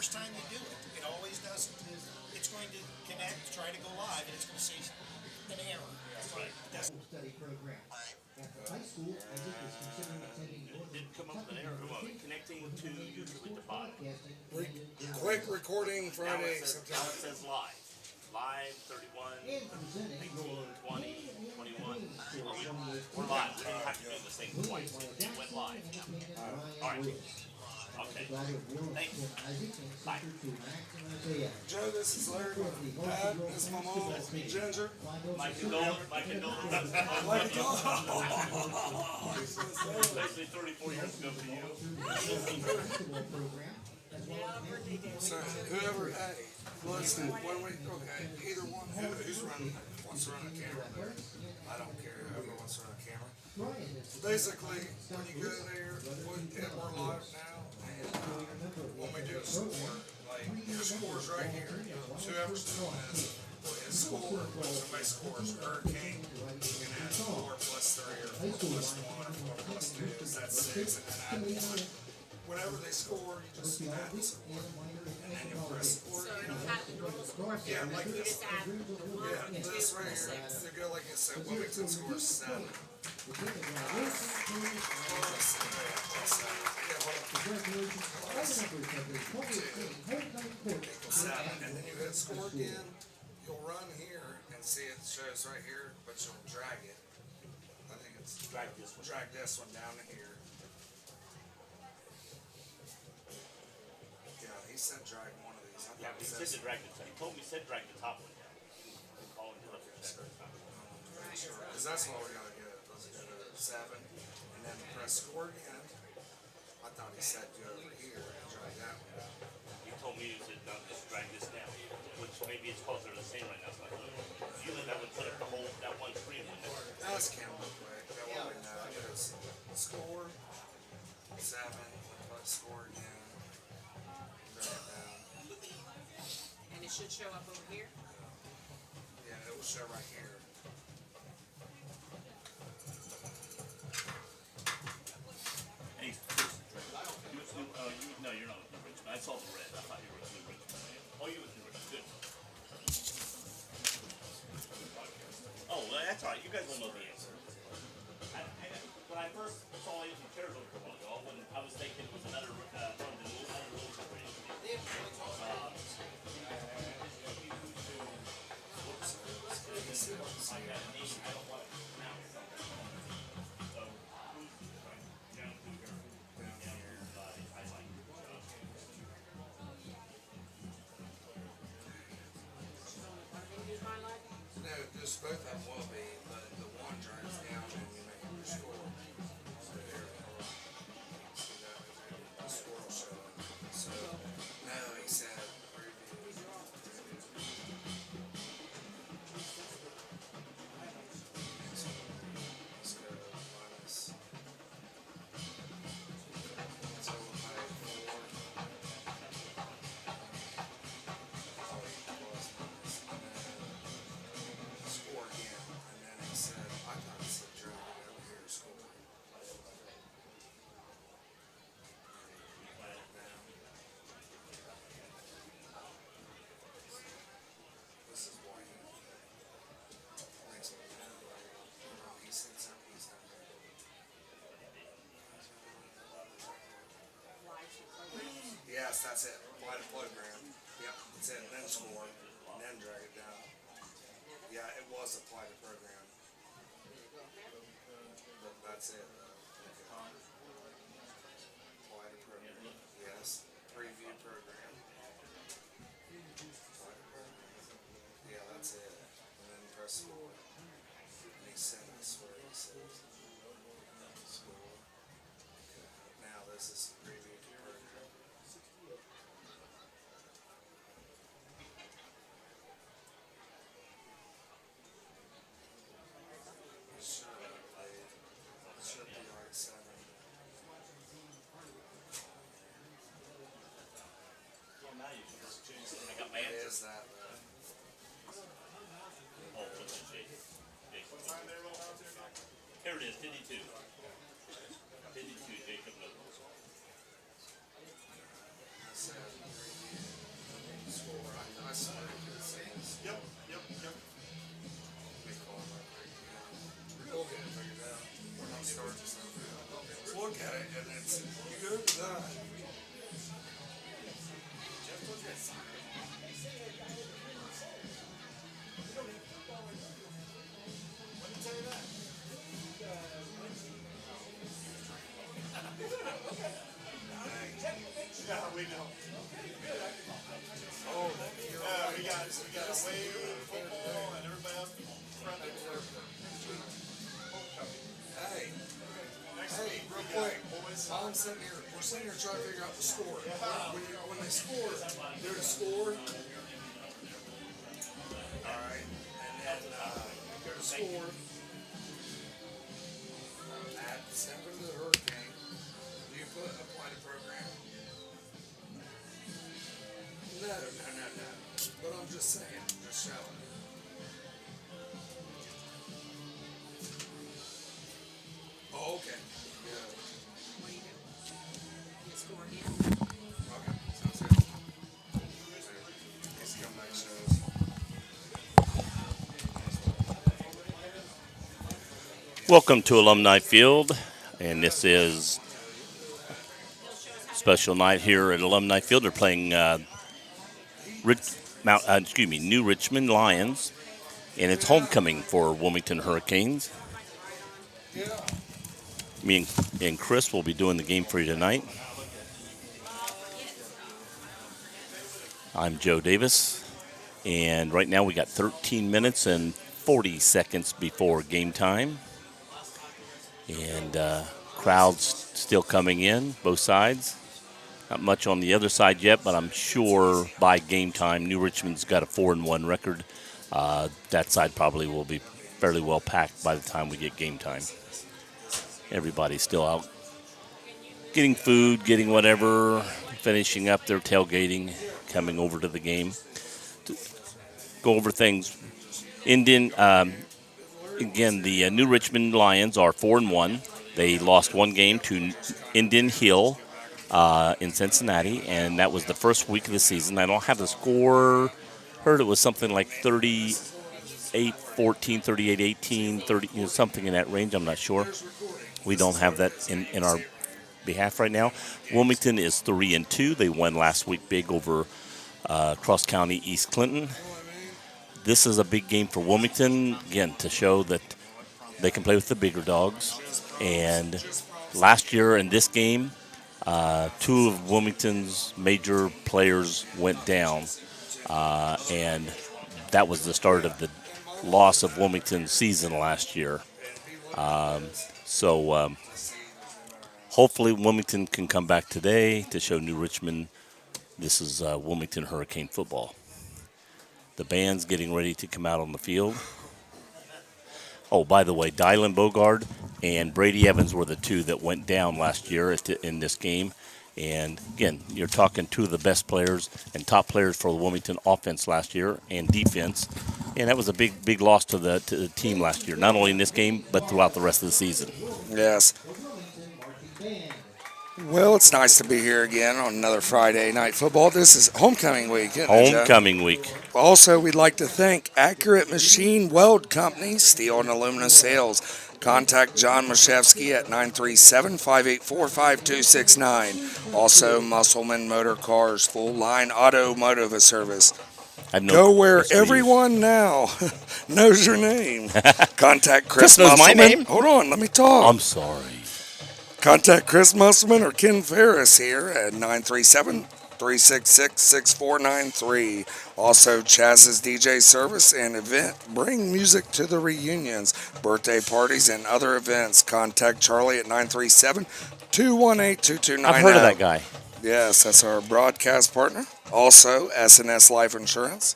first time you do it. It always doesn't. It's going to connect, try to go live, and it's going to say an error. That's right. Study program. After high school, Isaac is considering attending It didn't come up with an error. Connecting to YouTube at the bottom. Quick recording Friday, Now it says live. Live 31, 19, 20, 21. We're live. We don't have to do the thing twice. It went live. All right. Okay. Thanks. Bye. Joe, this is Larry. Pat, this is my mom, Ginger. My condolences. Especially 34 years ago for you. So whoever, hey, listen, when we, okay, either one, who's running, wants to run a camera there? I don't care, whoever wants to run a camera. Basically, when you go there, we're live now, and when we do a score, like, your score's right here. Whoever's doing this, his score, when somebody scores Hurricane, you can add 4 plus 3 or 4 plus 1 or 4 plus 2, is that 6, and then add 1. Whenever they score, you just add the score, and then you press score. So you have the normal score. Yeah, like you this. just add the 1, Yeah, 2, this right and here. 6. They go like it said, Wilmington scores 7. And then you hit score again, you'll run here and see it shows right here, but you'll drag it. I think it's drag this one down to here. Yeah, he said drag one of these. Yeah, he said to drag the top. He told me he said drag the top one down. I'm calling it up here. Because that's what we gotta get. Let's go to 7 and then press score again. I thought he said go over here and drag that one down. He told me he said no, just drag this down. Which maybe it's because they're the same right now. So usually that would put up the whole that one screen, wouldn't it? Ask him real quick. That way we know. It goes score 7, press score again. Drag it down. And it should show up over here. Yeah, it will show right here. Hey, no, you're not with New Richmond. I saw the red. I thought you were with New Richmond. Oh, you were with New Richmond. Good. Oh, well, that's all right. You guys will know the answer. When I first saw you in Carroll a while ago, when I was thinking it was another one of the little corporations. I got a name. I don't want to pronounce something. So, down here, I like it. No, just both of them will be, but the one drives down and you make your score. So there we go. See that? The score will show up. So, no, he said preview. Let's go minus. So we'll play 4. Score again, and then he said, I thought he said drag it over here, score. This is why he makes me know. He said something, he's not there. Yes, that's it. Apply to program. Yep, it's it. Then score, and then drag it down. Yeah, it was apply to program. But that's it. Okay. Apply to program. Yes. Preview program. Apply to program. Yeah, that's it. And then press score. And he said, I swear he says. Score. Okay. Now this is preview program. Should be like 7. Well, now you can just change it. I got my It answer. is that Oh, what's it, Jake? Here it is, 52. 52, Jacob Noble. I said preview. Yep, yep, yep. We'll get it figured out. We're not starting this stuff. Look at it, and it's, you go to that. Yeah, we know. Oh, that We got Wade, football, and everybody else. Hey, real quick. I'm sitting here. We're sitting here trying to figure out the score. When they score, they're to score. All right, and then they're to score at 7 to the Hurricane. Do you apply the program? No. But I'm just saying, just showing. Oh, okay. Yeah. What do you do? You score here? Okay, sounds good. Let's come back, shows. Welcome to Alumni Field, and this is a special night here at Alumni Field. They're playing New Richmond Lions, and it's homecoming for Wilmington Hurricanes. Yeah. Me and Chris will be doing the game for you tonight. I'm Joe Davis, and right now we got 13 minutes and 40 seconds before game time. And crowds still coming in, both sides. Not much on the other side yet, but I'm sure by game time, New Richmond's got a 4-1 record. That side probably will be fairly well packed by the time we get game time. Everybody's still out getting food, getting whatever, finishing up their tailgating, coming over to the game. To go over things. Again, the New Richmond Lions are 4-1. They lost one game to Indian Hill in Cincinnati, and that was the first week of the season. I don't have the score. Heard it was something like 38-14, 38-18, 30, something in that range. I'm not sure. We don't have that in our behalf right now. Wilmington is 3-2. They won last week big over Cross County East Clinton. This is a big game for Wilmington, again, to show that they can play with the bigger dogs. And last year in this game, two of Wilmington's major players went down, and that was the start of the loss of Wilmington's season last year. So hopefully Wilmington can come back today to show New Richmond this is Wilmington Hurricane football. The band's getting ready to come out on the field. Oh, by the way, Dylan Bogard and Brady Evans were the two that went down last year in this game. And, again, you're talking two of the best players and top players for the Wilmington offense last year and defense. And that was a big loss to the team last year, not only in this game, but throughout the rest of the season. Yes. Well, it's nice to be here again on another Friday night football. This is homecoming week, isn't it, Joe? Homecoming week. Also, we'd like to thank Accurate Machine Weld Company, steel and aluminum sales. Contact John Mashevsky at 937-584-5269. Also, Musselman Motor Cars, full line automotive service. Go where everyone now knows your name. Contact Chris knows Musselman. my name? Hold on, let me talk. I'm sorry. Contact Chris Musselman or Ken Ferris here at 937-366-6493. Also, Chaz's DJ service and event. Bring music to the reunions, birthday parties, and other events. Contact Charlie at 937-218-2290. I've heard of that guy. Yes, that's our broadcast partner. Also, S&S Life Insurance,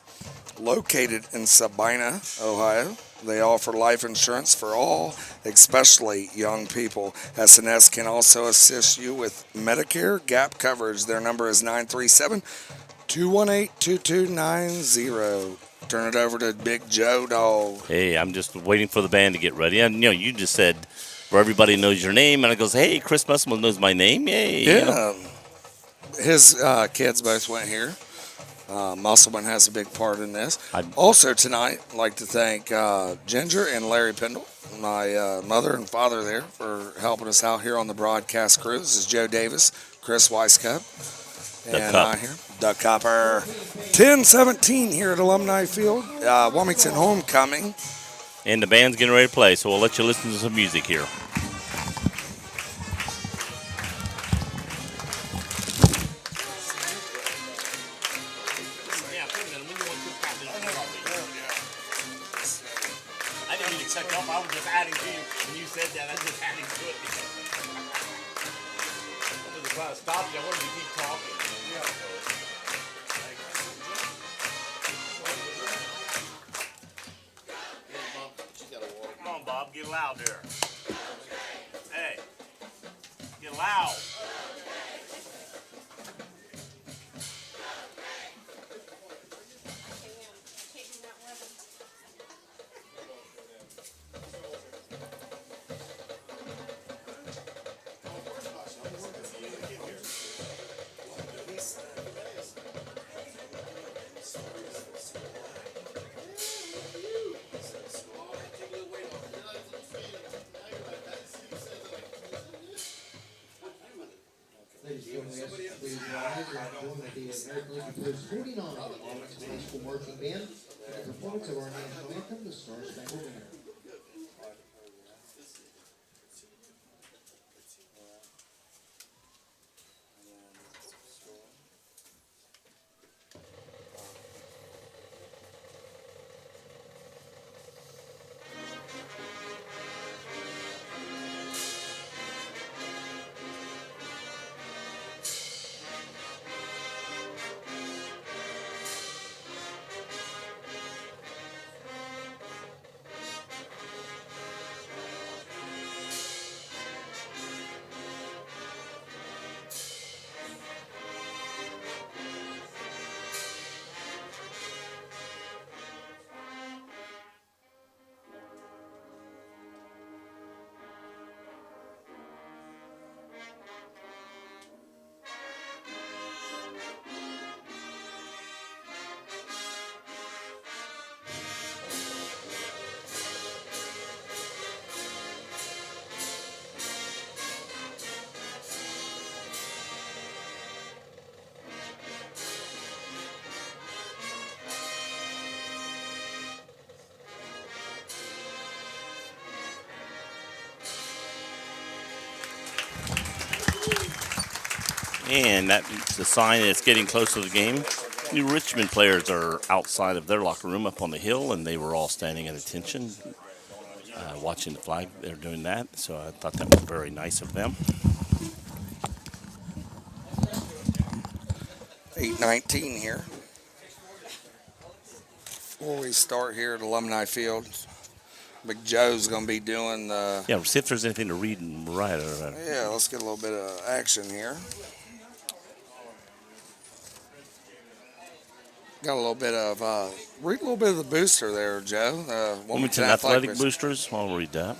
located in Sabina, Ohio. They offer life insurance for all, especially young people. S&S can also assist you with Medicare gap coverage. Their number is 937-218-2290. Turn it over to Big Joe Dog. Hey, I'm just waiting for the band to get ready. And, you just said where everybody knows your name, and it goes, hey, Chris Musselman knows my name. Yay. Yeah. His kids both went here. Musselman has a big part in this. I- Also tonight, I'd like to thank Ginger and Larry Pendle, my mother and father there, for helping us out here on the broadcast crew. This is Joe Davis, Chris Weiscup, and Cup. I here, Duck Copper. 10-17 here at Alumni Field. Wilmington homecoming. And the band's getting ready to play, so we'll let you listen to some music here. I didn't mean to cut you off. I was just adding to you. When you said that, I was just adding to it. I wasn't trying to stop you. I wanted to keep talking. Come on, Bob. Get loud there. Hey. Get loud. Ladies and gentlemen, please rise. We're going to be American Legion Post 49, Wilmington High School Marching Band, with the performance of our national anthem, the Star Spangled Banner. And that's the sign that it's getting close to the game. The Richmond players are outside of their locker room up on the hill, and they were all standing at attention, watching the flag. They're doing that, so I thought that was very nice of them. 8-19 here. Before we start here at Alumni Field, Big Joe's going to be doing the... Yeah, see if there's anything to read and write. Yeah, let's get a little bit of action here. Got a little bit of, read a little bit of the booster there, Joe. Wilmington Athletic Boosters. I'll read that.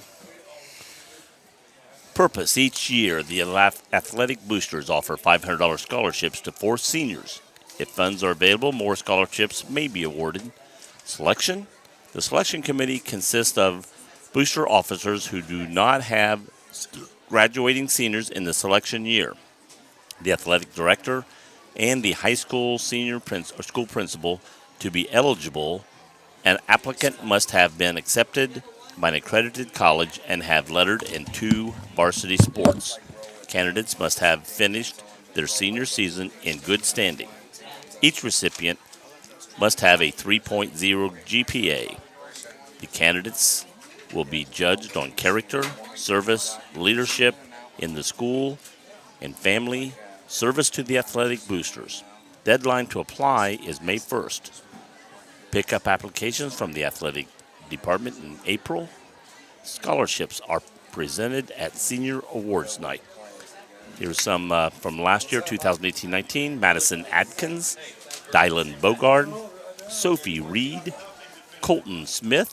Purpose: each year, the Athletic Boosters offer $500 scholarships to 4 seniors. If funds are available, more scholarships may be awarded. Selection: the selection committee consists of booster officers who do not have graduating seniors in the selection year. The athletic director and the high school senior school principal. To be eligible, an applicant must have been accepted by an accredited college and have lettered in 2 varsity sports. Candidates must have finished their senior season in good standing. Each recipient must have a 3.0 GPA. The candidates will be judged on character, service, leadership in the school, and family, service to the athletic boosters. Deadline to apply is May 1st. Pick up applications from the athletic department in April. Scholarships are presented at Senior Awards Night. Here's some from last year, 2018-19. Madison Adkins, Dylan Bogard, Sophie Reed, Colton Smith,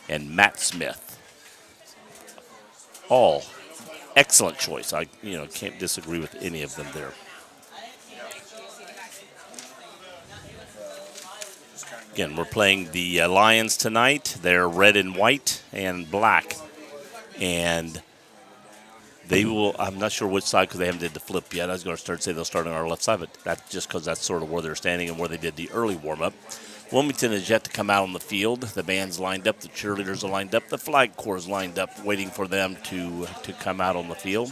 and Matt Smith. All excellent choice. I can't disagree with any of them there. Again, we're playing the Lions tonight. They're red and white and black. And they will, I'm not sure which side because they haven't did the flip yet. I was going to say they'll start on our left side, but that's just because that's sort of where they're standing and where they did the early warm-up. Wilmington is yet to come out on the field. The band's lined up. The cheerleaders are lined up. The flag corps is lined up, waiting for them to come out on the field.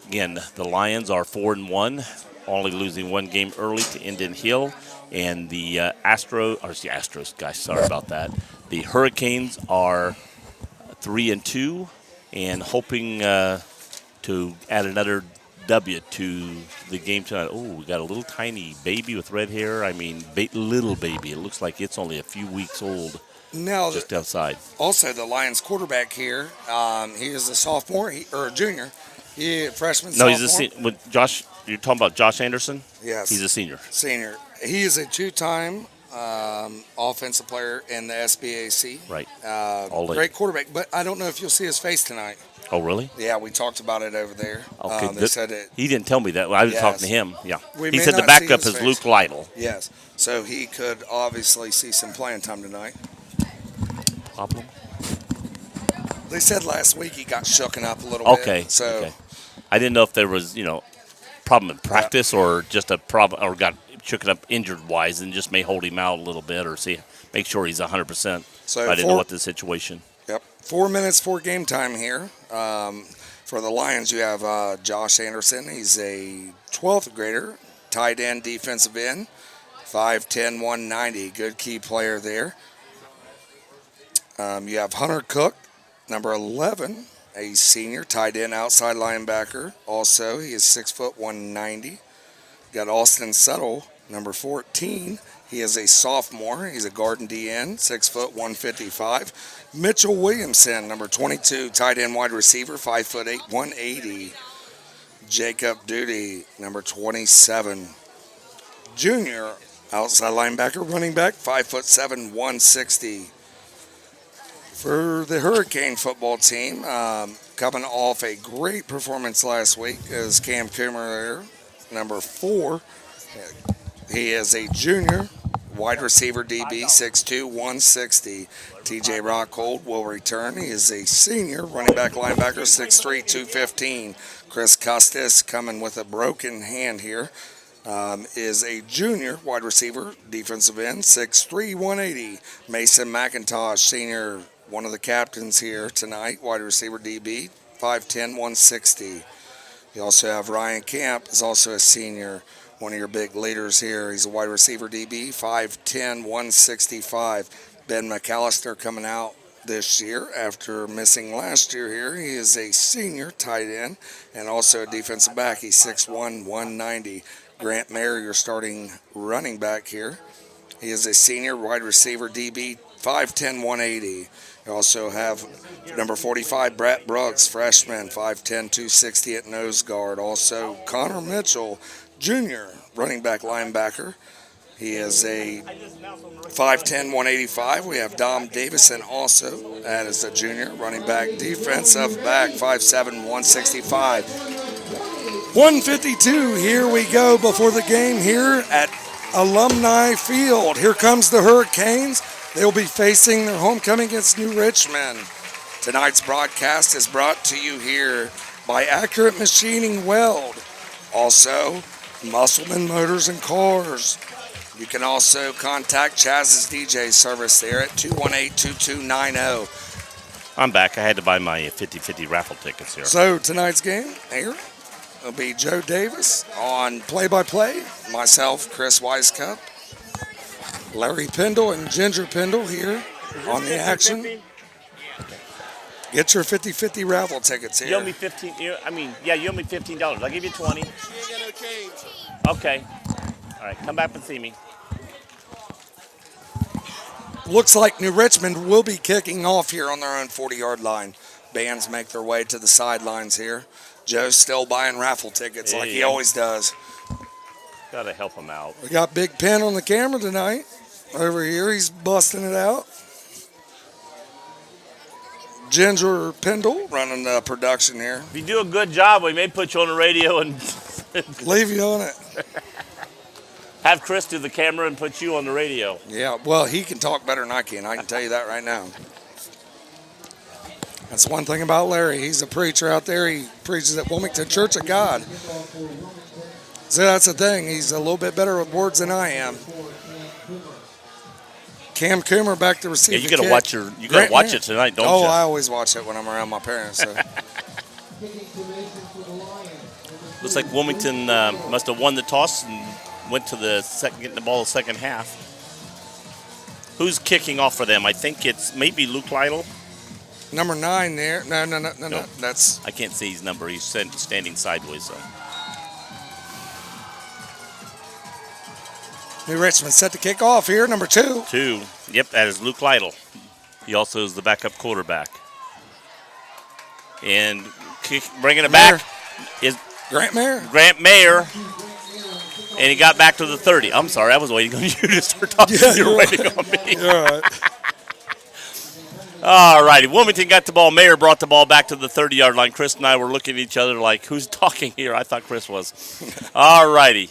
Again, the Lions are 4-1, only losing one game early to Indian Hill. And the Astros, guys, sorry about that. The Hurricanes are 3-2 and hoping to add another W to the game tonight. Oh, we got a little tiny baby with red hair. I mean, little baby. It looks like it's only a few weeks old. Now, just outside. Also, the Lions quarterback here, he is a sophomore or a junior. Freshman, no, sophomore. He's a senior. With Josh, you're talking about Josh Anderson? Yes. He's a senior. Senior. He is a two-time offensive player in the SBAC. Right. Great quarterback, but I don't know if you'll see his face tonight. Oh, really? Yeah, we talked about it over there. Okay. They said it. He didn't tell me that. I was talking to him. Yeah. He said the not backup see is his Luke face. Lytle. Yes. So he could obviously see some playing time tonight. Problem? They said last week he got shooken up a little bit. So I didn't know if there was, problem in practice or just a problem or got shooken up injured-wise and just may hold him out a little bit or make sure he's 100%. So I didn't know what the situation. Yep. 4 minutes for game time here. For the Lions, you have Josh Anderson. He's a 12th grader, tight end, defensive end, 5'10", 190. Good key player there. You have Hunter Cook, number 11, a senior, tight end, outside linebacker. Also, he is 6 foot 190. You got Austin Settle, number 14. He is a sophomore. He's a guard and DN, 6 foot 155. Mitchell Williamson, number 22, tight end wide receiver, 5'8", 180. Jacob Duty, number 27, junior, outside linebacker, running back, 5'7", 160. For the Hurricane football team, coming off a great performance last week is Cam Coomer there, number 4. He is a junior, wide receiver DB, 6'2", 160. TJ Rockhold will return. He is a senior, running back linebacker, 6'3", 215. Chris Custis, coming with a broken hand here, is a junior, wide receiver, defensive end, 6'3", 180. Mason McIntosh, senior, one of the captains here tonight, wide receiver DB, 5'10", 160. You also have Ryan Camp, is also a senior, one of your big leaders here. He's a wide receiver DB, 5'10", 165. Ben McAllister coming out this year after missing last year here. He is a senior tight end and also a defensive back. He's 6'1", 190. Grant Mayer, your starting running back here. He is a senior wide receiver DB, 5'10", 180. You also have number 45, Brett Brooks, freshman, 5'10", 260 at nose guard. Also, Connor Mitchell, junior, running back linebacker. He is a 5'10", 185. We have Dom Davison also, that is a junior, running back, defensive back, 5'7", 165. 152, here we go before the game here at Alumni Field. Here comes the Hurricanes. They'll be facing their homecoming against New Richmond. Tonight's broadcast is brought to you here by Accurate Machining Weld. Also, Musselman Motors and Cars. You can also contact Chaz's DJ service there at 218-2290. I'm back. I had to buy my 50-50 raffle tickets here. So tonight's game here will be Joe Davis on play-by-play. Myself, Chris Weiskup. Larry Pendle and Ginger Pendle here on the action. Get your 50-50 raffle tickets here. You owe me $15. You owe me $15. I'll give you 20. Okay. All right, come back and see me. Looks like New Richmond will be kicking off here on their own 40-yard line. Bands make their way to the sidelines here. Joe's still buying raffle tickets like he always does. Got to help him out. We got Big Pen on the camera tonight. Over here, he's busting it out. Ginger Pendle running the production here. If you do a good job, we may put you on the radio and leave you on it. Have Chris do the camera and put you on the radio. Yeah, well, he can talk better than I can tell you that right now. That's one thing about Larry. He's a preacher out there. He preaches at Wilmington Church of God. So that's the thing. He's a little bit better with words than I am. Cam Coomer back to receive. Yeah, you the gotta kick. watch it tonight, don't Oh, you? I always watch it when I'm around my parents. So. Looks like Wilmington must have won the toss and went to the second, getting the ball the second half. Who's kicking off for them? I think it's maybe Luke Lytle. Number 9 there. No. That's I can't see his number. He's standing sideways. So. New Richmond set to kick off here. Number 2. 2. Yep, that is Luke Lytle. He also is the backup quarterback. And bringing it back is Grant Mayer. Grant Mayer. And he got back to the 30. I'm sorry, I was waiting on you to start talking. Yeah, you were waiting on me. You're all right. All righty. Wilmington got the ball. Mayer brought the ball back to the 30-yard line. Chris and I were looking at each other like, who's talking here? I thought Chris was. All righty.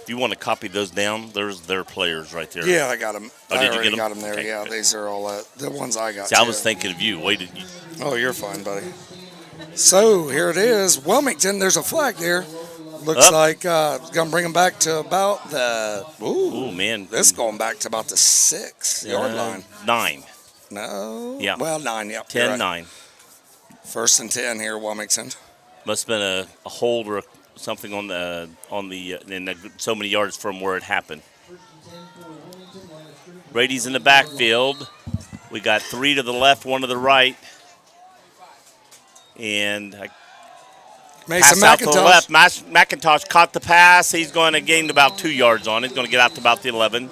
If you want to copy those down, there's their players right there. Yeah, I got them. Oh, I did you already get 'em? got them there. Okay, Yeah, good. these are all the ones I got. See, I too. was thinking of you. Wait, Oh, you're fine, buddy. So here it is. Wilmington, there's a flag there. Looks Up. like going to bring them back to about the. Ooh, man. This going back to about the 6-yard line. 9. No. Yeah. Well, 9. Yep. 10, you're right. 9. 1st and 10 here, Wilmington. Must have been a hold or something on the so many yards from where it happened. Brady's in the backfield. We got 3 to the left, 1 to the right. And Mason pass out to the McIntosh. left. McIntosh caught the pass. He's going to gain about 2 yards on it. He's going to get out to about the 11.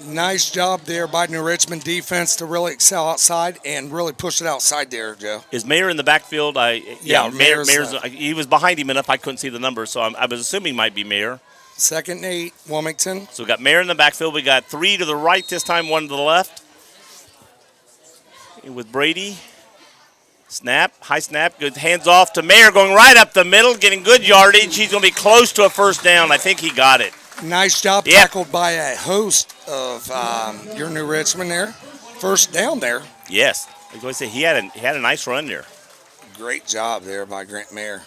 Nice job there by New Richmond defense to really excel outside and really push it outside there, Joe. Is Mayer in the backfield? Yeah, Mayer's. Mayer's He was behind him enough I couldn't see the number, so I was assuming might be Mayer. 2nd and 8, Wilmington. So we got Mayer in the backfield. We got 3 to the right this time, 1 to the left. With Brady. Snap, high snap, good hands off to Mayer, going right up the middle, getting good yardage. He's going to be close to a first down. I think he got it. Nice job Yep. tackled by a host of your New Richmond there. First down there. Yes, I was going to say he had a nice run there. Great job there by Grant Mayer.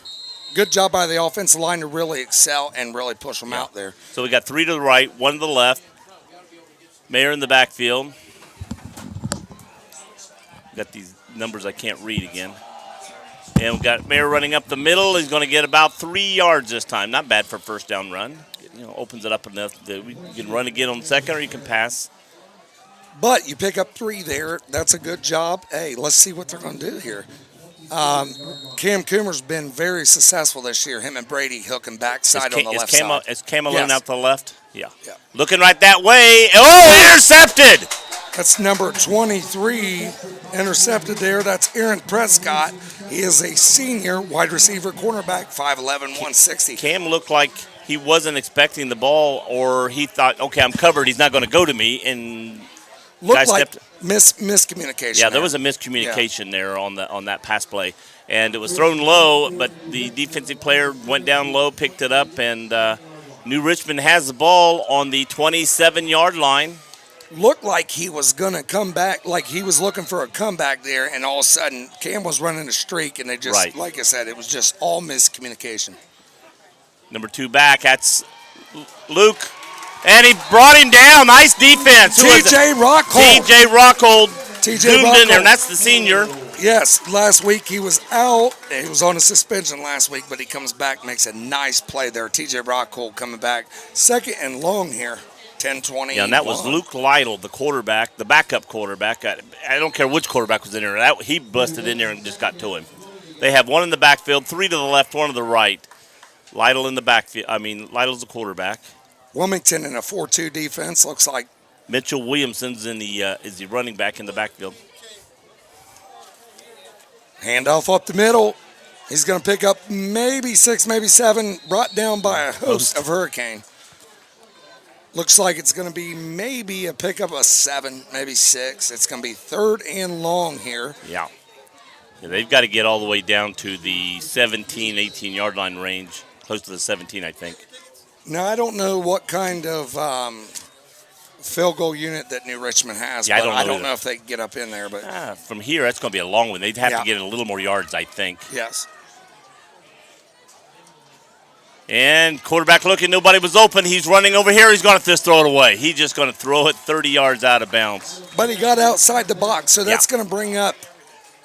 Good job by the offensive line to really excel and really push them out there. So we got 3 to the right, 1 to the left. Mayer in the backfield. Got these numbers I can't read again. And we've got Mayer running up the middle. He's going to get about 3 yards this time. Not bad for a first down run. Opens it up enough that you can run again on second or you can pass. But you pick up 3 there. That's a good job. Hey, let's see what they're going to do here. Cam Coomer's been very successful this year. Him and Brady hooking backside on the left side. Is Cam alone Yes. out to the left? Yeah. Yeah. Looking right that way. Oh, intercepted! That's number 23 intercepted there. That's Aaron Prescott. He is a senior wide receiver cornerback, 5'11", 160. Cam looked like he wasn't expecting the ball, or he thought, okay, I'm covered. He's not going to go to me. And Looked guy like stepped. miscommunication. Yeah, there there. was a miscommunication there on that pass play, and it was thrown low. But the defensive player went down low, picked it up, and New Richmond has the ball on the 27-yard line. Looked like he was going to come back, like he was looking for a comeback there, and all of a sudden Cam was running a streak, and they just, Right. like I said, it was just all miscommunication. Number 2 back, that's Luke, and he brought him down. Nice defense. Who was it? TJ Rockhold. TJ Rockhold TJ zoomed in there, Rockhold. and that's the senior. Yes, last week he was out. He was on a suspension last week, but he comes back, makes a nice play there. TJ Rockhold coming back. 2nd and long here, 10-20. Yeah, and that was Luke Lytle, the quarterback, the backup quarterback. I don't care which quarterback was in there. He busted in there and just got to him. They have 1 in the backfield, 3 to the left, 1 to the right. Lytle in the backfield. Lytle's the quarterback. Wilmington in a 4-2 defense, looks like. Mitchell Williamson's is the running back in the backfield. Handoff up the middle. He's going to pick up maybe 6, maybe 7, brought down by a host of Hurricane. Looks like it's going to be maybe a pickup of 7, maybe 6. It's going to be 3rd and long here. Yeah. Yeah, they've got to get all the way down to the 17, 18-yard line range, close to the 17, I think. Now, I don't know what kind of field goal unit that New Richmond has, Yeah, but I I don't don't know know if they can get up in there. But From here, that's going to be a long one. They'd have Yeah. to get a little more yards, I think. yes. And quarterback looking, nobody was open. He's running over here. He's going to just throw it away. He's just going to throw it 30 yards out of bounds. But he got outside the box, so that's going to bring up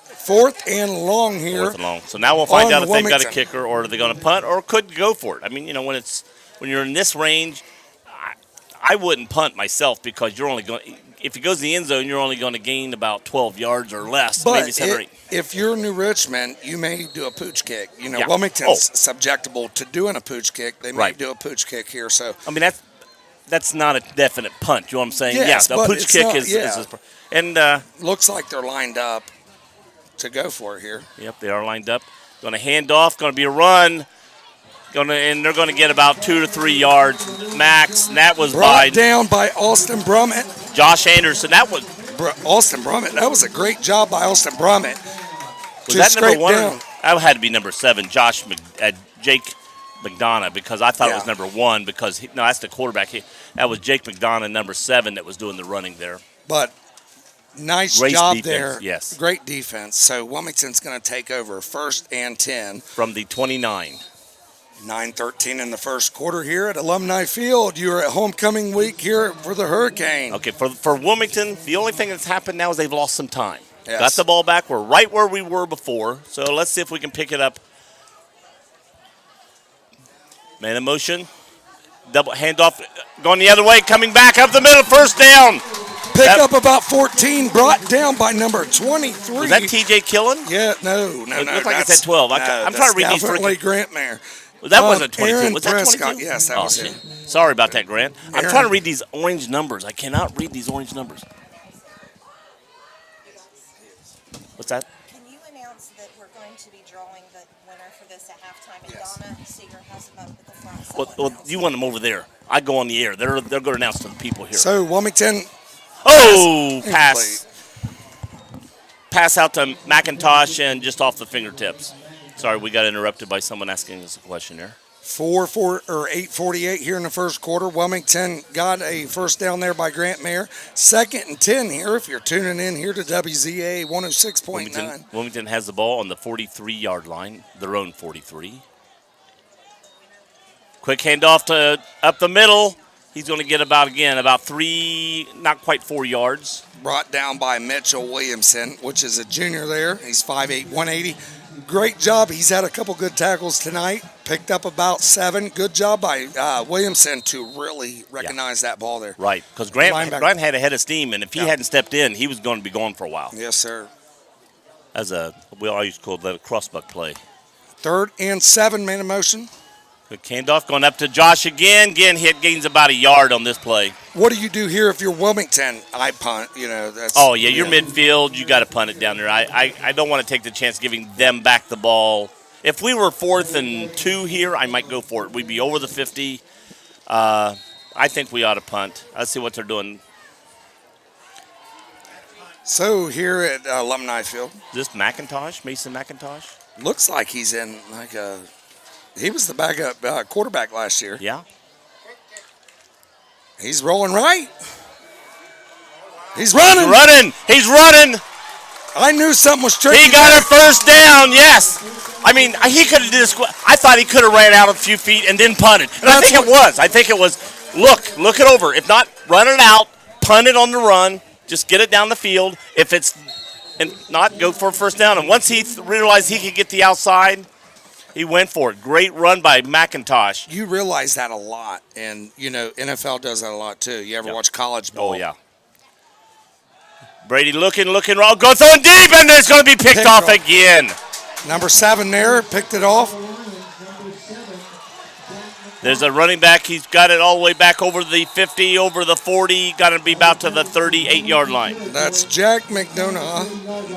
4th and long here. 4th and long. So now we'll find on out if they've got a Wilmington. kicker or are they going to punt or could go for it. I mean, when you're in this range, I wouldn't punt myself because you're only going. If it goes in the end zone, you're only going to gain about 12 yards or less, maybe But 7 or 8. if you're New Richmond, you may do a pooch kick. Yeah. Wilmington's subjectable to doing a pooch kick. They may Right. do a pooch kick here. So I mean, that's not a definite punt. You know what I'm saying? Yes, yeah, but the pooch it's kick not- is yeah. and looks like they're lined up to go for it here. yep, they are lined up. Going to hand off. Going to be a run. And they're going to get about 2 to 3 yards max. And that was by Brought down by Austin Brummett. Josh Anderson. That was Austin Brummett. That was a great job by Austin Brummett. Was to that number scrape 1? down. That had to be number 7, Jake McDonough, because I thought it was Yeah. number 1 because no, that's the quarterback. That was Jake McDonough, number 7, that was doing the running there. But nice Great job defense, there. yes. Great defense. So Wilmington's going to take over 1st and 10. From the 29. 9:13 in the first quarter here at Alumni Field. You're at homecoming week here for the Hurricane. Okay, for Wilmington, the only thing that's happened now is they've lost some time. Yes. Got the ball back. We're right where we were before. So let's see if we can pick it up. Man in motion. Double handoff. Going the other way. Coming back up the middle. First down. Pick up about 14. Brought down by number 23. Was that T.J. Killen? Yeah, no. It looked like it said 12. I'm trying to read these definitely freaking. Grant Mayer. That wasn't 22. Aaron Was that Prescott. 22? Yes, that was shit. him. Sorry about that, Grant. I'm Aaron. trying to read these orange numbers. I cannot read these orange numbers. What's that? Can you announce that we're going to be drawing the winner for this at halftime? And Yes. Donna Seeger has them up at the front. so Well, announce you it. want them over there. I go on the air. They're going to announce to the people here. So Wilmington. Oh, pass. Pass out to McIntosh and just off the fingertips. Sorry, we got interrupted by someone asking us a question there. 8:48 here in the first quarter. Wilmington got a first down there by Grant Mayer. 2nd and 10 here if you're tuning in here to WZA 106.9. Wilmington has the ball on the 43-yard line, their own 43. Quick handoff to up the middle. He's going to get about 3, not quite 4 yards. Brought down by Mitchell Williamson, which is a junior there. He's 5'8", 180. Great job. He's had a couple good tackles tonight. Picked up about 7. Good job by Williamson to really recognize that ball there. Right, because Grant Linebacker. had a head of steam, and if he hadn't stepped in, he was going to be gone for a while. Yes, sir. We all used to call that a crossbuck play. 3rd and 7, man in motion. Quick handoff going up to Josh again. Again, gains about a yard on this play. What do you do here if you're Wilmington? I punt, that's. Oh, yeah, you're midfield. You got to punt it down there. I don't want to take the chance giving them back the ball. If we were 4th and 2 here, I might go for it. We'd be over the 50. I think we ought to punt. Let's see what they're doing. So here at Alumni Field, Is this McIntosh, Mason McIntosh? looks like he's in he was the backup quarterback last year. Yeah. He's rolling right. He's running. He's running. I knew something was tricky. He got a first down, yes. I mean, he could have did this. I thought he could have ran out a few feet and then punted. And I think it was, look it over. If not, run it out, punt it on the run, just get it down the field. If it's and not, go for a first down. And once he realized he could get the outside, he went for it. Great run by McIntosh. You realize that a lot, and NFL does that a lot too. You ever watch college ball? Oh, yeah. Brady looking wrong, goes on deep, and it's going to be picked off again. Number 7 there, picked it off. There's a running back. He's got it all the way back over the 50, over the 40. Got to be about to the 38-yard line. That's Jack McDonough.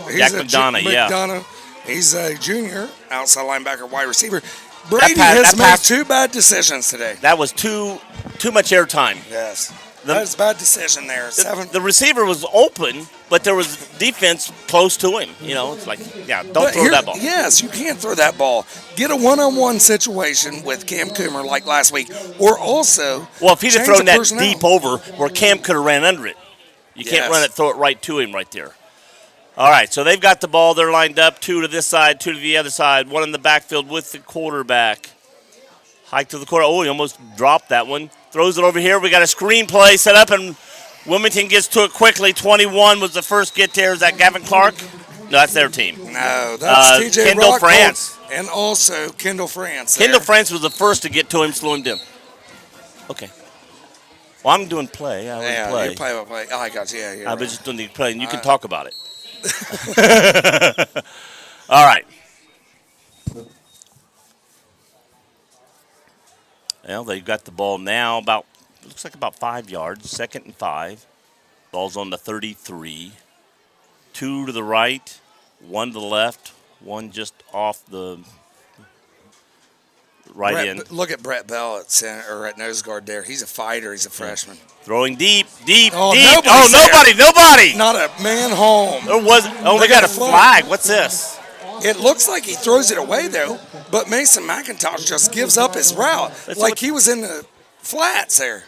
McDonough. He's a junior, outside linebacker, wide receiver. Brady has made 2 bad decisions today. That was too much airtime. Yes. That's a bad decision there. The receiver was open, but there was defense close to him. You know, it's like, don't throw that ball. Yes, you can't throw that ball. Get a one-on-one situation with Cam Coomer like last week, or also. Well, if he'd have thrown that personnel. deep over where Cam could have ran under it, you can't run it, throw it right to him right there. All right, so they've got the ball. They're lined up, 2 to this side, 2 to the other side, 1 in the backfield with the quarterback. Hike to the quarter. Oh, he almost dropped that one. Throws it over here. We got a screen play set up, and Wilmington gets to it quickly. 21 was the first get there. Is that Gavin Clark? No, that's their team. No, that's TJ Kendall Rock France. And also Kendall France. Kendall France was the first to get to him, slow him down. Okay. Well, I'm doing play. I was play. You play. Oh, I got you. Yeah, I was just doing the play, and you can talk about it. All right. Well, they've got the ball now looks like about 5 yards, 2nd and 5. Ball's on the 33. 2 to the right, 1 to the left, 1 just off the right end. Look at Brett Bell at center or at nose guard there. He's a fighter. He's a freshman. Throwing deep. Nobody. Not a man home. We got a flag. What's this? It looks like he throws it away, though, but Mason McIntosh just gives up his route he was in the flats there.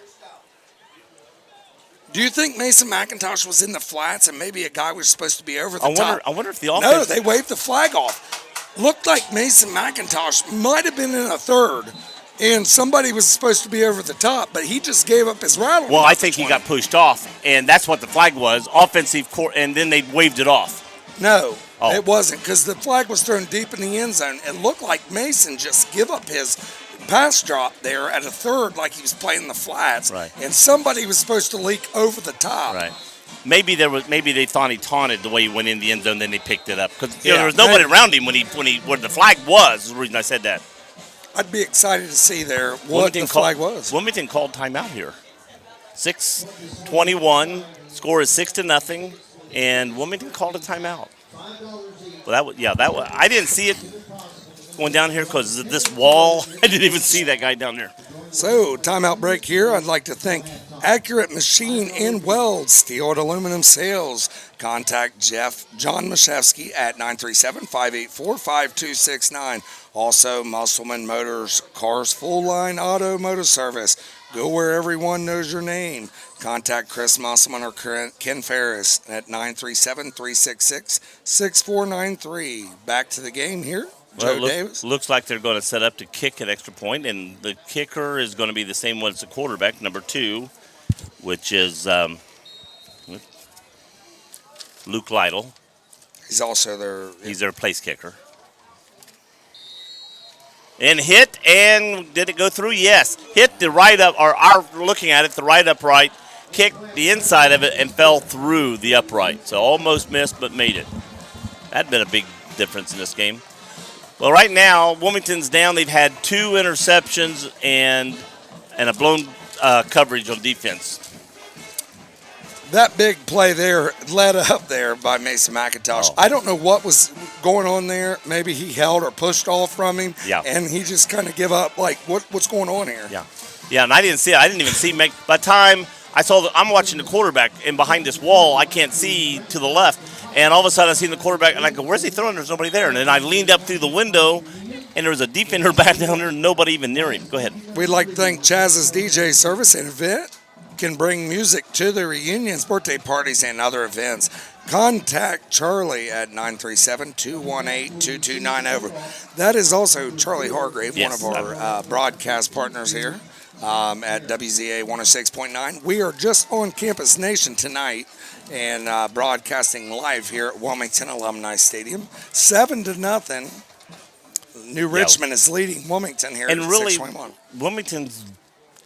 Do you think Mason McIntosh was in the flats and maybe a guy was supposed to be over the top? I wonder if the offense... No, they waved the flag off. Looked like Mason McIntosh might have been in a third, and somebody was supposed to be over the top, but he just gave up his route. Well, I think he got pushed off, and that's what the flag was, offensive court, and then they waved it off. No, it wasn't, because the flag was thrown deep in the end zone. It looked like Mason just give up his pass drop there at a third like he was playing the flats. Right. And somebody was supposed to leak over the top. Right. Maybe they thought he taunted the way he went in the end zone, then they picked it up. Because there was nobody around him where the flag was, is the reason I said that. I'd be excited to see there what the flag was. Wilmington called timeout here. 6:21, score is 6-0. And Wilmington called a timeout. Well, I didn't see it going down here because of this wall. I didn't even see that guy down there. So, timeout break here. I'd like to thank Accurate Machine and Weld, Steel and Aluminum Sales. Contact John Mashevsky at 937-584-5269. Also, Musselman Motors, Cars Full Line Automotive Service. Go where everyone knows your name. Contact Chris Musselman or Ken Ferris at 937-366-6493. Back to the game here. Joe Davis. Looks like they're going to set up to kick an extra point, and the kicker is going to be the same one as the quarterback, number 2, which is Luke Lytle. He's also their place kicker. And hit, and did it go through? Yes. Hit the right up, or looking at it, the right upright, kicked the inside of it, and fell through the upright. So almost missed, but made it. That'd been a big difference in this game. Well, right now, Wilmington's down. They've had 2 interceptions and a blown coverage on defense. That big play there led up there by Mason McIntosh. I don't know what was going on there. Maybe he held or pushed off from him, and he just kind of give up, like, what's going on here? Yeah, and I didn't see it. I didn't even see by the time I saw I'm watching the quarterback, and behind this wall, I can't see to the left. And all of a sudden, I see the quarterback, and I go, where's he throwing? There's nobody there. And then I leaned up through the window, and there was a defender back down there, and nobody even near him. Go ahead. We'd like to thank Chaz's DJ service and event. Can bring music to the reunions, birthday parties, and other events. Contact Charlie at 937-218-2290. That is also Charlie Hargrave, one of our broadcast partners here at WZA 106.9. We are just on Campus Nation tonight and broadcasting live here at Wilmington Alumni Stadium. 7-0. New Richmond is leading Wilmington here and at really, 6:21. Wilmington's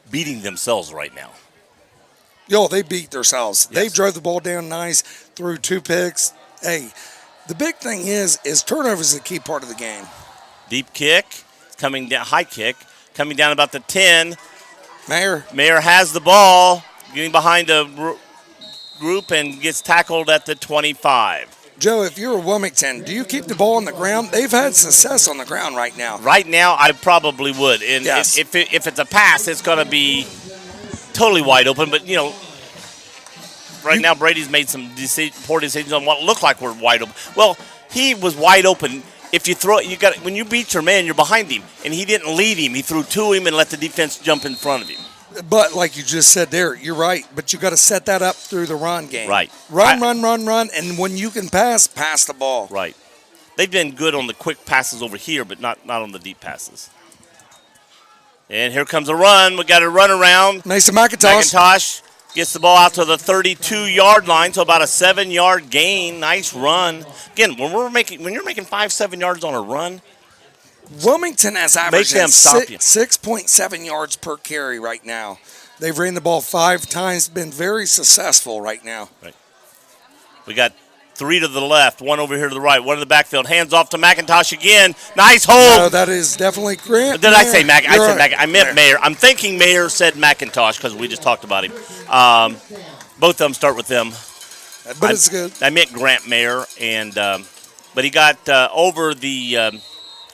beating themselves right now. Yo, they beat themselves. Yes. They drove the ball down nice, threw 2 picks. Hey, the big thing is turnovers is a key part of the game. Deep kick, coming down, high kick, coming down about the 10. Mayer has the ball, getting behind a group and gets tackled at the 25. Joe, if you're Wilmington, do you keep the ball on the ground? They've had success on the ground right now. Right now, I probably would. And yes. if it's a pass, it's going to be totally wide open, but, right now Brady's made some poor decisions on what looked like were wide open. Well, he was wide open. If you throw it, when you beat your man, you're behind him, and he didn't lead him. He threw to him and let the defense jump in front of him. But like you just said there, you're right. But you got to set that up through the run game. Right. Run, and when you can pass the ball. Right. They've been good on the quick passes over here, but not on the deep passes. And here comes a run. We got a run around. Mason McIntosh gets the ball out to the 32-yard line, so about a 7-yard gain. Nice run. Again, when you're making 5-7 yards on a run, Wilmington has averaged them stop you. 6.7 yards per carry right now. They've ran the ball 5 times, been very successful right now. Right. We got 3 to the left, 1 over here to the right, 1 in the backfield. Hands off to McIntosh again. Nice hold. No, that is definitely Grant. Did I say Mac? I said Right. Mac. I meant Mayer. I'm thinking Mayer said McIntosh because we just talked about him. Both of them start with them. But it's good. I meant Grant Mayer, and but he got over the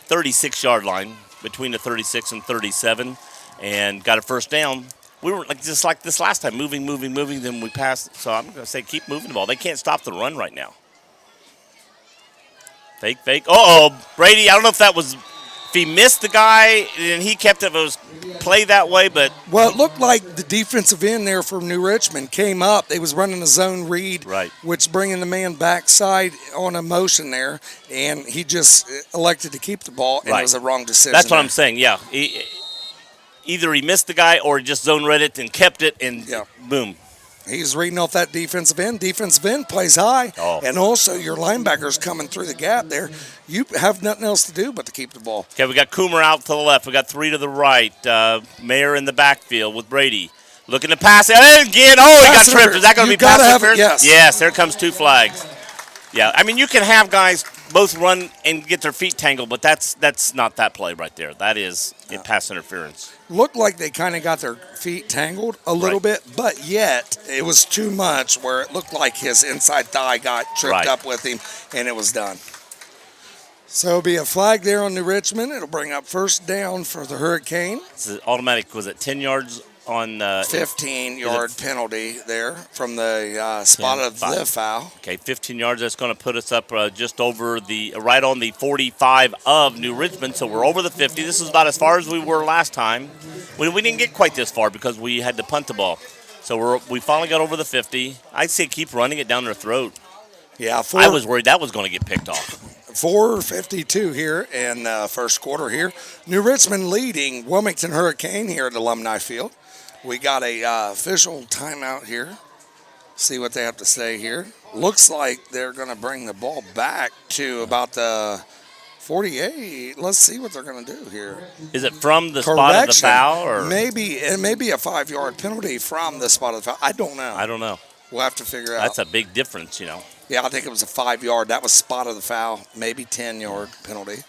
36-yard line, between the 36 and 37, and got a first down. We were just like this last time, moving, then we passed. So I'm going to say keep moving the ball. They can't stop the run right now. Fake. Brady, I don't know if he missed the guy and he kept it. It was play that way, but. Well, it looked like the defensive end there from New Richmond came up. They was running a zone read, right, which bringing the man backside on a motion there, and he just elected to keep the ball, and it was a wrong decision. That's what I'm saying, yeah. Either he missed the guy or he just zone read it and kept it, and boom. He's reading off that defensive end. Defensive end plays high, and also your linebackers coming through the gap there. You have nothing else to do but to keep the ball. Okay, we got Coomer out to the left. We got 3 to the right. Mayer in the backfield with Brady. Looking to pass it again. Oh, he got tripped. Is that going to be pass interference? Yes, there comes 2 flags. Yeah, I mean, you can have guys both run and get their feet tangled, but that's not that play right there. That is pass interference. Looked like they kind of got their feet tangled a little bit, but yet it was too much where it looked like his inside thigh got tripped up with him, and it was done. So it'll be a flag there on New Richmond. It'll bring up first down for the Hurricane. It's automatic. Was it 10 yards on 15-yard penalty there from the spot of the foul. Okay, 15 yards. That's going to put us up just over right on the 45 of New Richmond. So we're over the 50. This is about as far as we were last time. We didn't get quite this far because we had to punt the ball. So we finally got over the 50. I'd say keep running it down their throat. Yeah, I was worried that was going to get picked off. 4:52 here in first quarter here. New Richmond leading Wilmington Hurricane here at Alumni Field. We got a official timeout here. See what they have to say here. Looks like they're going to bring the ball back to about the 48. Let's see what they're going to do here. Is it from the spot of the foul? Or? Maybe it may be a 5-yard penalty from the spot of the foul. I don't know. We'll have to figure out. That's a big difference, you know. Yeah, I think it was a 5-yard. That was spot of the foul. Maybe 10-yard penalty.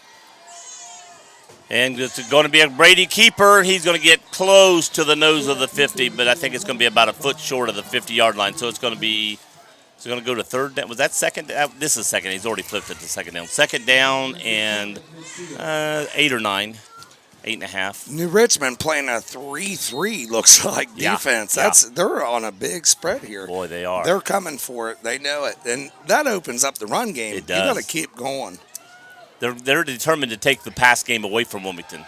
And it's going to be a Brady keeper. He's going to get close to the nose of the 50, but I think it's going to be about a foot short of the 50-yard line. So it's going to go to third down. Was that second? This is second. He's already flipped it to second down. Second down and 8 or 9. 8.5. New Richmond playing a 3-3 looks like defense. They're on a big spread here. Boy, they are. They're coming for it. They know it, and that opens up the run game. It does. You got to keep going. They're determined to take the pass game away from Wilmington.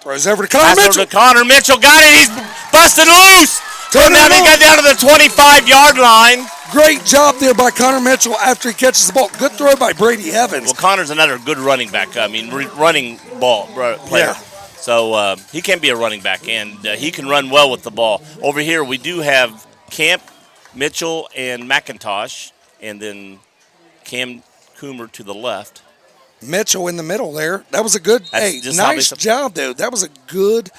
Throws over to Connor Mitchell. Over to Connor Mitchell. Got it. He's busted loose. He got down to the 25-yard line. Great job there by Connor Mitchell after he catches the ball. Good throw by Brady Evans. Well, Connor's another good running back. I mean, running ball player. Yeah. So he can be a running back, and he can run well with the ball. Over here, we do have Camp, Mitchell, and McIntosh, and then Cam Coomer to the left. Mitchell in the middle there. That was a good, nice job, dude. That was a good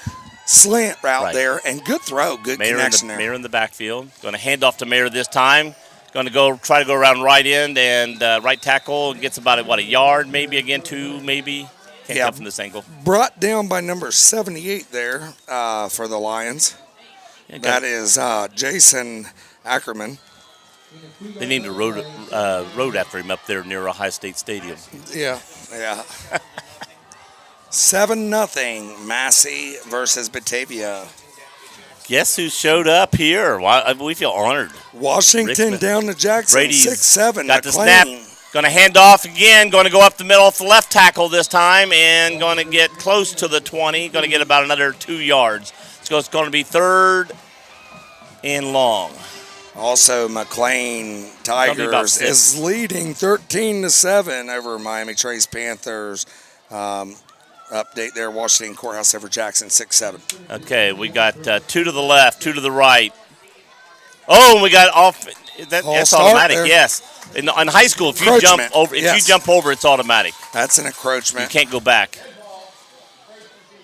slant route there, and good throw, good connection there. Mayer in the backfield. Going to hand off to Mayer this time. Going to try to go around right end and right tackle. Gets about, a yard, maybe again, 2, maybe. Can't tell from this angle. Brought down by number 78 there for the Lions. Yeah, that is Jason Ackerman. They named a road after him up there near Ohio State Stadium. Yeah. 7-0 Massey versus Batavia. Guess who showed up here? We feel honored. Washington Richmond. down to Jackson, Brady's 6-7. got the McLean. snap. Going to hand off again. Going to go up the middle off the left tackle this time, and going to get close to the 20. Going to get about another 2 yards. So it's going to be 3rd and long. Also, McLean Tigers is leading 13-7 over Miami Trace Panthers. Update there, Washington Courthouse over Jackson, 6-7. Okay, we got 2 to the left, 2 to the right. Oh, and we got off. That's automatic. There. Yes. In high school, if you jump over, it's automatic. That's an encroachment. You can't go back.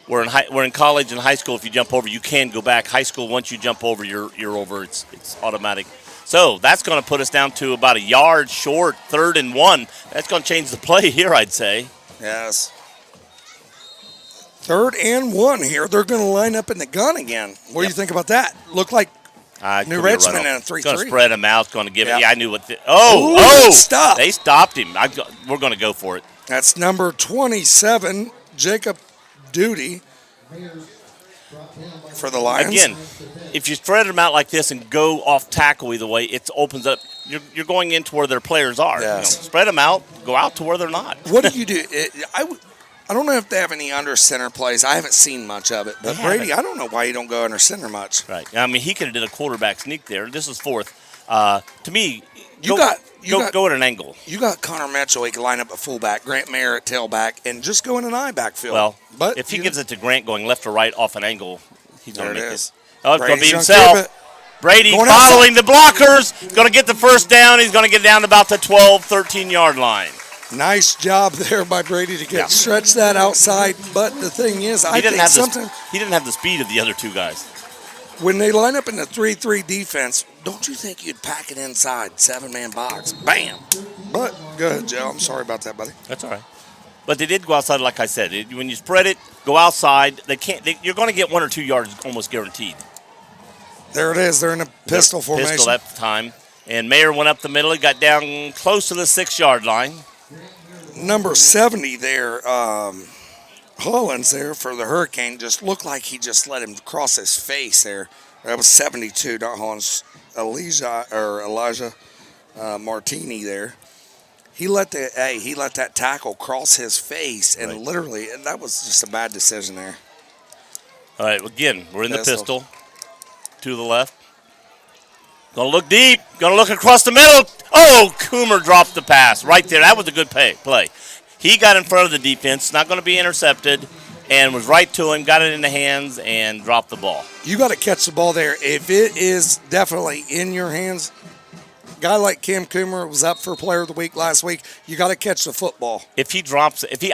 We're in college and high school. If you jump over, you can go back. High school, once you jump over, you're over. It's automatic. So that's going to put us down to about a yard short, 3rd and 1. That's going to change the play here, I'd say. Yes. 3rd and 1 here. They're going to line up in the gun again. What do you think about that? Look like New Richmond in a 3-3. Going to spread him out. Going to give it. Yep. Yeah, I knew what. Stop. They stopped him. We're going to go for it. That's number 27, Jacob Duty for the Lions. Again, if you spread them out like this and go off tackle either way, it opens up. You're going into where their players are. Yes. Spread them out. Go out to where they're not. What do you do? I don't know if they have any under center plays. I haven't seen much of it. But Brady, I don't know why you don't go under center much. Right. I mean, he could have did a quarterback sneak there. This is 4th. To me, go at an angle. You got Connor Mitchell. He can line up at fullback, Grant Mayer at tailback, and just go in an eye backfield. Well, but if he gives it to Grant going left or right off an angle, he's going to make it. Oh, it's going to be himself. Brady following the blockers. Going to get the first down. He's going to get down to about the 12, 13-yard line. Nice job there by Brady to stretch that outside. But the thing is, he didn't have the speed of the other 2 guys. When they line up in the 3-3 defense, don't you think you'd pack it inside, 7-man box? Bam! But go ahead, Joe. I'm sorry about that, buddy. That's all right. But they did go outside, like I said. When you spread it, go outside. You're going to get 1 or 2 yards almost guaranteed. There it is. They're in a pistol formation. Pistol at the time. And Mayer went up the middle. He got down close to the 6-yard line. Number 70 there, Hollins there for the Hurricane, just looked like he just let him cross his face there. That was 72, not Hollins. Elijah Martini there. He let that tackle cross his face, and literally, that was just a bad decision there. All right, again, we're in the pistol. To the left. Going to look deep. Going to look across the middle. Oh, Coomer dropped the pass right there. That was a good play. He got in front of the defense, not going to be intercepted, and was right to him, got it in the hands, and dropped the ball. You got to catch the ball there. If it is definitely in your hands, a guy like Cam Coomer was up for Player of the Week last week, you got to catch the football. If he drops, if he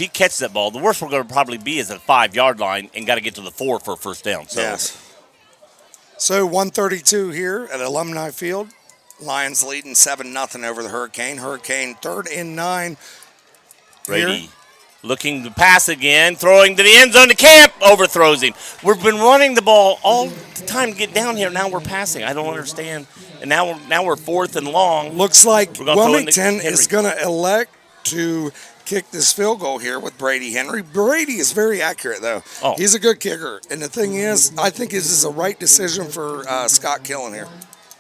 catches that ball, the worst we're going to probably be is at the 5-yard line and got to get to the 4 for a first down. So. Yes. So 132 here at Alumni Field. Lions leading 7-0 over the Hurricane. Hurricane 3rd and 9. Brady looking to pass again, throwing to the end zone to Camp, overthrows him. We've been running the ball all the time to get down here. Now we're passing. I don't understand. And now we're 4th and long. Looks like Wilmington is going to elect to kick this field goal here with Brady Henry. Brady is very accurate, though. Oh. He's a good kicker. And the thing is, I think this is a right decision for Scott Killen here.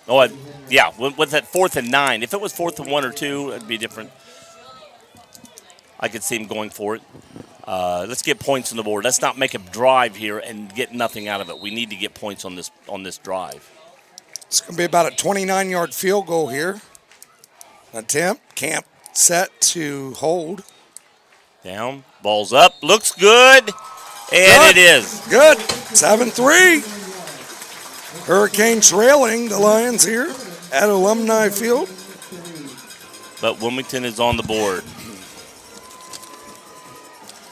Oh, yeah, with that 4th and 9. If it was 4th and 1 or 2, it'd be different. I could see him going for it. Let's get points on the board. Let's not make a drive here and get nothing out of it. We need to get points on this drive. It's going to be about a 29-yard field goal here. Attempt. Camp set to hold. Down. Ball's up. Looks good. And it is. Good. 7-3. Hurricane trailing the Lions here at Alumni Field. But Wilmington is on the board.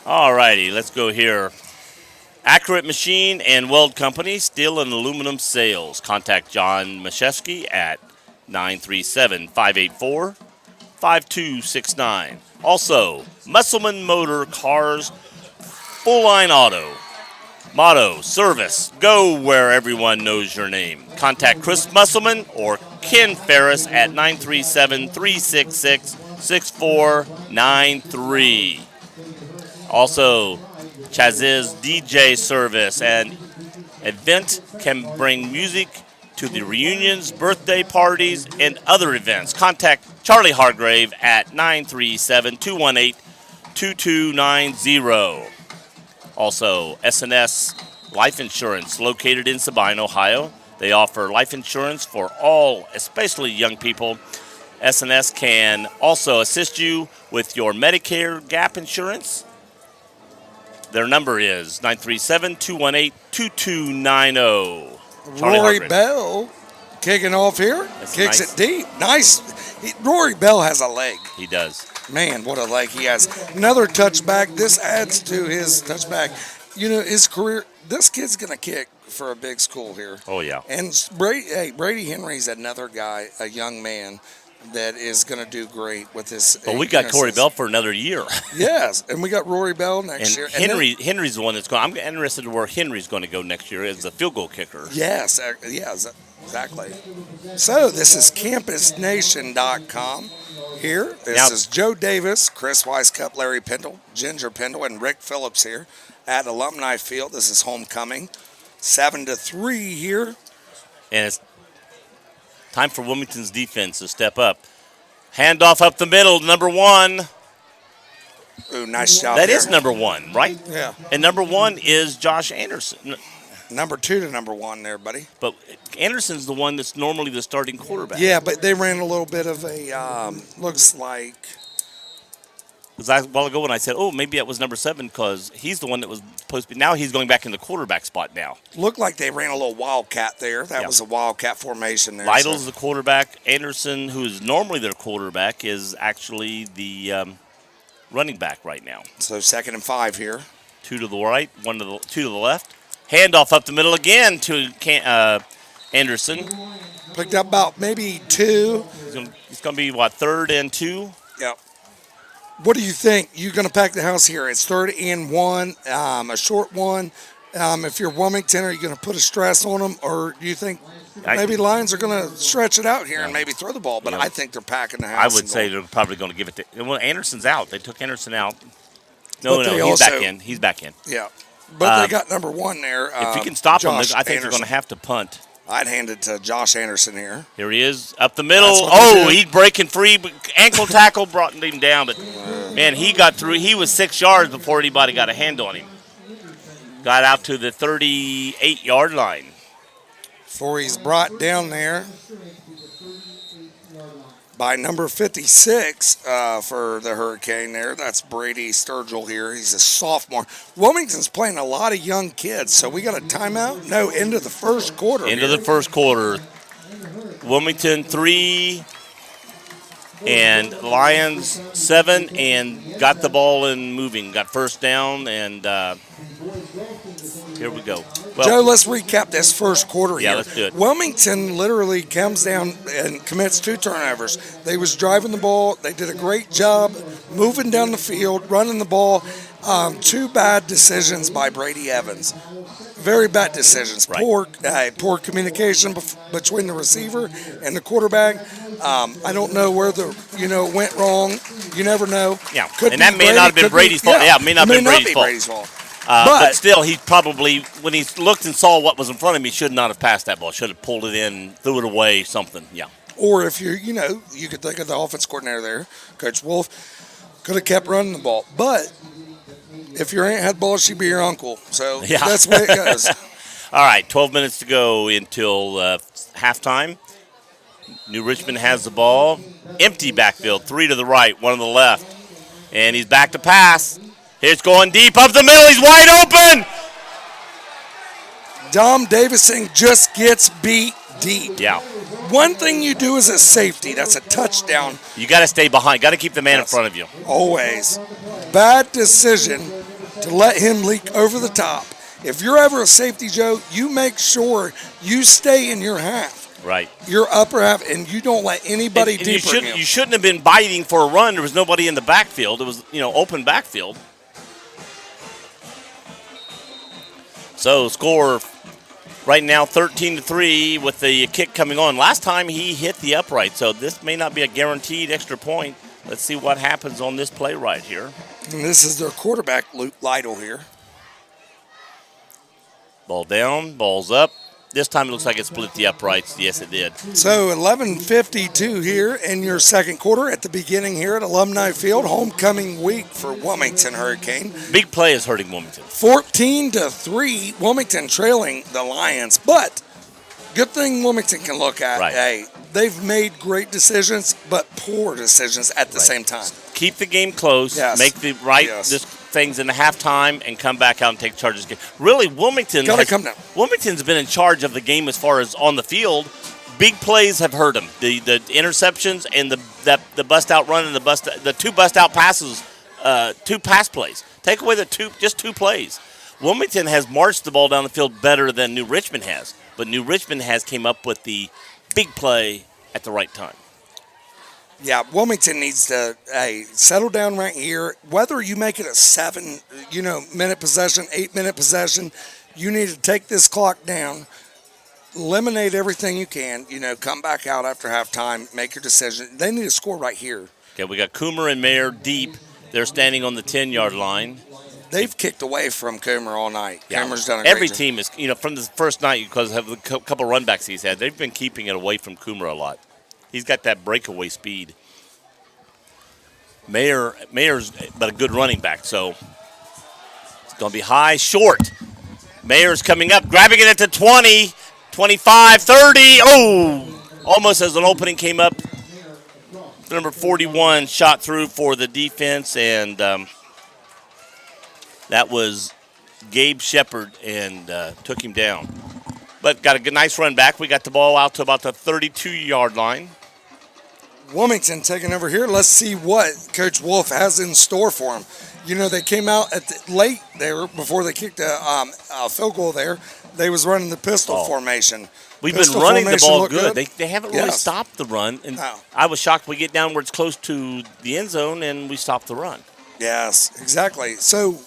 All righty, let's go here. Accurate Machine and Weld Company, steel and aluminum sales. Contact John Mashevsky at 937-584-5269. Also, Musselman Motor Cars, Full Line Auto. Motto, service, go where everyone knows your name. Contact Chris Musselman or Ken Ferris at 937-366-6493. Also, Chaziz DJ Service and event can bring music to the reunions, birthday parties, and other events. Contact Charlie Hargrave at 937-218-2290. Also, SNS Life Insurance, located in Sabine, Ohio. They offer life insurance for all, especially young people. SNS can also assist you with your Medicare gap insurance. Their number is 937-218-2290. Rory Bell kicking off here. That's Kicks nice. it deep. Nice. Rory Bell has a leg. He does. Man, what a leg he has. Another touchback. This adds to his touchback. You know, his career, this kid's going to kick for a big school here. Oh, yeah. And Brady Henry's another guy, a young man, that is going to do great with this. But we got Corey Bell for another year. Yes, and we got Rory Bell next year. Henry's the one that's going. I'm interested in where Henry's going to go next year as the field goal kicker. Yes, exactly. So this is CampusNation.com here. This is Joe Davis, Chris Weiskup, Larry Pendle, Ginger Pendle, and Rick Phillips here at Alumni Field. This is homecoming. 7-3 here. And it's time for Wilmington's defense to step up. Handoff up the middle, number 1. Ooh, nice job. That there. is number 1, right? Yeah. And number 1 is Josh Anderson. Number 2 to number 1 there, buddy. But Anderson's the one that's normally the starting quarterback. Yeah, but they ran a little bit of a, looks like. Because a while ago when I said, oh, maybe that was number 7 because he's the one that was supposed to be. Now he's going back in the quarterback spot now. Looked like they ran a little wildcat there. That was a wildcat formation there. Lytle's the quarterback. Anderson, who is normally their quarterback, is actually the running back right now. So 2nd and 5 here. 2 to the right, 2 to the left. Handoff up the middle again to Anderson. Picked up about maybe 2. It's going to be, what, 3rd and 2? Yep. What do you think? You going to pack the house here? It's 3rd and 1, a short one. If you're Wilmington, are you going to put a stress on them, or do you think maybe Lions are going to stretch it out here and maybe throw the ball? But I think they're packing the house. I would say they're probably going to give it to. Well, Anderson's out. They took Anderson out. No, he's back in. He's back in. Yeah, but they got number 1 there. If you can stop him, I think Anderson. they're going to have to punt. I'd hand it to Josh Anderson here. Here he is, up the middle. Oh, he's breaking free. Ankle tackle brought him down. But, man, he got through. He was 6 yards before anybody got a hand on him. Got out to the 38-yard line. Before he's brought down there by number 56 for the Hurricane there. That's Brady Sturgill here. He's a sophomore. Wilmington's playing a lot of young kids, so we got a timeout? No, into the first quarter. Into the first quarter. Wilmington 3 and Lions 7, and got the ball and moving. Got first down, and here we go. Well, Joe, let's recap this first quarter here. Yeah, let's do it. Wilmington literally comes down and commits 2 turnovers. They was driving the ball. They did a great job moving down the field, running the ball. 2 bad decisions by Brady Evans. Very bad decisions. Right. Poor communication between the receiver and the quarterback. I don't know where went wrong. You never know. Yeah, and that may not have been Brady's fault. Yeah, it may not have been Brady's fault. But still, he probably, when he looked and saw what was in front of him, he should not have passed that ball. Should have pulled it in, threw it away, something. Yeah. Or if you could think of the offense coordinator there, Coach Wolf, could have kept running the ball. But if your aunt had balls, she'd be your uncle. So that's the way it goes. All right, 12 minutes to go until halftime. New Richmond has the ball. Empty backfield, 3 to the right, 1 to the left. And he's back to pass. Here's going deep up the middle. He's wide open. Dom Davison just gets beat deep. Yeah. One thing you do as a safety, that's a touchdown. You got to stay behind. Got to keep the man in front of you. Always. Bad decision to let him leak over the top. If you're ever a safety, Joe, you make sure you stay in your half. Right. Your upper half, and you don't let anybody deeper in. You shouldn't have been biting for a run. There was nobody in the backfield. It was, open backfield. So score right now 13-3 with the kick coming on. Last time he hit the upright, so this may not be a guaranteed extra point. Let's see what happens on this play right here. And this is their quarterback, Luke Lytle here. Ball down, ball's up. This time it looks like it split the uprights. Yes, it did. So 11:52 here in your second quarter at the beginning here at Alumni Field. Homecoming week for Wilmington Hurricane. Big play is hurting Wilmington. 14-3, Wilmington trailing the Lions. But good thing Wilmington can look at. Right. Hey, they've made great decisions, but poor decisions at the same time. Keep the game close. Yes. Make the right things in the halftime and come back out and take charge of this game. Really, Wilmington's been in charge of the game as far as on the field. Big plays have hurt them. The interceptions and the bust out run and the two bust out passes, 2 pass plays. Take away just 2 plays. Wilmington has marched the ball down the field better than New Richmond has, but New Richmond has came up with the big play at the right time. Yeah, Wilmington needs to settle down right here. Whether you make it a 7-minute possession, 8-minute possession, you need to take this clock down, eliminate everything you can. Come back out after halftime, make your decision. They need to score right here. Okay, we got Coomer and Mayer deep. They're standing on the 10-yard line. They've kicked away from Coomer all night. Yeah. Coomer's done a great Every job. team is, from the first night, because of the couple run backs he's had, they've been keeping it away from Coomer a lot. He's got that breakaway speed. Mayer's but a good running back, so it's going to be high, short. Mayer's coming up, grabbing it at the 20, 25, 30. Oh, almost as an opening came up. Number 41 shot through for the defense, and that was Gabe Shepard and took him down. But got a good, nice run back. We got the ball out to about the 32-yard line. Wilmington taking over here. Let's see what Coach Wolf has in store for them. They came out late there before they kicked a field goal there. They was running the pistol formation. We've been running the ball good. They haven't really stopped the run. And I was shocked we get down where it's close to the end zone and we stopped the run. Yes, exactly. So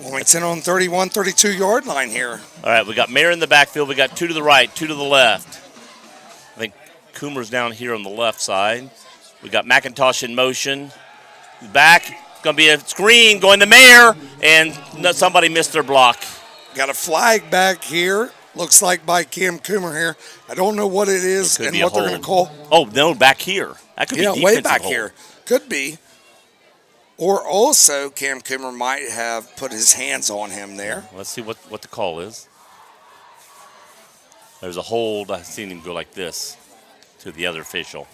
Wilmington on 31, 32-yard line here. All right, we got Mayer in the backfield. We got 2 to the right, 2 to the left. I think Coomer's down here on the left side. We got McIntosh in motion. Back, going to be a screen going to Mayer, and somebody missed their block. Got a flag back here. Looks like by Cam Coomer here. I don't know what it is and what they're going to call. Oh, no, back here. That could be defensive way back hold. here. Could be. Or also, Cam Coomer might have put his hands on him there. Let's see what the call is. There's a hold. I've seen him go like this to the other official.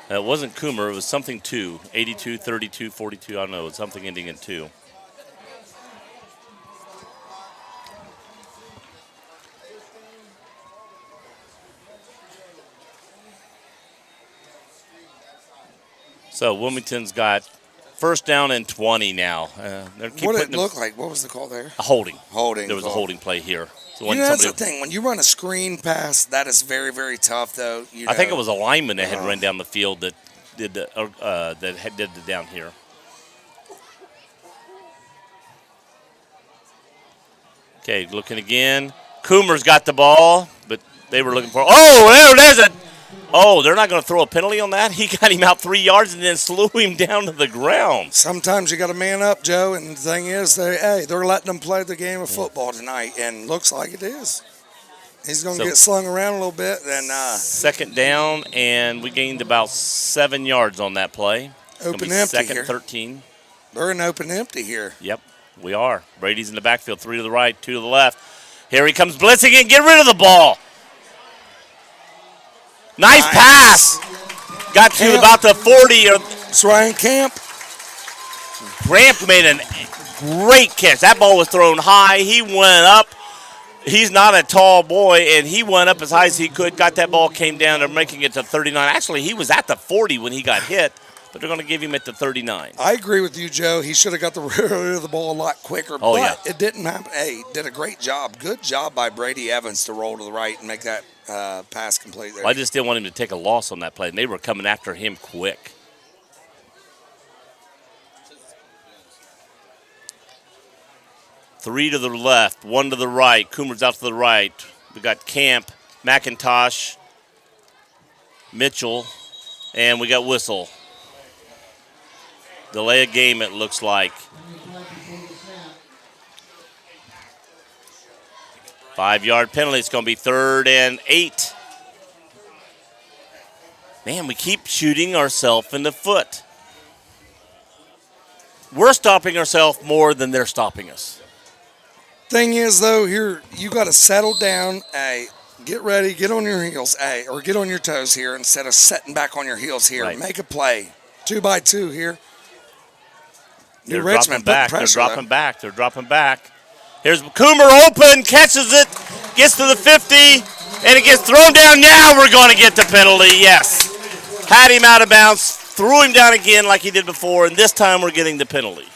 It wasn't Coomer. It was something 2. 82, 32, 42. I don't know. It's something ending in 2. So Wilmington's got first down and 20 now. What did it look like? What was the call there? A holding. Holding. There was a holding play here. So that's the thing. When you run a screen pass, that is very, very tough, though. I think it was a lineman that had run down the field that did the down here. Okay, looking again. Coomer's got the ball, but they were looking for. Oh, there's a. Oh, they're not going to throw a penalty on that? He got him out 3 yards and then slew him down to the ground. Sometimes you got to man up, Joe, and the thing is, they're letting them play the game of football tonight, and looks like it is. He's going to get slung around a little bit. And second down, and we gained about 7 yards on that play. Open empty second here. 13. They're in open empty here. Yep, we are. Brady's in the backfield, 3 to the right, 2 to the left. Here he comes blitzing and get rid of the ball. Nice pass. Got to about the 40. It's Ryan Camp. Gramp made a great catch. That ball was thrown high. He went up. He's not a tall boy, and he went up as high as he could. Got that ball, came down, and making it to 39. Actually, he was at the 40 when he got hit, but they're going to give him at the 39. I agree with you, Joe. He should have got rid of the ball a lot quicker, but it didn't happen. Hey, did a great job. Good job by Brady Evans to roll to the right and make that pass complete there. Well, I just didn't want him to take a loss on that play, and they were coming after him quick. Three to the left, 1 to the right. Coomer's out to the right. We got Camp, McIntosh, Mitchell, And we got whistle. Delay a game, it looks like. 5-yard penalty. It's going to be 3rd and 8. Man, we keep shooting ourselves in the foot. We're stopping ourselves more than they're stopping us. Thing is, though, here you got to settle down. Hey, get ready, get on your heels, hey, or get on your toes here instead of setting back on your heels here. Right. Make a play. 2-by-2 here. They're Richmond dropping back. pressure, They're dropping back. They're dropping back. Here's Coomer open, catches it, gets to the 50, and it gets thrown down. Now we're going to get the penalty. Yes. Had him out of bounds, threw him down again like he did before, and this time we're getting the penalty.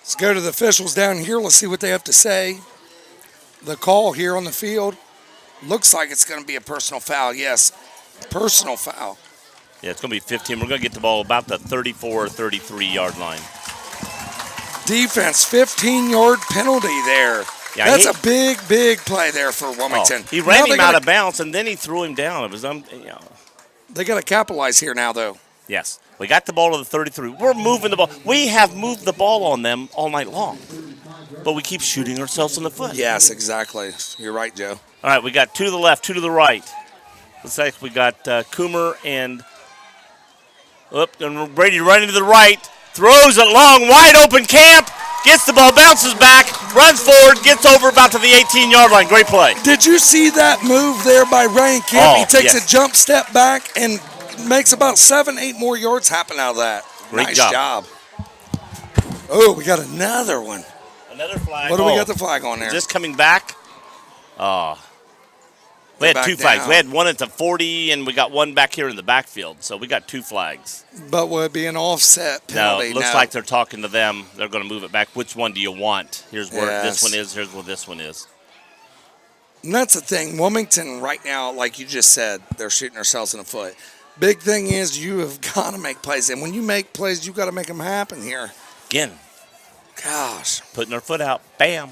Let's go to the officials down here. Let's see what they have to say. The call here on the field looks like it's going to be a personal foul. Yes, personal foul. Yeah, it's going to be 15. We're going to get the ball about the 34 or 33-yard line. Defense, 15-yard penalty there. Yeah, That's a big, big play there for Wilmington. He ran him out of bounds, and then he threw him down. It was, They got to capitalize here now, though. Yes. We got the ball to the 33. We're moving the ball. We have moved the ball on them all night long. But we keep shooting ourselves in the foot. Yes, exactly. You're right, Joe. All right, we got 2 to the left, 2 to the right. Looks like we got Coomer and Brady running to the right. Throws it long, wide open Camp. Gets the ball, bounces back, runs forward, gets over about to the 18-yard line. Great play. Did you see that move there by Ryan Camp? Oh, he takes yes. a jump step back and makes about 7-8 more yards happen out of that. Great nice job. Oh, we got another one. Another flag. What do we got the flag on there? Just coming back. We had 2 flags. down. We had one at the 40, and we got one back here in the backfield. So we got 2 flags. But would it be an offset No, penalty? it looks like they're talking to them. They're going to move it back. Which one do you want? Here's where this Yes. one is. Here's where this one is. And that's the thing. Wilmington right now, like you just said, they're shooting themselves in the foot. Big thing is you have got to make plays. And when you make plays, you got to make them happen here. Again, Gosh. putting our foot out. Bam.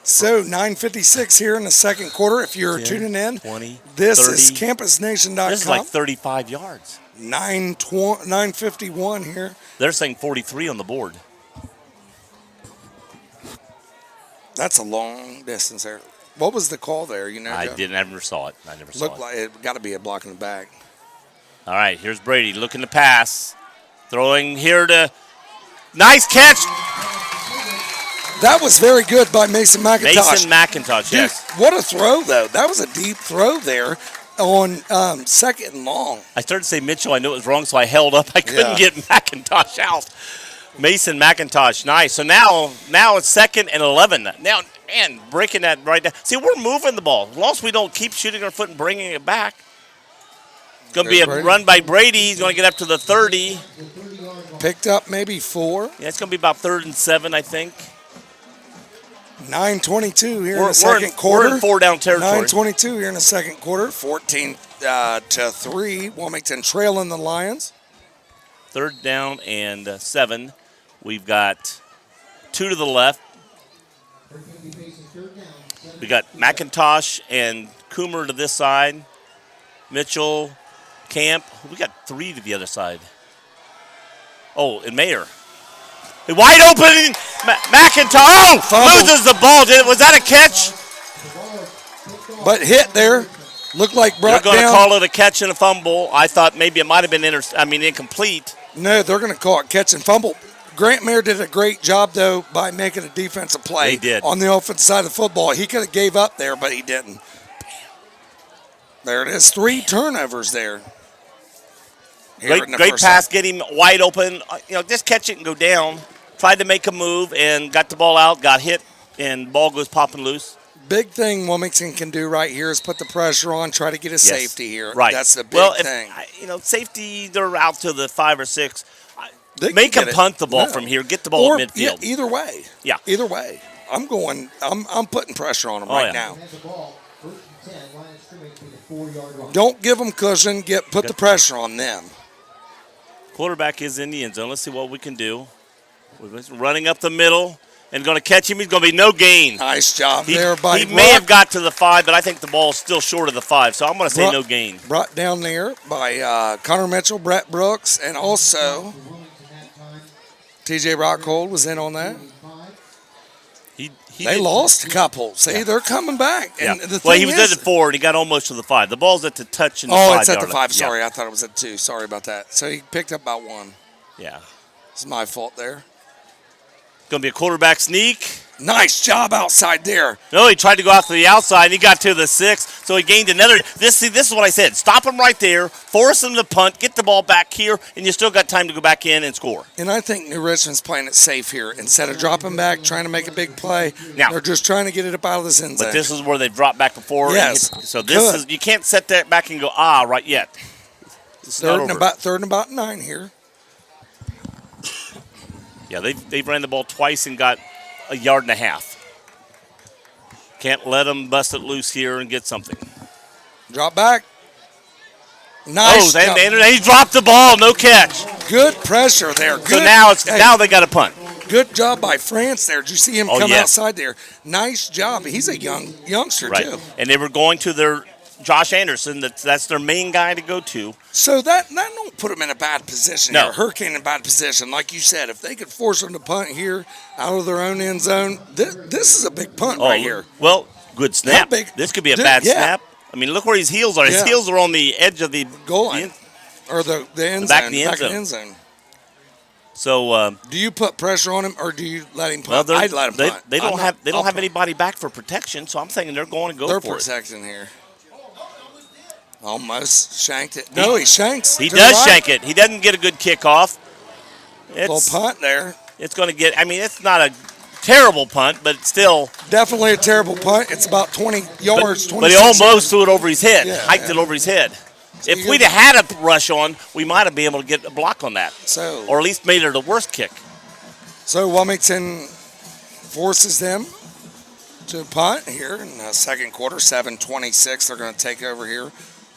So 9:56 here in the second quarter. If you're 10, tuning in, 20, this 30. is campusnation.com. This is like 35 yards. 9:51 here. They're saying 43 on the board. That's a long distance there. What was the call there? You know, I Joe? never saw it. I never saw Looked it. like it got to be a block in the back. All right, here's Brady looking to pass. Throwing here to – nice catch. That was very good by Mason McIntosh. Mason McIntosh, Dude, yes. what a throw, though. That was a deep throw there on second and long. I started to say Mitchell. I knew it was wrong, so I held up. I couldn't get McIntosh out. Mason McIntosh, nice. So now it's 2nd and 11. Now, man, breaking that right down. See, we're moving the ball. As long as we don't keep shooting our foot and bringing it back. It's going to be a run by Brady. He's going to get up to the 30. Picked up maybe 4. Yeah, it's going to be about 3rd and 7, I think. 9:22 here in the second quarter. We're in 4-down territory. 9:22 here in the second quarter. 14-3. Wilmington trailing the Lions. 3rd down and 7. We've got 2 to the left. We got McIntosh and Coomer to this side. Mitchell, Camp. We got 3 to the other side. Oh, and Mayer. Wide open. McIntosh. Oh, loses the ball. Was that a catch? But hit there. Looked like They're brought going to down. call it a catch and a fumble. I thought maybe it might have been incomplete. No, they're going to call it catch and fumble. Grant Mayer did a great job, though, by making a defensive play. He did. On the offensive side of the football. He could have gave up there, but he didn't. There it is. 3 turnovers there. Great pass, get him wide open. Just catch it and go down. Tried to make a move and got the ball out, got hit, and ball goes popping loose. Big thing Wilmington can do right here is put the pressure on, try to get a safety here. Right. That's the big thing. Safety, they're out to the 5 or 6. They Make can them get it. punt the ball No. from here. Get the ball Or, at midfield. Yeah, either way. Yeah. Either way. I'm putting pressure on them right now. Don't give them cushion. Put the pressure on them. Quarterback is in the end zone. Let's see what we can do. We're running up the middle, and going to catch him. He's going to be no gain. Nice job there by He may have got to the 5, but I think the ball's still short of the 5, so I'm going to say no gain. Brought down there by Connor Mitchell, Brett Brooks, and also TJ Rockhold was in on that. They lost a couple. See, they're coming back. And the well, thing he was is, at the 4, and he got almost to the 5. The ball's at the touch in the 5. Oh, it's at the 5. line. Sorry, I thought it was at 2. Sorry about that. So he picked up about 1. Yeah. It's my fault there. Going to be a quarterback sneak. Nice job outside there. No, he tried to go out to the outside, and he got to the 6, so he gained another. This is what I said. Stop him right there, force him to punt, get the ball back here, and you still got time to go back in and score. And I think New Richmond's playing it safe here. Instead of dropping back, trying to make a big play, now, they're just trying to get it up out of this end zone. But this is where they've dropped back before. Yes. So this is, you can't set that back and go, right yet. Third and about 9 here. Yeah, they've ran the ball twice and got a yard and a half. Can't let them bust it loose here and get something. Drop back. Nice. And he dropped the ball, no catch. Good pressure there. So now they got a punt. Good job by France there. Did you see him come outside there? Nice job. He's a youngster too. And they were going to their Josh Anderson. That's their main guy to go to. So that don't put them in a bad position. No. Here. Hurricane in a bad position. Like you said, if they could force them to punt here out of their own end zone, this is a big punt right here. Well, good snap. This could be a bad snap. I mean, look where his heels are. His heels are on the edge of the goal line. Or the end back zone. of the end zone. So, do you put pressure on him, or do you let him punt? Well, I'd let him punt. They don't have anybody back for protection, so I'm thinking they're going to go for it. They're protecting here. Almost shanked it. No, he shanks. He does shank it. He doesn't get a good kickoff. Little punt there. It's going to get. I mean, it's not a terrible punt, but it's still definitely a terrible punt. It's about 20 yards. But he almost threw it over his head. Hiked it over his head. So if we'd have had a rush on, we might have been able to get a block on that. Or at least made it a worse kick. So Wilmington forces them to punt here in the second quarter. 7:26. They're going to take over here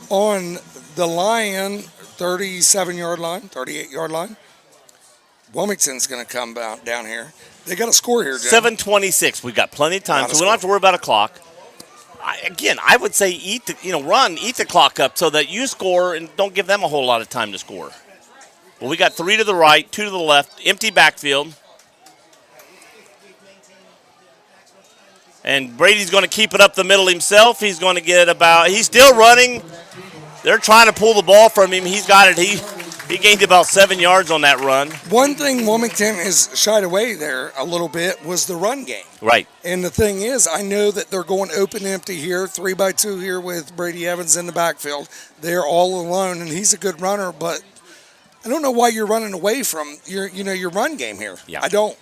on the Lion 37-yard line, 38-yard line. Wilmington's going to come down here. They got a score here, Jim. 7:26. We've got plenty of time, so we don't have to worry about a clock. I would say eat the clock up so that you score and don't give them a whole lot of time to score. Well, we got 3 to the right, 2 to the left, empty backfield. And Brady's going to keep it up the middle himself. He's going to get he's still running. They're trying to pull the ball from him. He's got it. He gained about 7 yards on that run. One thing Wilmington has shied away there a little bit was the run game. Right. And the thing is, I know that they're going open empty here, 3-by-2 here with Brady Evans in the backfield. They're all alone, and he's a good runner, but I don't know why you're running away from your run game here. Yeah. I don't.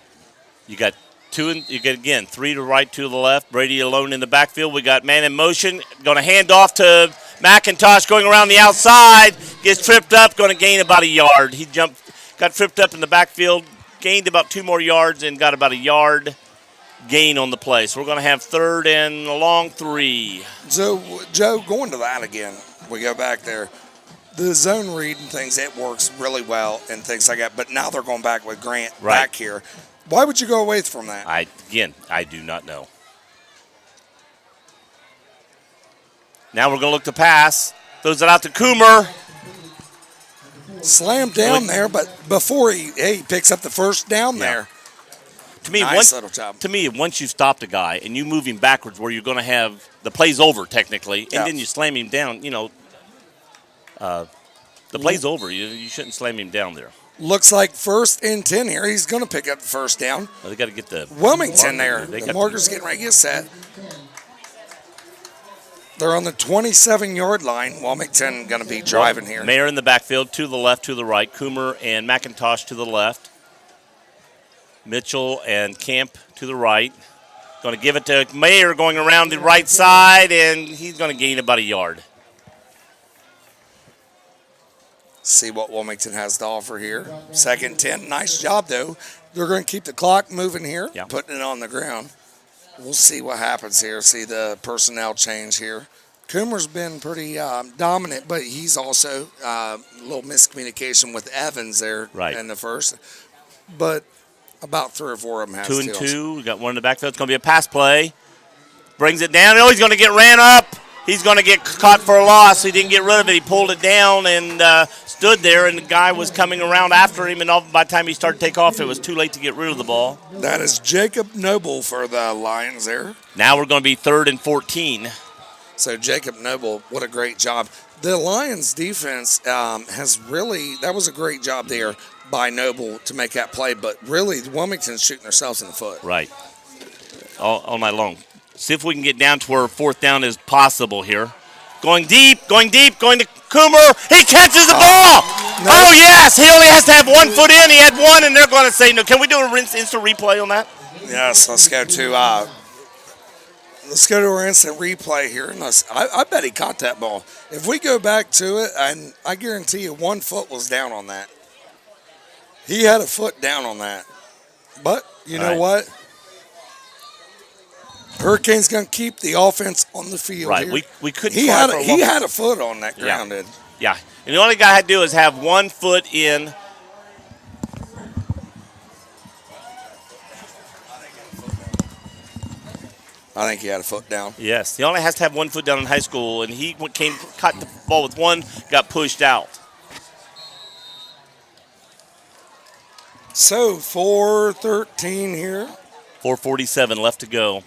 You got 2, you get again 3 to the right, 2 to the left. Brady alone in the backfield. We got man in motion. Going to hand off to McIntosh going around the outside. Gets tripped up. Going to gain about a yard. He got tripped up in the backfield. Gained about 2 more yards and got about a yard gain on the play. So we're going to have 3rd and a long 3. So, Joe, going to that again. We go back there. The zone read and things, it works really well and things like that. But now they're going back with Grant back here. Why would you go away from that? I do not know. Now we're going to look to pass. Throws it out to Coomer. Slammed down there, but before he picks up the first down there. To me, little job. To me, once you stopped a guy and you move him backwards where you're going to have the play's over technically, and then you slam him down, the play's over. You shouldn't slam him down there. Looks like 1st and 10 here. He's going to pick up the first down. Well, they got to get the Wilmington there. The marker's getting ready to get set. They're on the 27-yard line. Wilmington going to be driving here. Mayer in the backfield, 2 to the left, 2 to the right. Coomer and McIntosh to the left. Mitchell and Camp to the right. Going to give it to Mayer going around the right side, and he's going to gain about a yard. See what Wilmington has to offer here. 2nd 10. Nice job, though. They're going to keep the clock moving here, putting it on the ground. We'll see what happens here. See the personnel change here. Coomer's been pretty dominant, but he's also a little miscommunication with Evans there in the first. But About 3 or 4 of them have 2 and steals. 2. We got one in the backfield. It's going to be a pass play. Brings it down. Oh, he's going to get ran up. He's going to get caught for a loss. He didn't get rid of it. He pulled it down and stood there, and the guy was coming around after him, and by the time he started to take off, it was too late to get rid of the ball. That is Jacob Noble for the Lions there. Now we're going to be 3rd and 14. So Jacob Noble, what a great job. The Lions defense has really, that was a great job there by Noble to make that play, but really Wilmington's shooting themselves in the foot. Right. All night long. See if we can get down to where 4th down is possible here. Going deep, going to Coomer. He catches the ball. No. Oh, yes. He only has to have 1 foot in. He had 1, and they're going to say no. Can we do an instant replay on that? Yes, let's go to our instant replay here. And I bet he caught that ball. If we go back to it, and I guarantee you 1 foot was down on that. He had a foot down on that. But you know what? Hurricanes going to keep the offense on the field. Right. Here. We couldn't. He had a foot on that ground. Yeah. And the only guy had to do is have 1 foot in. I think he had a foot down. Yes. He only has to have 1 foot down in high school, and he caught the ball with 1, got pushed out. So 4:13 here. 4:47 left to go.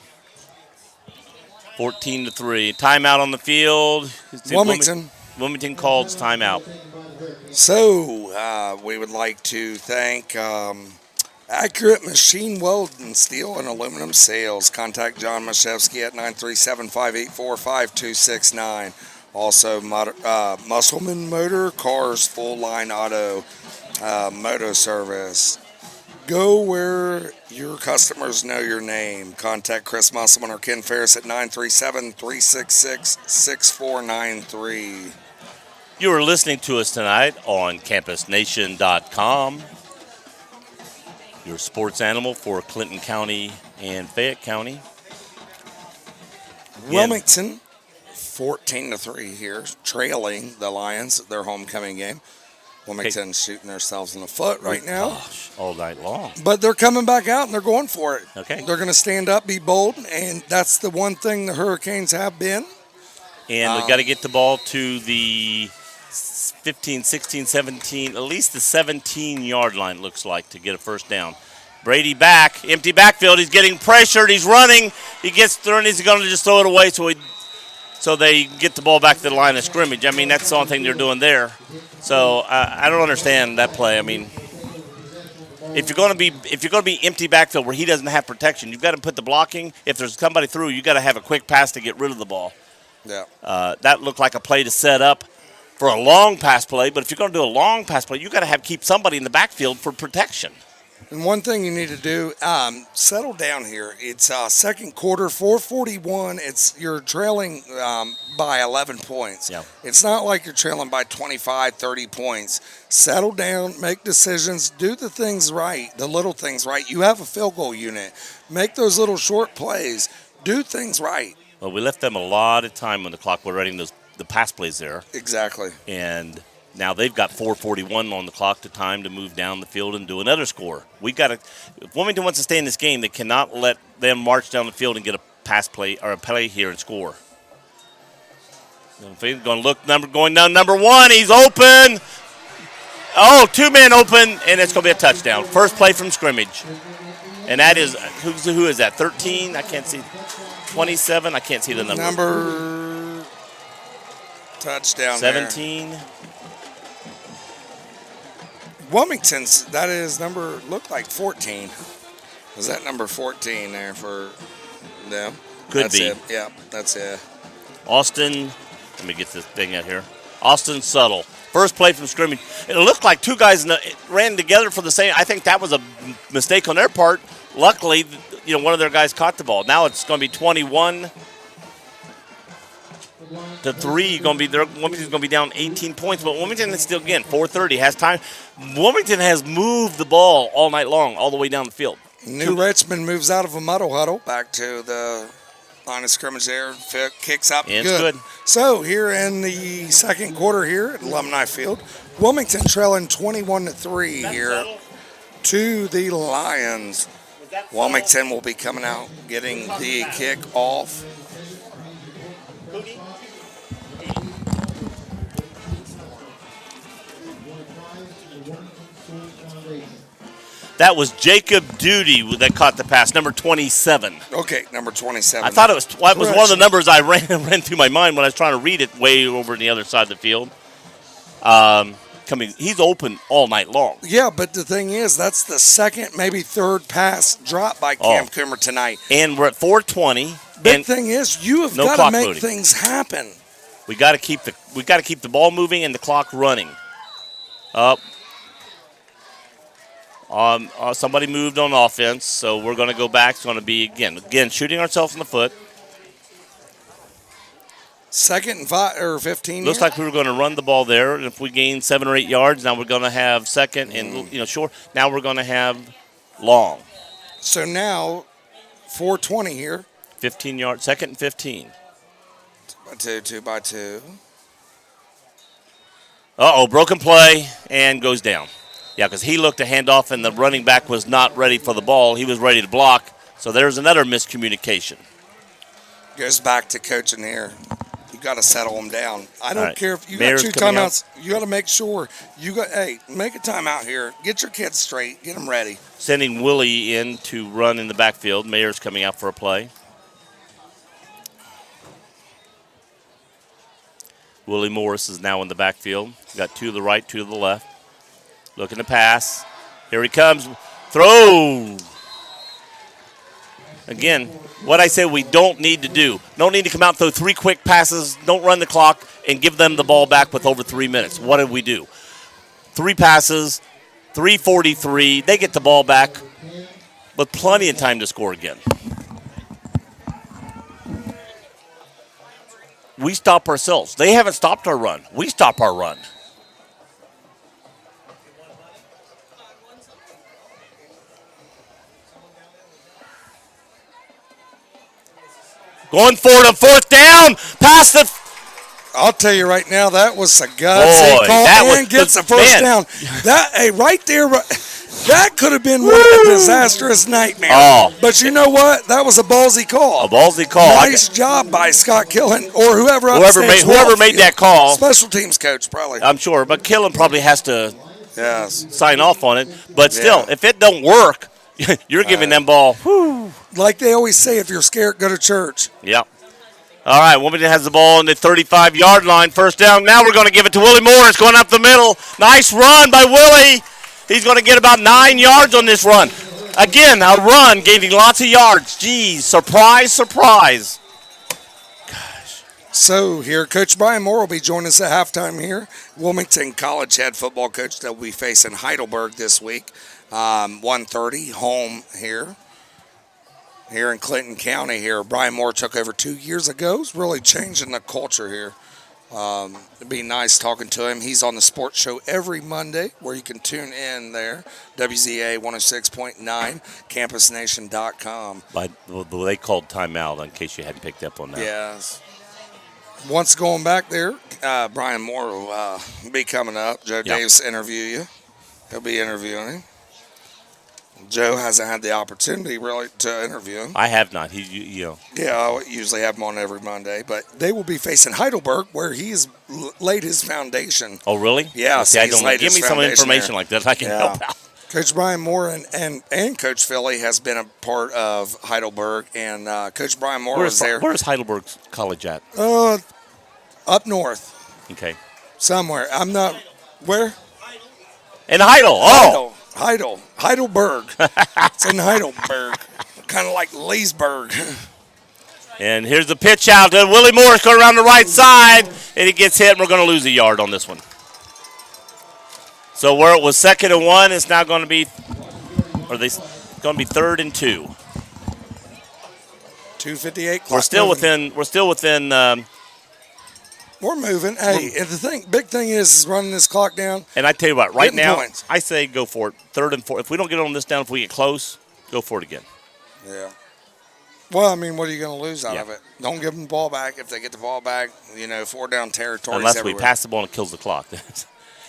14-3. Timeout on the field. Wilmington calls timeout. So we would like to thank Accurate Machine Weld and Steel and Aluminum Sales. Contact John Mashevsky at 937-584-5269. Also, Musselman Motor Cars Full Line Auto Moto Service. Go where your customers know your name. Contact Chris Musselman or Ken Ferris at 937-366-6493. You are listening to us tonight on CampusNation.com. Your sports animal for Clinton County and Fayette County. Wilmington, 14-3 here, trailing the Lions, their homecoming game. Wilmington shooting themselves in the foot right now. Gosh, all night long. But they're coming back out and they're going for it. Okay. They're going to stand up, be bold, and that's the one thing the Hurricanes have been. And we've got to get the ball to the 15, 16, 17, at least the 17-yard line, looks like, to get a first down. Brady back, empty backfield. He's getting pressured. He's running. He gets through, and he's going to just throw it away so they get the ball back to the line of scrimmage. I mean, that's the only thing they're doing there. So I don't understand that play. I mean, if you're going to be empty backfield where he doesn't have protection, you've got to put the blocking. If there's somebody through, you got to have a quick pass to get rid of the ball. Yeah. That looked like a play to set up for a long pass play. But if you're going to do a long pass play, you got to keep somebody in the backfield for protection. And one thing you need to do, settle down here. It's second quarter, 4:41. You're trailing by 11 points. Yeah. It's not like you're trailing by 25, 30 points. Settle down, make decisions, do the things right, the little things right. You have a field goal unit. Make those little short plays. Do things right. Well, we left them a lot of time on the clock. We're running the pass plays there. Exactly. And now they've got 4:41 on the clock to move down the field and do another score. We got to. If Wilmington wants to stay in this game, they cannot let them march down the field and get a pass play or a play here and score. Going to look going down number 1. He's open. Oh, 2 men open, and it's going to be a touchdown. First play from scrimmage, and that is who is that? 13? I can't see. 27. I can't see the number. Number touchdown. 17. There. Wilmington's, that is number, looked like 14. Was that number 14 there for them? Could be. It. Yeah, that's it. Austin, let me get this thing out here. Austin Subtle. First play from scrimmage. It looked like 2 guys ran together for the same. I think that was a mistake on their part. Luckily, one of their guys caught the ball. Now it's going to be 21-3. Wilmington's going to be down 18 points, but Wilmington is still, again, 4:30, has time. Wilmington has moved the ball all night long, all the way down the field. New Richmond moves out of a muddle huddle back to the line of scrimmage there. Kicks up. And it's good. So here in the second quarter here at Alumni Field, Wilmington trailing 21-3 here. to the Lions. Wilmington will be coming out, getting the kick off. That was Jacob Duty that caught the pass, number 27. Okay, number 27. I thought it was one of the numbers I ran through my mind when I was trying to read it way over on the other side of the field. He's open all night long. Yeah, but the thing is, that's the second, maybe third pass drop by Cam Coomer tonight. And we're at 4:20. Big thing is, you have got to make things happen. We got to keep the ball moving and the clock running. Somebody moved on offense, so we're going to go back. It's going to be again shooting ourselves in the foot. Second and 5 or 15. Looks like we were going to run the ball there, and if we gain 7 or 8 yards, now we're going to have second and short. Now we're going to have long. So now 4:20 here. 15 yards, second and 15. 2 by 2. Broken play and goes down. Yeah, because he looked to hand off, and the running back was not ready for the ball. He was ready to block. So there's another miscommunication. Goes back to coaching here. You got to settle them down. I don't care if you Mayor's got 2 timeouts. You got to make sure make a timeout here. Get your kids straight. Get them ready. Sending Willie in to run in the backfield. Mayor's coming out for a play. Willie Morris is now in the backfield. Got 2 to the right, 2 to the left. Looking to pass. Here he comes. Throw. Again, what I said we don't need to do. Don't need to come out and throw 3 quick passes. Don't run the clock and give them the ball back with over 3 minutes. What did we do? 3 passes, 3:43. They get the ball back with plenty of time to score again. We stop ourselves. They haven't stopped our run. We stop our run. Going forward on 4th down. Past the. I'll tell you right now, that was a gutsy call and gets the first down. Right there, that could have been a disastrous nightmare. Oh. But you know what? That was a ballsy call. A ballsy call. Nice job by Scott Killen or whoever made that call. Special teams coach, probably. I'm sure, but Killen probably has to sign off on it. But still, if it don't work, you're giving them ball. Whew. Like they always say, if you're scared, go to church. Yep. All right, Wilmington has the ball on the 35-yard line. First down. Now we're going to give it to Willie Morris going up the middle. Nice run by Willie. He's going to get about 9 yards on this run. Again, a run gaining lots of yards. Geez, surprise, surprise. Gosh. So here, Coach Brian Moore will be joining us at halftime here. Wilmington College head football coach that will be facing Heidelberg this week. 1:30 home here in Clinton County here. Brian Moore took over 2 years ago. It's really changing the culture here. It'd be nice talking to him. He's on the sports show every Monday where you can tune in there. WZA 106.9, campusnation.com. They called timeout in case you hadn't picked up on that. Yes. Once going back there, Brian Moore will be coming up. Joe Davis interview you. He'll be interviewing him. Joe hasn't had the opportunity really to interview him. I have not. Yeah, I usually have him on every Monday, but they will be facing Heidelberg, where he's laid his foundation. Oh, really? Yeah. See, give me some information like that. I can help out. Coach Brian Moore and Coach Philly has been a part of Heidelberg, and Coach Brian Moore was there. Where's Heidelberg College at? Up north. Okay. Somewhere. I'm not. Where? In Heidel. Heidelberg. It's in Heidelberg. Kind of like Leesburg. And here's the pitch out. Willie Morris going around the right side, and he gets hit, and we're going to lose a yard on this one. So where it was 2nd and 1, it's now going to be, going to be 3rd and 2. 2:58. We're still within. We're moving. Hey, and the big thing is running this clock down. And I tell you what, right now, points. I say go for it. 3rd and 4. If we don't get on this down, if we get close, go for it again. Yeah. Well, I mean, what are you going to lose out of it? Don't give them the ball back. If they get the ball back, 4 down territory. Unless we pass the ball and it kills the clock.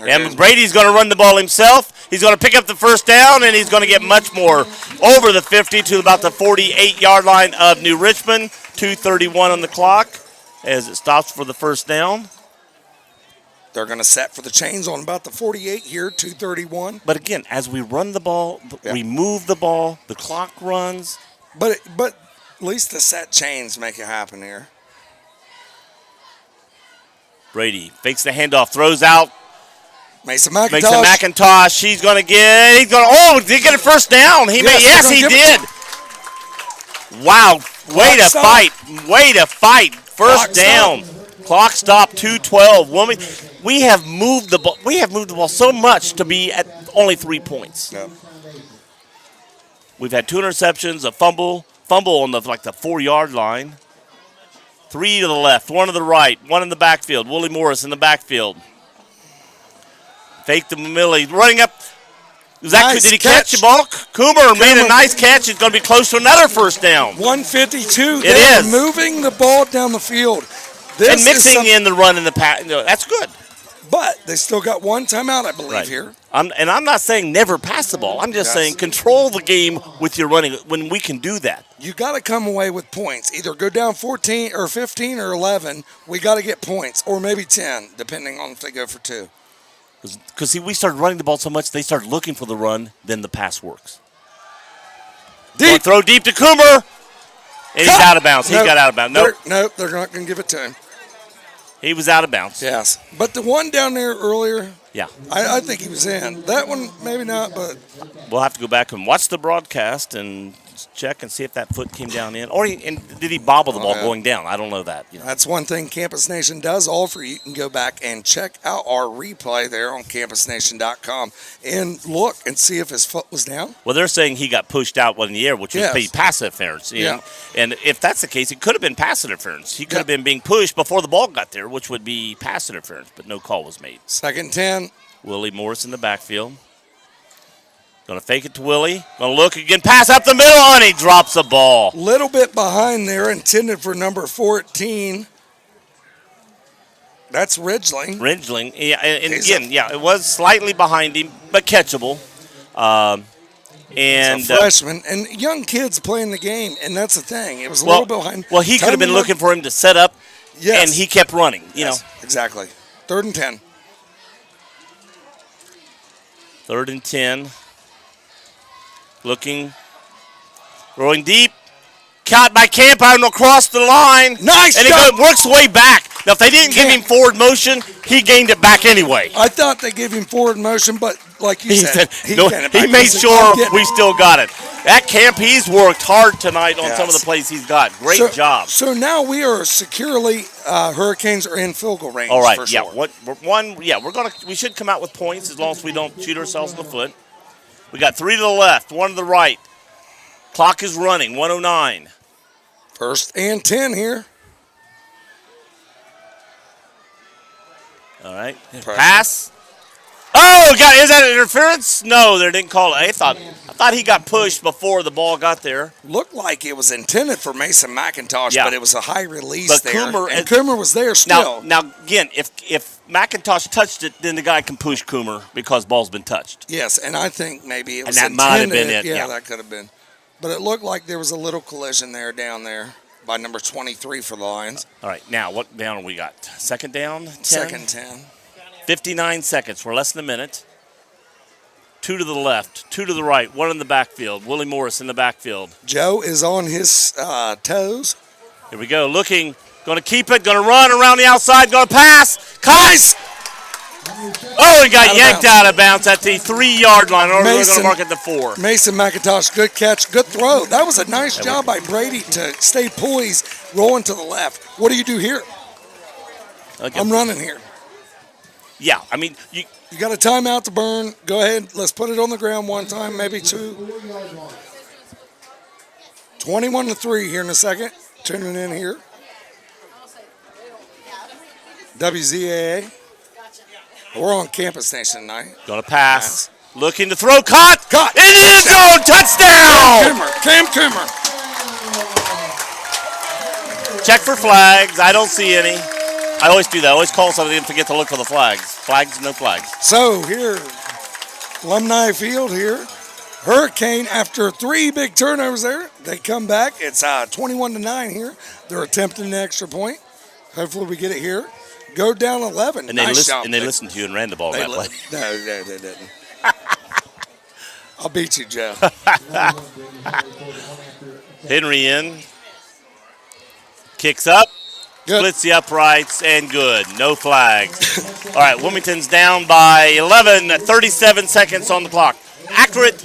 And Brady's going to run the ball himself. He's going to pick up the first down, and he's going to get much more over the 50 to about the 48-yard line of New Richmond. 2:31 on the clock as it stops for the first down. They're going to set for the chains on about the 48 here, 2:31. But again, as we run the ball, we move the ball, the clock runs. But at least the set chains make it happen here. Brady fakes the handoff, throws out. Mason McIntosh. Mason McIntosh. He's going to get. Did he get a first down? Yes, he did. Wow, way to fight. Way to fight. First down. Clock stop. 2:12. Wilmington. We have moved the ball. We have moved the ball so much to be at only 3 points. Yep. We've had 2 interceptions, a fumble on the 4-yard line. 3 to the left, 1 to the right, 1 in the backfield. Willie Morris in the backfield. Fake to Millie, running up. Did he catch the ball? Coomer made a nice catch. It's going to be close to another first down. 152. They're moving the ball down the field. And mixing in the run and the pass. That's good. But they still got 1 timeout, I believe, here. I'm not saying never pass the ball. I'm just saying control the game with your running when we can do that. You got to come away with points. Either go down 14 or 15 or 11. We got to get points, or maybe 10, depending on if they go for 2. Because, see, we started running the ball so much, they started looking for the run, then the pass works. Deep. Throw deep to Coomer. And he's out of bounds. He got out of bounds. Nope, they're not going to give it to him. He was out of bounds. Yes. But the one down there earlier, yeah, I think he was in. That one, maybe not, but. We'll have to go back and watch the broadcast and check and see if that foot came down in. And did he bobble the ball going down? I don't know that. That's one thing Campus Nation does offer. You can go back and check out our replay there on campusnation.com and look and see if his foot was down. Well, they're saying he got pushed out in the air, which was pass interference. And if that's the case, it could have been pass interference. He could have been being pushed before the ball got there, which would be pass interference, but no call was made. 2nd and 10. Willie Morris in the backfield. Going to fake it to Willie. Going to look again. Pass up the middle, and he drops the ball. Little bit behind there, intended for number 14. That's Ridgeling. Yeah, and again, it was slightly behind him, but catchable. And a freshman and young kids playing the game, and that's the thing. It was a little behind. Well, he could have been looking for him to set up, and he kept running. You know, exactly. 3rd and 10. 3rd and 10. Looking, throwing deep, caught by Campo across the line. Nice and job. He works way back. Now, if they didn't give him forward motion, he gained it back anyway. I thought they gave him forward motion, but like you said, he made sure we still got it. That camp, he's worked hard tonight on some of the plays he's got. Great job. So now we are securely Hurricanes are in field goal range. All right, for sure. We should come out with points as long as we don't shoot ourselves in the foot. We got 3 to the left, 1 to the right. Clock is running, 1:09. 1st and 10 here. All right. Pass. Oh, is that an interference? No, they didn't call it. I thought he got pushed before the ball got there. Looked like it was intended for Mason McIntosh, but it was a high release there. And Coomer was there still. Now again, if McIntosh touched it, then the guy can push Coomer because ball's been touched. Yes, and I think maybe it was that intended. Might have been it. Yeah, that could have been. But it looked like there was a little collision there down there by number 23 for the Lions. All right, now what down we got? 2nd down? 10? 2nd 10. 59 seconds. We're less than a minute. 2 to the left, 2 to the right, 1 in the backfield. Willie Morris in the backfield. Joe is on his toes. Here we go. Looking. Going to keep it. Going to run around the outside. Going to pass. Nice. Oh, he got yanked out of bounds at the 3-yard line. Or we're going to mark it the 4. Mason McIntosh, good catch, good throw. That was a nice job by Brady to stay poised, rolling to the left. What do you do here? Okay. I'm running here. Yeah, I mean, you got a timeout to burn. Go ahead. Let's put it on the ground one time, maybe 2. 21-3 here in a second. Tuning in here. WZAA. We're on Campus Nation tonight. Going to pass. Looking to throw. Caught. In the end zone. Touchdown. Cam Coomer. Check for flags. I don't see any. I always do that. I always call somebody and forget to look for the flags. Flags, no flags. So here, Alumni Field here. Hurricane, after 3 big turnovers there, they come back. It's 21-9 here. They're attempting an extra point. Hopefully we get it here. Go down 11. And they, Nice job. listened to you and ran the ball that way. No, they didn't. I'll beat you, Joe. Henry in. Kicks up. Good. Splits the uprights, and good. No flags. All right, Wilmington's down by 11, 37 seconds on the clock. Accurate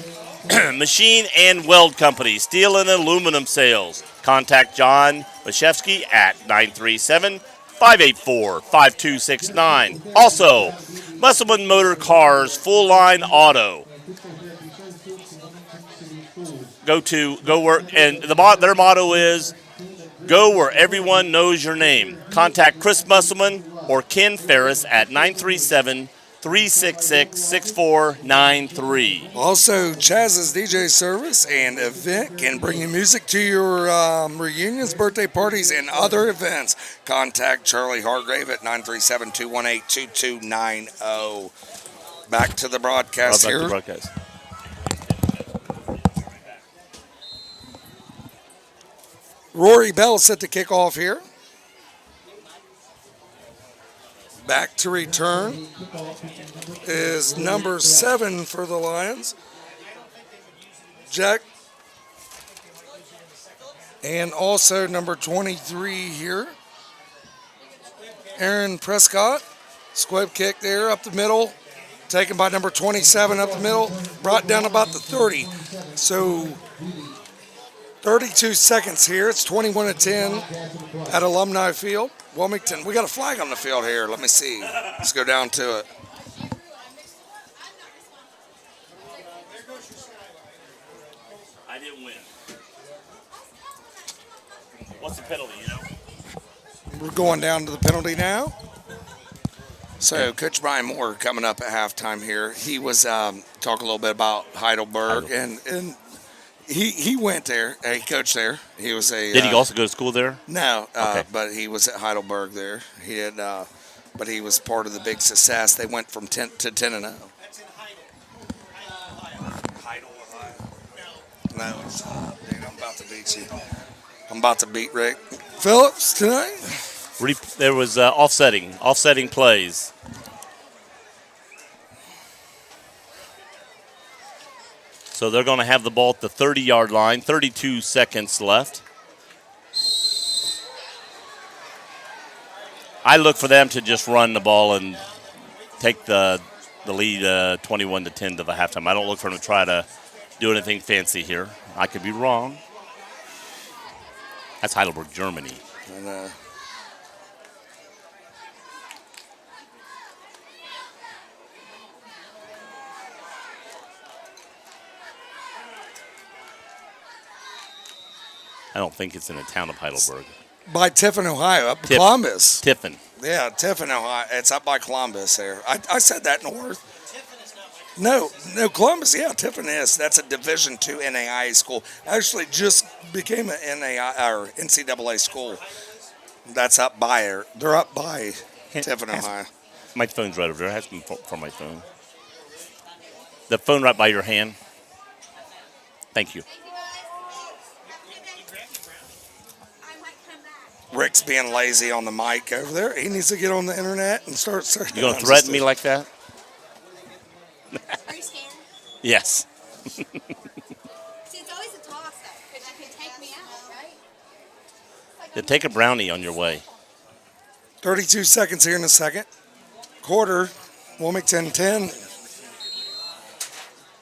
Machine and Weld Company, steel and aluminum sales. Contact John Mashevsky at 937-584-5269. Also, Musselman Motor Cars, Full Line Auto. Go where, and their motto is, go where everyone knows your name. Contact Chris Musselman or Ken Ferris at 937-366-6493. Also, Chaz's DJ service and event can bring you music to your reunions, birthday parties, and other events. Contact Charlie Hargrave at 937-218-2290. Back to the broadcast Back to here. the broadcast. Rory Bell set to kick off here. Back to return is number 7 for the Lions, Jack. And also number 23 here, Aaron Prescott. Squib kick there up the middle, taken by number 27 up the middle, brought down about the 30. So 32 seconds here. It's 21-10 at Alumni Field. Wilmington, we got a flag on the field here. Let me see. Let's go down to it. I didn't win. What's the penalty, you know? We're going down to the penalty now. So Coach Brian Moore coming up at halftime here. He was talking a little bit about Heidelberg, and he went there. He coached there. He was a. Did he also go to school there? No, Okay. but he was at Heidelberg there. He had, but he was part of the big success. They went from 10 to 10-0. That's in Heidel, Ohio. No, it's dude. I'm about to beat you. I'm about to beat Rick Phillips tonight. There was offsetting plays. So they're going to have the ball at the 30-yard line, 32 seconds left. I look for them to just run the ball and take the lead 21-10 to the halftime. I don't look for them to try to do anything fancy here. I could be wrong. That's Heidelberg, Germany. And, I don't think it's in the town of Heidelberg. by Tiffin, Ohio, up Columbus. Tiffin. Yeah, Tiffin, Ohio. It's up by Columbus there. I said that north. No, Columbus. Yeah, Tiffin is. That's a Division II NAIA school. Actually, just became an or NCAA school. That's up by her. They're up by Tiffin, Ohio. My phone's right over there. Ask me for my phone. The phone right by your hand. Thank you. Rick's being lazy on the mic over there. He needs to get on the internet and start searching. You going to threaten me like that? Are you scared? Yes. See, it's always a toss-up, because you can take me out, right? Yeah, take a brownie on your way. 32 seconds here in the second quarter. Wilmington 10.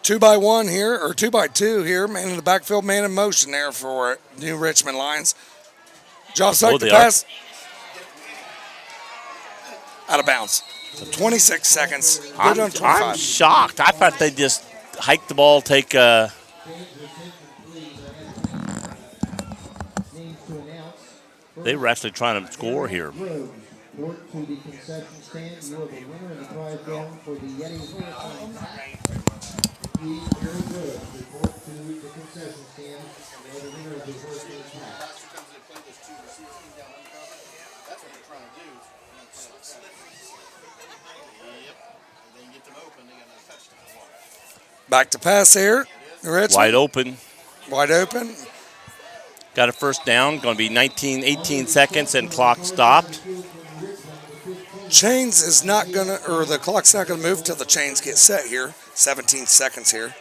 2-by-1 here, or 2-by-2 here. Man in the backfield, man in motion there for New Richmond Lions. Josh Dyke the pass. Out of bounds. So 26 seconds. Good on 25. I'm shocked. I thought they'd just hike the ball, take They were actually trying to score here. Report to the concession stand. You are the winner of the prize down for the Yeti Hurricane. Please, very good. Report to the concession stand. You are the winner of the Hurricane pack. Back to pass here. Richmond. Wide open. Wide open. Got a first down. Going to be 18 seconds and clock stopped. Chains is not going to, or the clock's not going to move till the chains get set here. 17 seconds here.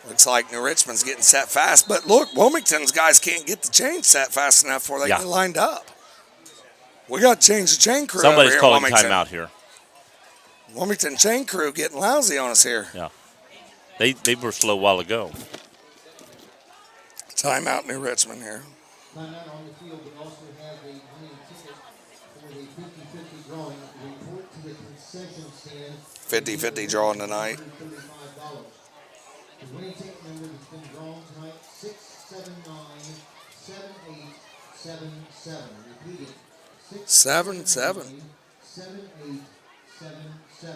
Looks like New Richmond's getting set fast. But look, Wilmington's guys can't get the chain set fast enough before they get lined up. We got to change the chain crew. Somebody's over here, calling Wilmington. timeout here. Wilmington chain crew getting lousy on us here. Yeah. They were slow a while ago. Timeout New Richmond here. Timeout on the field, we also have a winning ticket for the 50-50 drawing. Report to the concession stand. 50-50 drawing tonight. $35. The winning ticket number that's been drawn tonight, 679-7877. Repeating, 7-7. 7877.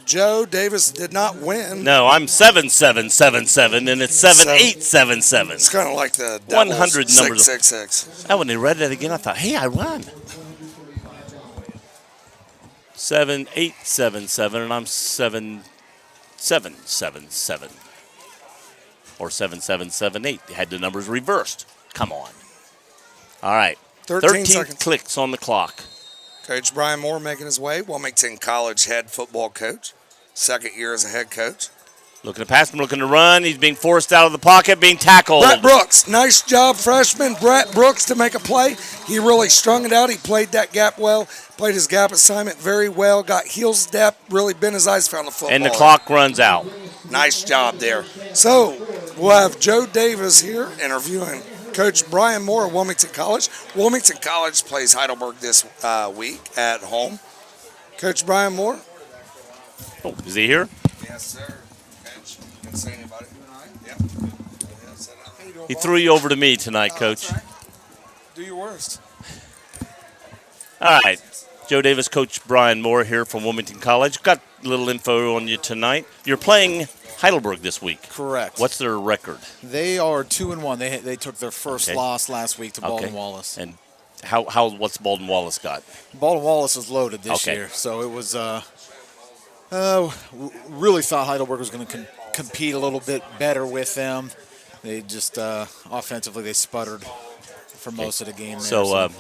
Joe Davis did not win. No, I'm 7777 and it's 7877. It's kind of like the Devils 100 numbers. 666. When they read that again, I thought, hey, I won. 7877 and I'm 7777. Or 7778. They had the numbers reversed. Come on. All right. 13 seconds. Clicks on the clock. Coach Brian Moore making his way. Wilmington College head football coach. Second year as a head coach. Looking to pass him, looking to run. He's being forced out of the pocket, being tackled. Brett Brooks. Nice job, freshman Brett Brooks, to make a play. He really strung it out. He played that gap well. Played his gap assignment very well. Got heel step. Really bent his eyes, found the football. And the clock runs out. Nice job there. So we'll have Joe Davis here interviewing Coach Brian Moore of Wilmington College. Wilmington College plays Heidelberg this week at home. Coach Brian Moore. Oh, is he here? Yes, sir. Coach, didn't say anybody. Yep. He threw you over to me tonight, Coach. Do your worst. All right. Joe Davis, Coach Brian Moore here from Wilmington College. Got a little info on you tonight. You're playing Heidelberg this week. Correct. What's their record? They are 2-1. They took their first loss last week to Baldwin Wallace. And what's Baldwin Wallace got? Baldwin Wallace is loaded this year, so it was. Really thought Heidelberg was going to compete a little bit better with them. They just offensively they sputtered for most of the game. So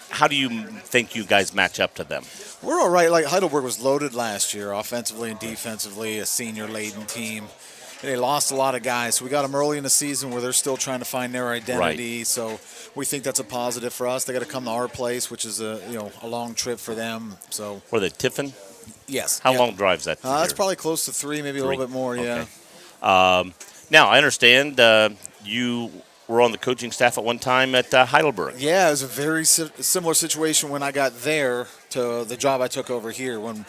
how do you think you guys match up to them? We're all right. Like Heidelberg was loaded last year, offensively and defensively, a senior-laden team. They lost a lot of guys. So we got them early in the season where they're still trying to find their identity. Right. So we think that's a positive for us. They got to come to our place, which is a long trip for them. So Were they Tiffin? yes. How long drives that? It's probably close to 3, maybe a little bit more. Okay. Yeah. Now I understand you were on the coaching staff at one time at Heidelberg. Yeah, it was a very similar situation when I got there to the job I took over here. When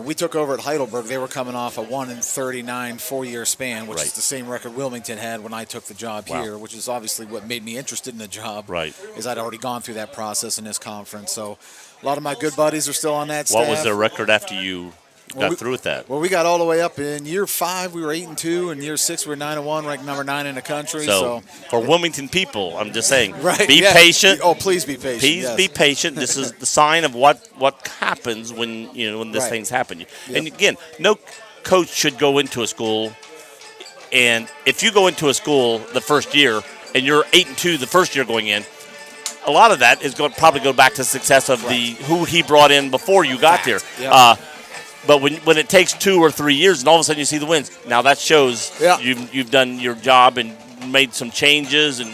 we took over at Heidelberg, they were coming off a 1-39 4-year span, which is the same record Wilmington had when I took the job here, which is obviously what made me interested in the job. Right. Is I'd already gone through that process in this conference. So a lot of my good buddies are still on that staff. What was their record after you got through with that? Well, we got all the way up in year 5. We were 8-2. In year 6, we were 9-1, ranked number 9 in the country. So for Wilmington people, I'm just saying, right, be patient. Oh, please be patient. Please be patient. This is the sign of what happens when these things happen. Yep. And again, no coach should go into a school, and if you go into a school the first year and you're 8-2 the first year going in, a lot of that is going to probably go back to success of who he brought in before you got there. Yep. But when it takes 2 or 3 years and all of a sudden you see the wins, now that shows you've done your job and made some changes and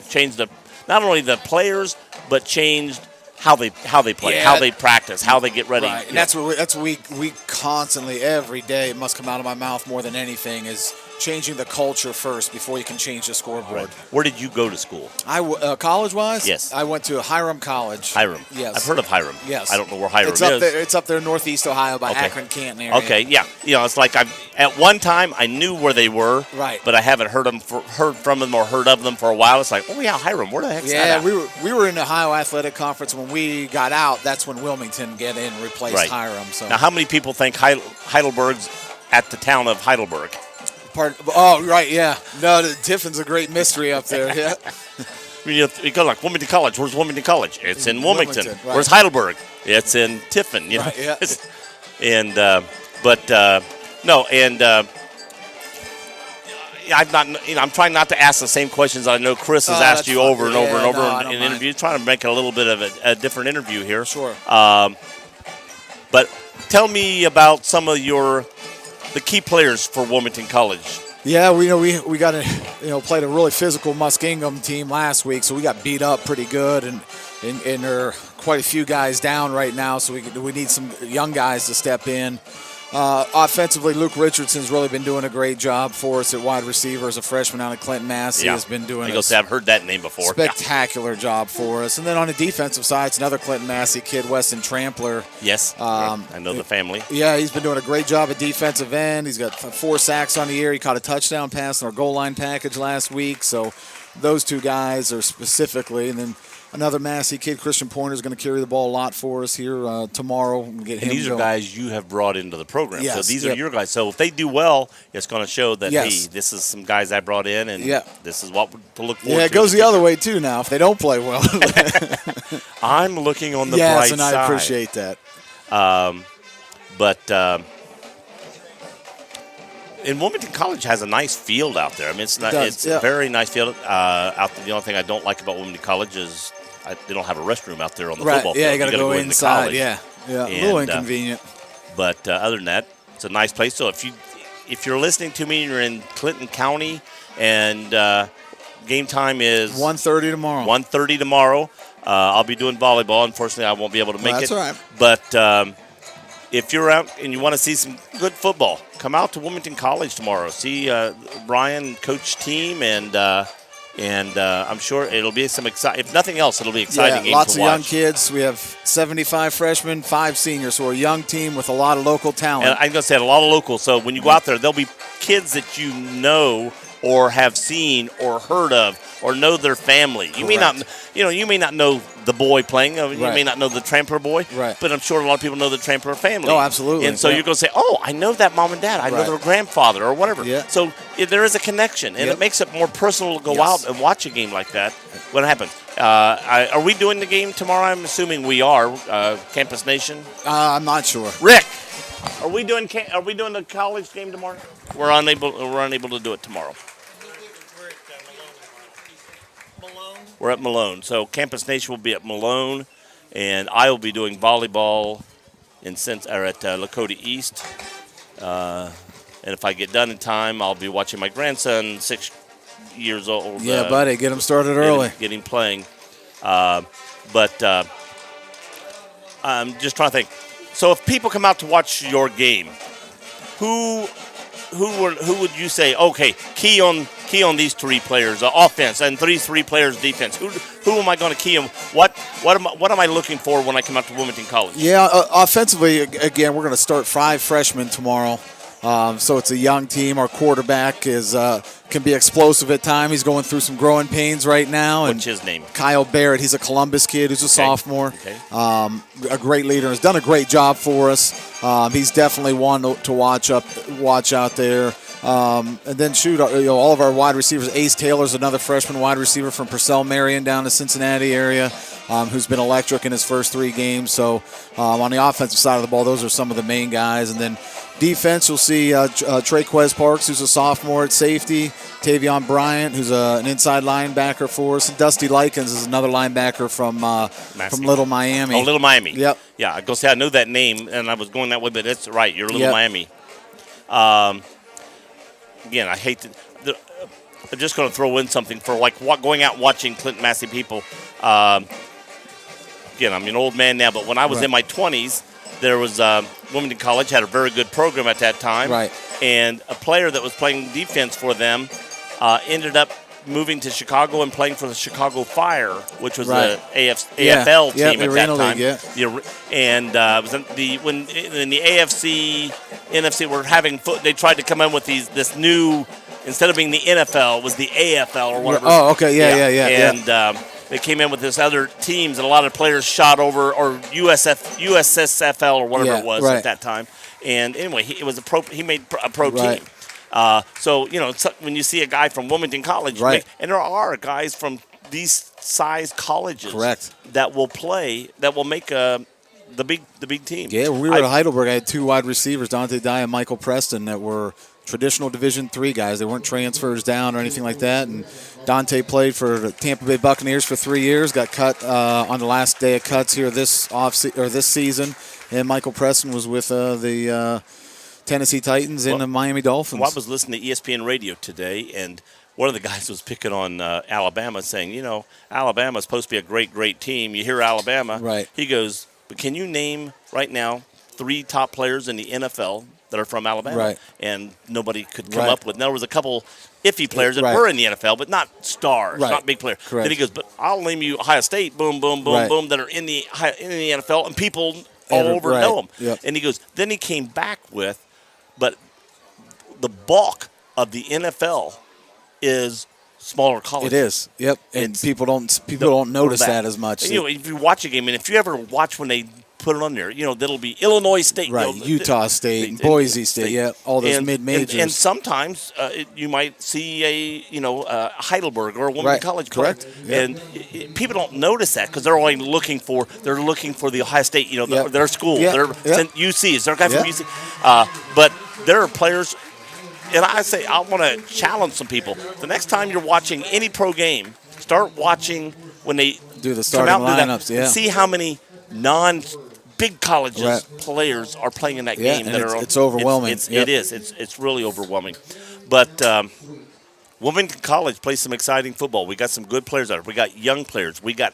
changed not only the players but changed how they play, how they practice, how they get ready. Right. And that's what we constantly every day must come out of my mouth more than anything is changing the culture first before you can change the scoreboard. Right. Where did you go to school? College-wise? Yes. I went to Hiram College. Hiram. Yes. I've heard of Hiram. Yes. I don't know where Hiram is. It's up there in northeast Ohio by Akron, Canton area. Okay, yeah. It's like at one time I knew where they were, right, but I haven't heard from them or heard of them for a while. It's like, oh yeah, Hiram, where the heck's that at? we were in the Ohio Athletic Conference. When we got out, that's when Wilmington get in and replaced Hiram. So now, how many people think Heidelberg's at the town of Heidelberg? Right, yeah. No, Tiffin's a great mystery up there, yeah. You go like Wilmington College. Where's Wilmington College? It's in Wilmington. Right. Where's Heidelberg? It's in Tiffin. Right, yeah. I'm not. I'm trying not to ask the same questions I know Chris has asked you fine. over and over and over I in don't mind. interviews. Trying to make it a little bit of a different interview here. Sure. But tell me about some of the key players for Wilmington College. Yeah, we got played a really physical Muskingum team last week, so we got beat up pretty good, and there are quite a few guys down right now, so we need some young guys to step in. Offensively, Luke Richardson's really been doing a great job for us at wide receiver as a freshman out of Clinton, Mass. He has been doing I've heard that name before. Spectacular job for us. And then on the defensive side, it's another Clinton Massey kid, Weston Trampler. Yes, I know the family. Yeah, he's been doing a great job at defensive end. He's got 4 sacks on the year. He caught a touchdown pass in our goal line package last week. So those 2 guys are specifically, and then another Massey kid, Christian Pointer, is going to carry the ball a lot for us here tomorrow. We'll get him these going. are guys you have brought into the program. Yes, so these are your guys. So if they do well, it's going to show that, Yes. hey, this is some guys I brought in, and this is what to look forward to. Yeah, it goes the other way, too, now, if they don't play well. I'm looking on the yes, bright and side. I appreciate that. And Wilmington College has a nice field out there. I mean, it's does, a very nice field out there. The only thing I don't like about Wilmington College is they don't have a restroom out there on the football field. Yeah, you got to go into inside. college. Yeah, a little inconvenient. But other than that, it's a nice place. So if you're listening to me and you're in Clinton County, and game time is 1:30 tomorrow. 1:30 tomorrow. I'll be doing volleyball. Unfortunately, I won't be able to make that's it. all right. But if you're out and you want to see some good football, come out to Wilmington College tomorrow. See Brian coach team, and I'm sure it'll be some exciting. If nothing else, it'll be exciting. Game Lots to of watch. young kids. We have 75 freshmen, 5 seniors. So we're a young team with a lot of local talent. And I'm going to say a lot of locals. So when you go out there, there'll be kids that you know or have seen or heard of or know their family. You may not, you may not know the boy playing. You may not know the Trampler boy. Right. But I'm sure a lot of people know the Trampler family. Oh, absolutely. And so you're going to say, oh, I know that mom and dad. I know their grandfather or whatever. Yeah. So there is a connection, and it makes it more personal to go out and watch a game like that when it happens. Are we doing the game tomorrow? I'm assuming we are. Campus Nation. I'm not sure. Rick, are we doing the college game tomorrow? We're unable to do it tomorrow. We're at Malone. So Campus Nation will be at Malone, and I will be doing volleyball at Lakota East. And if I get done in time, I'll be watching my grandson, 6 years old. Yeah, buddy, get him started early. Get him playing. But I'm just trying to think. So if people come out to watch your game, who would you say? Okay, key on these 3 players, offense, and 3 players defense. Who am I going to key on? What am I looking for when I come out to Wilmington College? Yeah, offensively, again, we're going to start 5 freshmen tomorrow. So it's a young team. Our quarterback can be explosive at times. He's going through some growing pains right now. What's his name? Kyle Barrett. He's a Columbus kid who's a sophomore. Okay. A great leader. Has done a great job for us. He's definitely one to watch out there. And then all of our wide receivers. Ace Taylor's another freshman wide receiver from Purcell Marion down the Cincinnati area, who's been electric in his first 3 games. So on the offensive side of the ball, those are some of the main guys. And then defense, you'll see Traquez Parks, who's a sophomore at safety. Tavion Bryant, who's an inside linebacker for us. And Dusty Likens is another linebacker from Little Miami. Oh, Little Miami. Yep. Yeah, I go say I know that name, and I was going that way, but that's right. You're Little Miami. Again, I hate to. I'm just going to throw in something for going out and watching Clinton Massey people. Again, I'm an old man now, but when I was in my 20s, there was Wilmington College had a very good program at that time. Right. And a player that was playing defense for them ended up moving to Chicago and playing for the Chicago Fire, which was the AFL team at that time. And it was when in the AFC, NFC were having they tried to come in with this new, instead of being the NFL, it was the AFL or whatever. Oh, okay, yeah. And they came in with this other teams, and a lot of players shot over, or USSFL or whatever it was at that time. And anyway, he made a pro team. So, when you see a guy from Wilmington College, and there are guys from these size colleges that will make the big team. Yeah, when we were at Heidelberg, I had 2 wide receivers, Dante Dye and Michael Preston, that were traditional Division III guys. They weren't transfers down or anything like that. And Dante played for the Tampa Bay Buccaneers for 3 years. Got cut on the last day of cuts here this season. And Michael Preston was with the Tennessee Titans and the Miami Dolphins. Well, I was listening to ESPN radio today, and one of the guys was picking on Alabama, saying, Alabama's supposed to be a great, great team. You hear Alabama. Right. He goes, but can you name right now 3 top players in the NFL that are from Alabama? Right. And nobody could come up with. There was a couple iffy players that Right. were in the NFL, but not stars, Right. not big players. Correct. Then he goes, but I'll name you Ohio State, boom, boom, boom, Right. boom, that are in the NFL, and people all over Right. know them. Yep. And he goes, then he came back with, but the bulk of the NFL is smaller colleges. It is. Yep. And It's people don't notice that as much. And, if you watch a game, and if you ever watch when they put it on there, that'll be Illinois State, Right. Utah State, Boise State, yeah, all those mid-majors. And sometimes you might see a Heidelberg or a Wilmington Right. College Correct. player. Yep. And people don't notice that because they're only looking for the Ohio State, Yep. their school, Yep. their Yep. UC. Is there a guy from Yep. UC? But there are players. And I say, I want to challenge some people. The next time you're watching any pro game, start watching when they Do the come starting out and do lineups, that, yeah. and see how many non-big colleges Right. players are playing in that Yeah, game. and That it's- are it's overwhelming. It Yep. is. It's really overwhelming. But Wilmington College plays some exciting football. We got some good players out there. We got young players. We got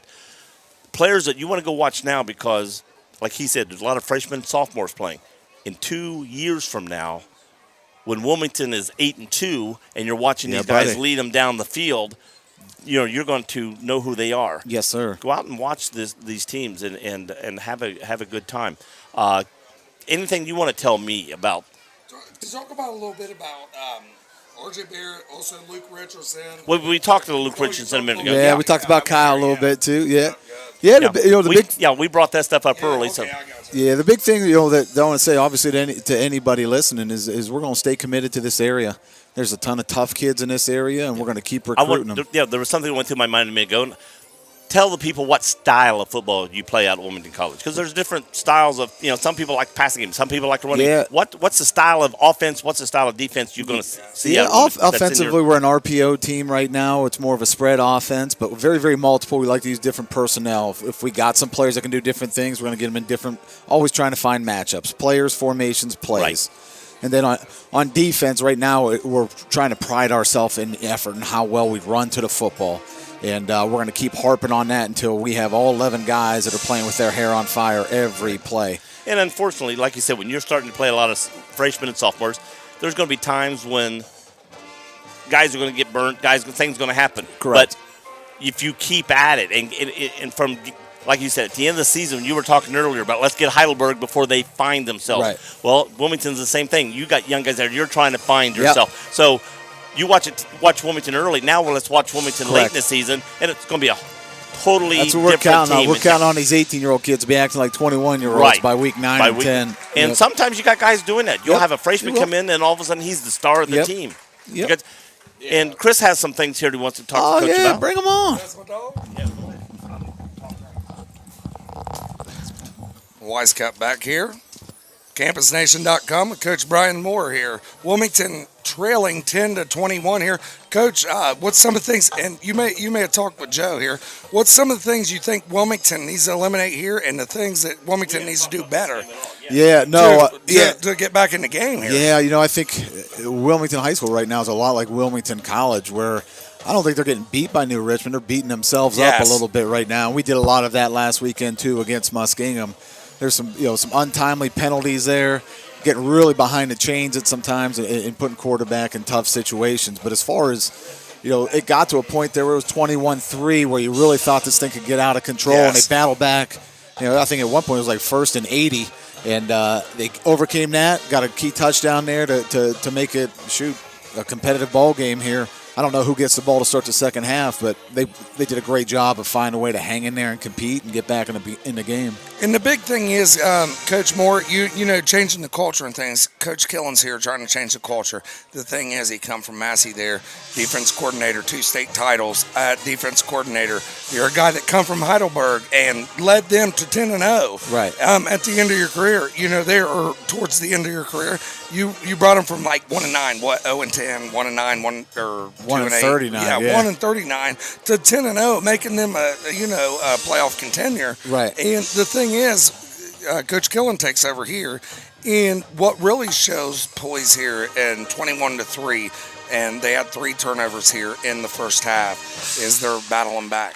players that you want to go watch now because, like he said, there's a lot of freshmen and sophomores playing. In 2 years from now, when Wilmington is 8-2, and you're watching these guys buddy. lead them down the field, you're going to know who they are. Yes, sir. Go out and watch these teams and have a good time. Anything you want to tell me about? Talk about a little bit about RJ Barrett, also Luke Richardson. Well, we talked to Luke Richardson a minute ago. Yeah, we talked about Kyle a little bit too. Yeah. Yeah, We brought that stuff up early. So Yeah, the big thing that I want to say, obviously, to anybody listening, is we're going to stay committed to this area. There's a ton of tough kids in this area, and we're going to keep recruiting them. there was something that went through my mind a minute ago. Tell the people what style of football you play out at Wilmington College, because there's different styles of. Some people like passing game, some people like to run. Yeah. What's the style of offense? What's the style of defense you're going to see? Yeah, out at Wilmington that's in offensively, we're an RPO team right now. It's more of a spread offense, but very, very multiple. We like to use different personnel. If we got some players that can do different things, we're going to get them in different. Always trying to find matchups, players, formations, plays. Right. And then on defense, right now, we're trying to pride ourselves in effort and how well we run to the football. And we're going to keep harping on that until we have all 11 guys that are playing with their hair on fire every play. And unfortunately, like you said, when you're starting to play a lot of freshmen and sophomores, there's going to be times when guys are going to get burnt, things are going to happen. Correct. But if you keep at it, and from, like you said, at the end of the season, you were talking earlier about let's get Heidelberg before they find themselves. Right. Well, Wilmington's the same thing. You got young guys there. You're trying to find yourself. So you watch Wilmington early. Now let's watch Wilmington late in the season, and it's going to be a totally That's what we're different counting on. team. We're counting on these 18-year-old kids to be acting like 21-year-olds by week 9 and 10. And sometimes you got guys doing that. You'll have a freshman come in, and all of a sudden he's the star of the team. Yep. And Chris has some things here he wants to talk to Coach about. Bring them on. That's my dog. Wisecup back here. CampusNation.com with Coach Brian Moore here. Wilmington trailing 10-21 here. Coach, what's some of the things, and you may have talked with Joe here, what's some of the things you think Wilmington needs to eliminate here and the things that Wilmington needs to do better to get back in the game here? Yeah, I think Wilmington High School right now is a lot like Wilmington College, where I don't think they're getting beat by New Richmond. They're beating themselves up a little bit right now. We did a lot of that last weekend, too, against Muskingum. There's some untimely penalties there, getting really behind the chains at sometimes and putting quarterback in tough situations. But as far as, it got to a point there where it was 21-3 where you really thought this thing could get out of control, and they battled back. I think at one point it was like 1st and 80, and they overcame that, got a key touchdown there to make it, a competitive ball game here. I don't know who gets the ball to start the second half, but they did a great job of finding a way to hang in there and compete and get back in the game. And the big thing is, Coach Moore, you know, changing the culture and things. Coach Killen's here trying to change the culture. The thing is, he come from Massey there, defense coordinator, 2 state titles, defense coordinator. You're a guy that come from Heidelberg and led them to 10-0. Right. At the end of your career, you know, or towards the end of your career, you brought them from like 1-9, 0-10, 1-9, 1-39. Yeah, 1-39 to 10-0, making them a playoff contender. Right. And the thing is, Coach Killen takes over here, and what really shows poise here in 21-3, and they had 3 turnovers here in the first half, is they're battling back.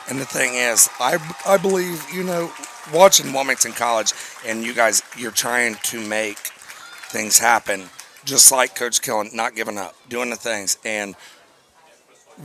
And the thing is, I believe, you know, watching Wilmington College, and you guys, you're trying to make things happen, just like Coach Killen, not giving up, doing the things. And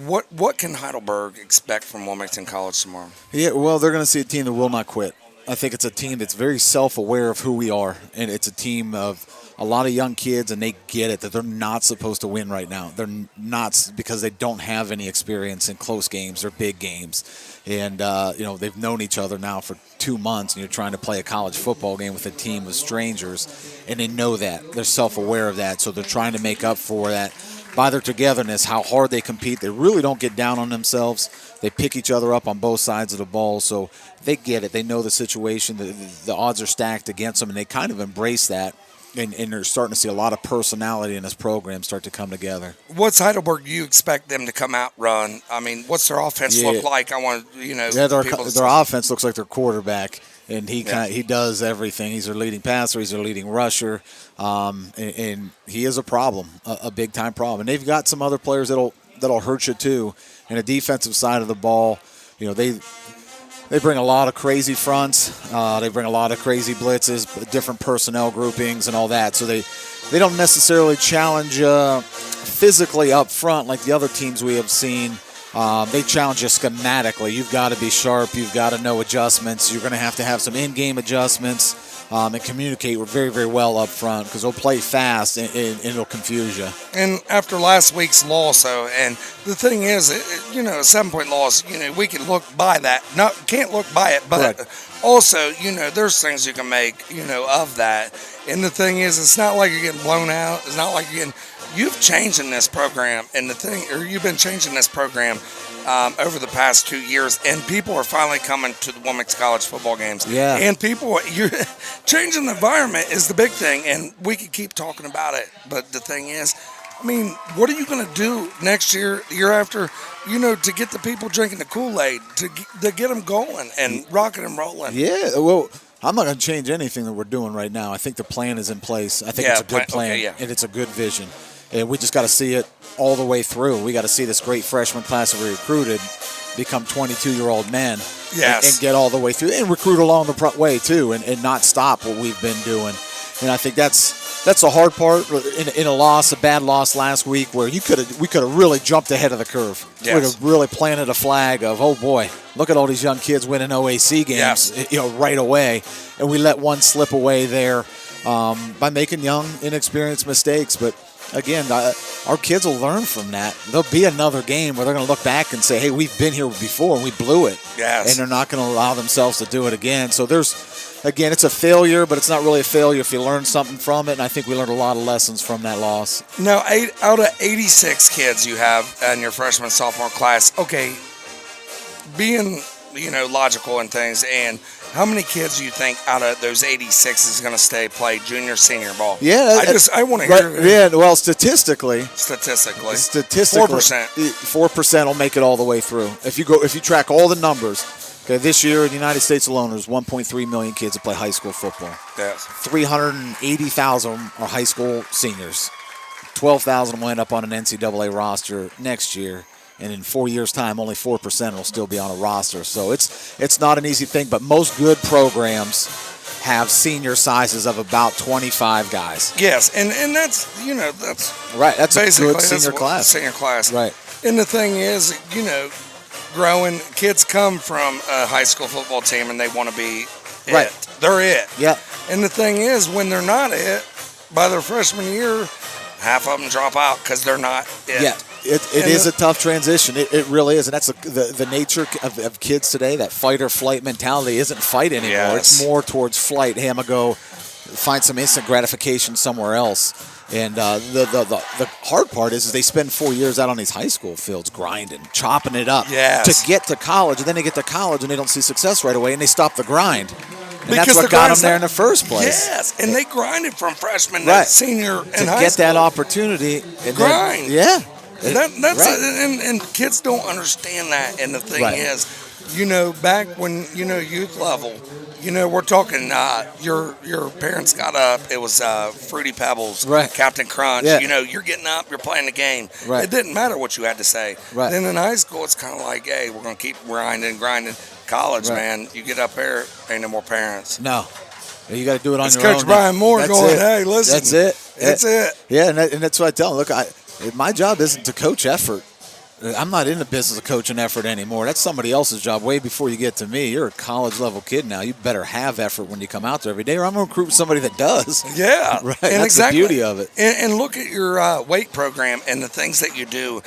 what can Heidelberg expect from Wilmington College tomorrow? Yeah, well, they're going to see a team that will not quit. I think it's a team that's very self-aware of who we are, and it's a team of a lot of young kids, and they get it that they're not supposed to win right now. They're not, because they don't have any experience in close games or big games. And, they've known each other now for 2 months, and you're trying to play a college football game with a team of strangers, and they know that. They're self-aware of that, so they're trying to make up for that by their togetherness, how hard they compete. They really don't get down on themselves. They pick each other up on both sides of the ball, so they get it. They know the situation. The odds are stacked against them, and they kind of embrace that. And they're starting to see a lot of personality in this program start to come together. What's Heidelberg you expect them to come out run? I mean, what's their offense look like? I want their offense looks like their quarterback, and he does everything. He's their leading passer. He's their leading rusher, and he is a problem, a big time problem. And they've got some other players that'll hurt you too. And the defensive side of the ball, you know, they bring a lot of crazy fronts. They bring a lot of crazy blitzes, different personnel groupings and all that. So they don't necessarily challenge physically up front like the other teams we have seen. They challenge you schematically. You've got to be sharp. You've got to know adjustments. You're going to have some in-game adjustments and communicate very, very well up front because they'll play fast and it'll confuse you. And after last week's loss, and the thing is, a 7-point loss, we can look by that. Can't look by it, but Correct. Also, there's things you can make, of that. And the thing is, it's not like you're getting blown out. It's not like you've changed in this program, and you've been changing this program over the past 2 years, and people are finally coming to the Wilmington College football games. Yeah. And you're changing the environment is the big thing, and we could keep talking about it. But the thing is, I mean, what are you going to do next year, the year after, to get the people drinking the Kool-Aid, to get them going and rocking and rolling? Yeah, well, I'm not going to change anything that we're doing right now. I think the plan is in place. I think it's a good plan, and it's a good vision. And we just got to see it all the way through. We got to see this great freshman class that we recruited become 22-year-old men and get all the way through and recruit along the way, too, and not stop what we've been doing. And I think that's the hard part in a bad loss last week where we could have really jumped ahead of the curve. Yes. We would have really planted a flag of, oh, boy, look at all these young kids winning OAC games right away. And we let one slip away there by making young, inexperienced mistakes. But again, our kids will learn from that. There'll be another game where they're going to look back and say, hey, we've been here before and we blew it. Yes. And they're not going to allow themselves to do it again. So again, it's a failure, but it's not really a failure if you learn something from it. And I think we learned a lot of lessons from that loss. Now, 8 out of 86 kids you have in your freshman, sophomore class. Okay, being, logical and things, and how many kids do you think out of those 86 is going to play junior, senior ball? Yeah. I want to hear it. Yeah, well, statistically. 4%. 4% will make it all the way through. If you track all the numbers, okay, this year in the United States alone, there's 1.3 million kids that play high school football. Yes. 380,000 are high school seniors. 12,000 will end up on an NCAA roster next year. And in 4 years' time, only 4% will still be on a roster. So it's not an easy thing, but most good programs have senior sizes of about 25 guys. Yes, and that's that's right. That's a good senior class. Right. And the thing is, growing kids come from a high school football team and they want to be it. Right. They're it. Yeah. And the thing is, when they're not it, by their freshman year, half of them drop out because they're not it. Yeah. It is a tough transition. It really is, and that's the nature of kids today. That fight or flight mentality isn't fight anymore. Yes. It's more towards flight. Hey, I'm gonna go find some instant gratification somewhere else. And the hard part is they spend 4 years out on these high school fields grinding, chopping it up Yes. to get to college. And then they get to college and they don't see success right away, and they stop the grind. And Because that's what the got them grind's there not- in the first place. Yes, and they grinded from freshman Right. to senior To in high get school. that opportunity. And Grind. Then, yeah. That's Right. and kids don't understand that. And the thing Right. is, back when youth level, we're talking. Your parents got up. It was Fruity Pebbles, Right. Captain Crunch. Yeah. You're getting up. You're playing the game. Right. It didn't matter what you had to say. Right. Then in high school, it's kind of like, hey, we're gonna keep grinding. College, Right. man, you get up there, ain't no more parents. No. You got to do it on It's your Coach own. Brian Moore That's going, it. hey, listen. That's it. That's it. Yeah, and that's what I tell them. Look, my job isn't to coach effort. I'm not in the business of coaching effort anymore. That's somebody else's job way before you get to me. You're a college-level kid now. You better have effort when you come out there every day, or I'm going to recruit somebody that does. Yeah, Right. And That's exactly. the beauty of it. And look at your weight program and the things that you do.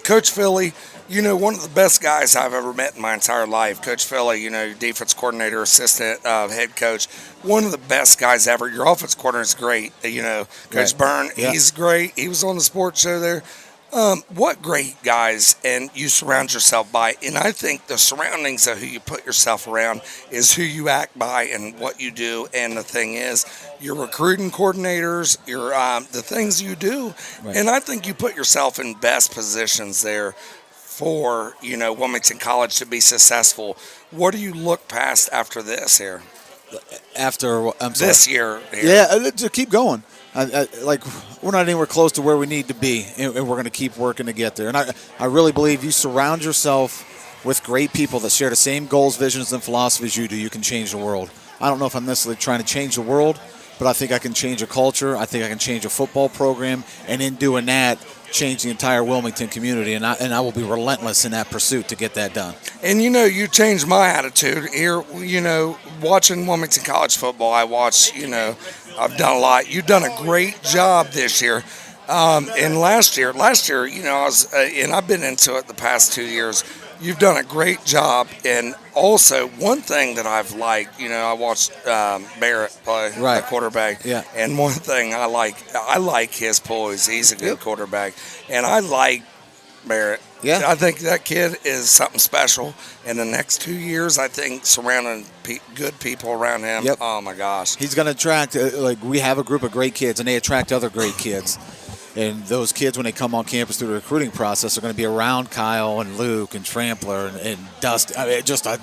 Coach Philly, one of the best guys I've ever met in my entire life. Coach Philly, your defense coordinator, assistant, head coach, one of the best guys ever. Your offense coordinator is great. Coach Right. Byrne, Yeah. he's great. He was on the sports show there. What great guys and you surround yourself by. And I think the surroundings of who you put yourself around is who you act by and what you do. And the thing is, your recruiting coordinators, your the things you do. Right. And I think you put yourself in best positions there for, Wilmington College to be successful. What do you look past after this here? I'm sorry. This year here? Yeah, to keep going. Like, we're not anywhere close to where we need to be, and we're going to keep working to get there. And I really believe you surround yourself with great people that share the same goals, visions, and philosophies you do, you can change the world. I don't know if I'm necessarily trying to change the world, but I think I can change a culture. I think I can change a football program, and in doing that, change the entire Wilmington community. And I will be relentless in that pursuit to get that done. And you changed my attitude here. Watching Wilmington College football, I watch. I've done a lot. You've done a great job this year. And last year, I was, and I've been into it the past 2 years. You've done a great job. And also, one thing that I've liked, I watched Barrett play, Right. the quarterback. Yeah. And one thing I like his poise. He's a good quarterback. And I like Barrett. Yeah. I think that kid is something special. In the next 2 years, I think surrounding good people around him. Yep. Oh my gosh. He's going to attract, we have a group of great kids, and they attract other great kids. And those kids, when they come on campus through the recruiting process, are going to be around Kyle and Luke and Trampler and Dustin. I mean, just a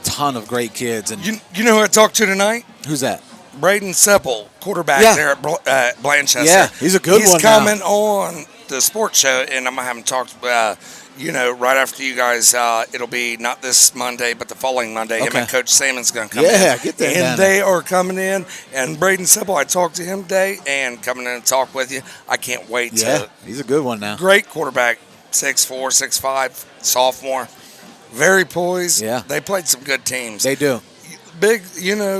ton of great kids. And You know who I talked to tonight? who's that? Braden Seppel, quarterback Yeah. there at Blanchester. Yeah, he's a good one He's now. coming on the sports show, and I'm going to have him talk, right after you guys. It'll be not this Monday, but the following Monday. Him Okay. and Coach Samon's going to come in. Yeah, get that down And they are coming in. And Braden Seppel, I talked to him today, and coming in and talk with you. I can't wait Yeah, to. he's a good one now. Great quarterback, 6'4", 6'5", sophomore. Very poised. Yeah. They played some good teams. They do. Big,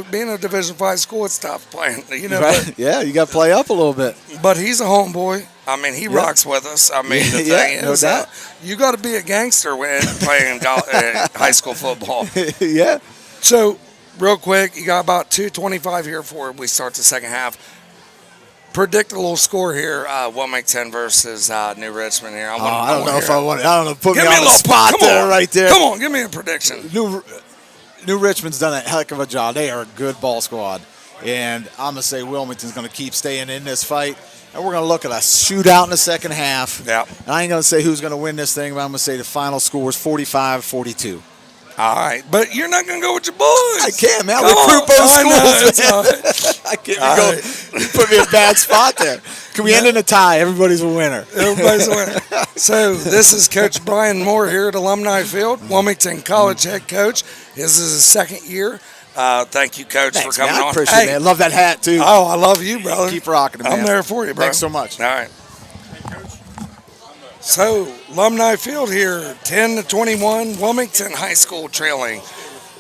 being a Division V school, it's tough playing, Right? Yeah, you got to play up a little bit. but he's a homeboy. I mean, he rocks with us. I mean, the Yeah, thing no is, doubt. you got to be a gangster when playing high school football. Yeah. So, real quick, you got about 2:25 here before we start the second half. Predict a little score here, Wilmington versus New Richmond here. I don't know if I want. I don't know. Put Give me me a on the little spot come there, on. right there. Come on, give me a prediction. New Richmond's done a heck of a job. They are a good ball squad, and I'm gonna say Wilmington's gonna keep staying in this fight, and we're gonna look at a shootout in the second half. Yeah. And I ain't gonna say who's gonna win this thing, but I'm gonna say the final score is 45-42. All right, but you're not gonna go with your boys. I can't, man. I Come recruit on. both I know, schools. it's all right. I can't All go. right. You put me in a bad spot there. Can we end in a tie? Everybody's a winner. Everybody's a winner. So this is Coach Brian Moore here at Alumni Field, Wilmington College head coach. This is his second year. Thank you, Coach, Thanks, for coming man. I on. appreciate it, man. Love that hat, too. Oh, I love you, brother. Keep rocking it, man. I'm there for you, bro. Thanks so much. All right. So, Alumni Field here, 10-21, Wilmington High School trailing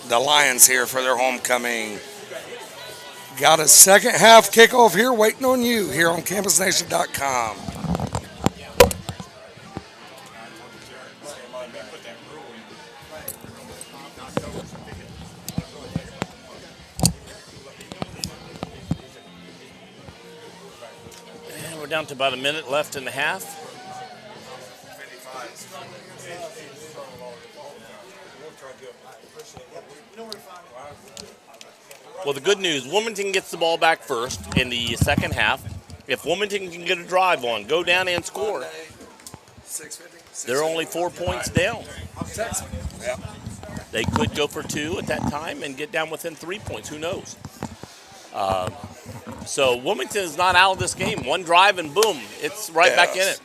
the Lions here for their homecoming. Got a second half kickoff here waiting on you here on CampusNation.com. down to about a minute left in the half. Well, the good news, Wilmington gets the ball back first in the second half. If Wilmington can get a drive on, go down and score, they're only 4 points down. Yeah. They could go for 2 at that time and get down within 3 points. Who knows? So Wilmington is not out of this game. One drive and boom, it's right back in it.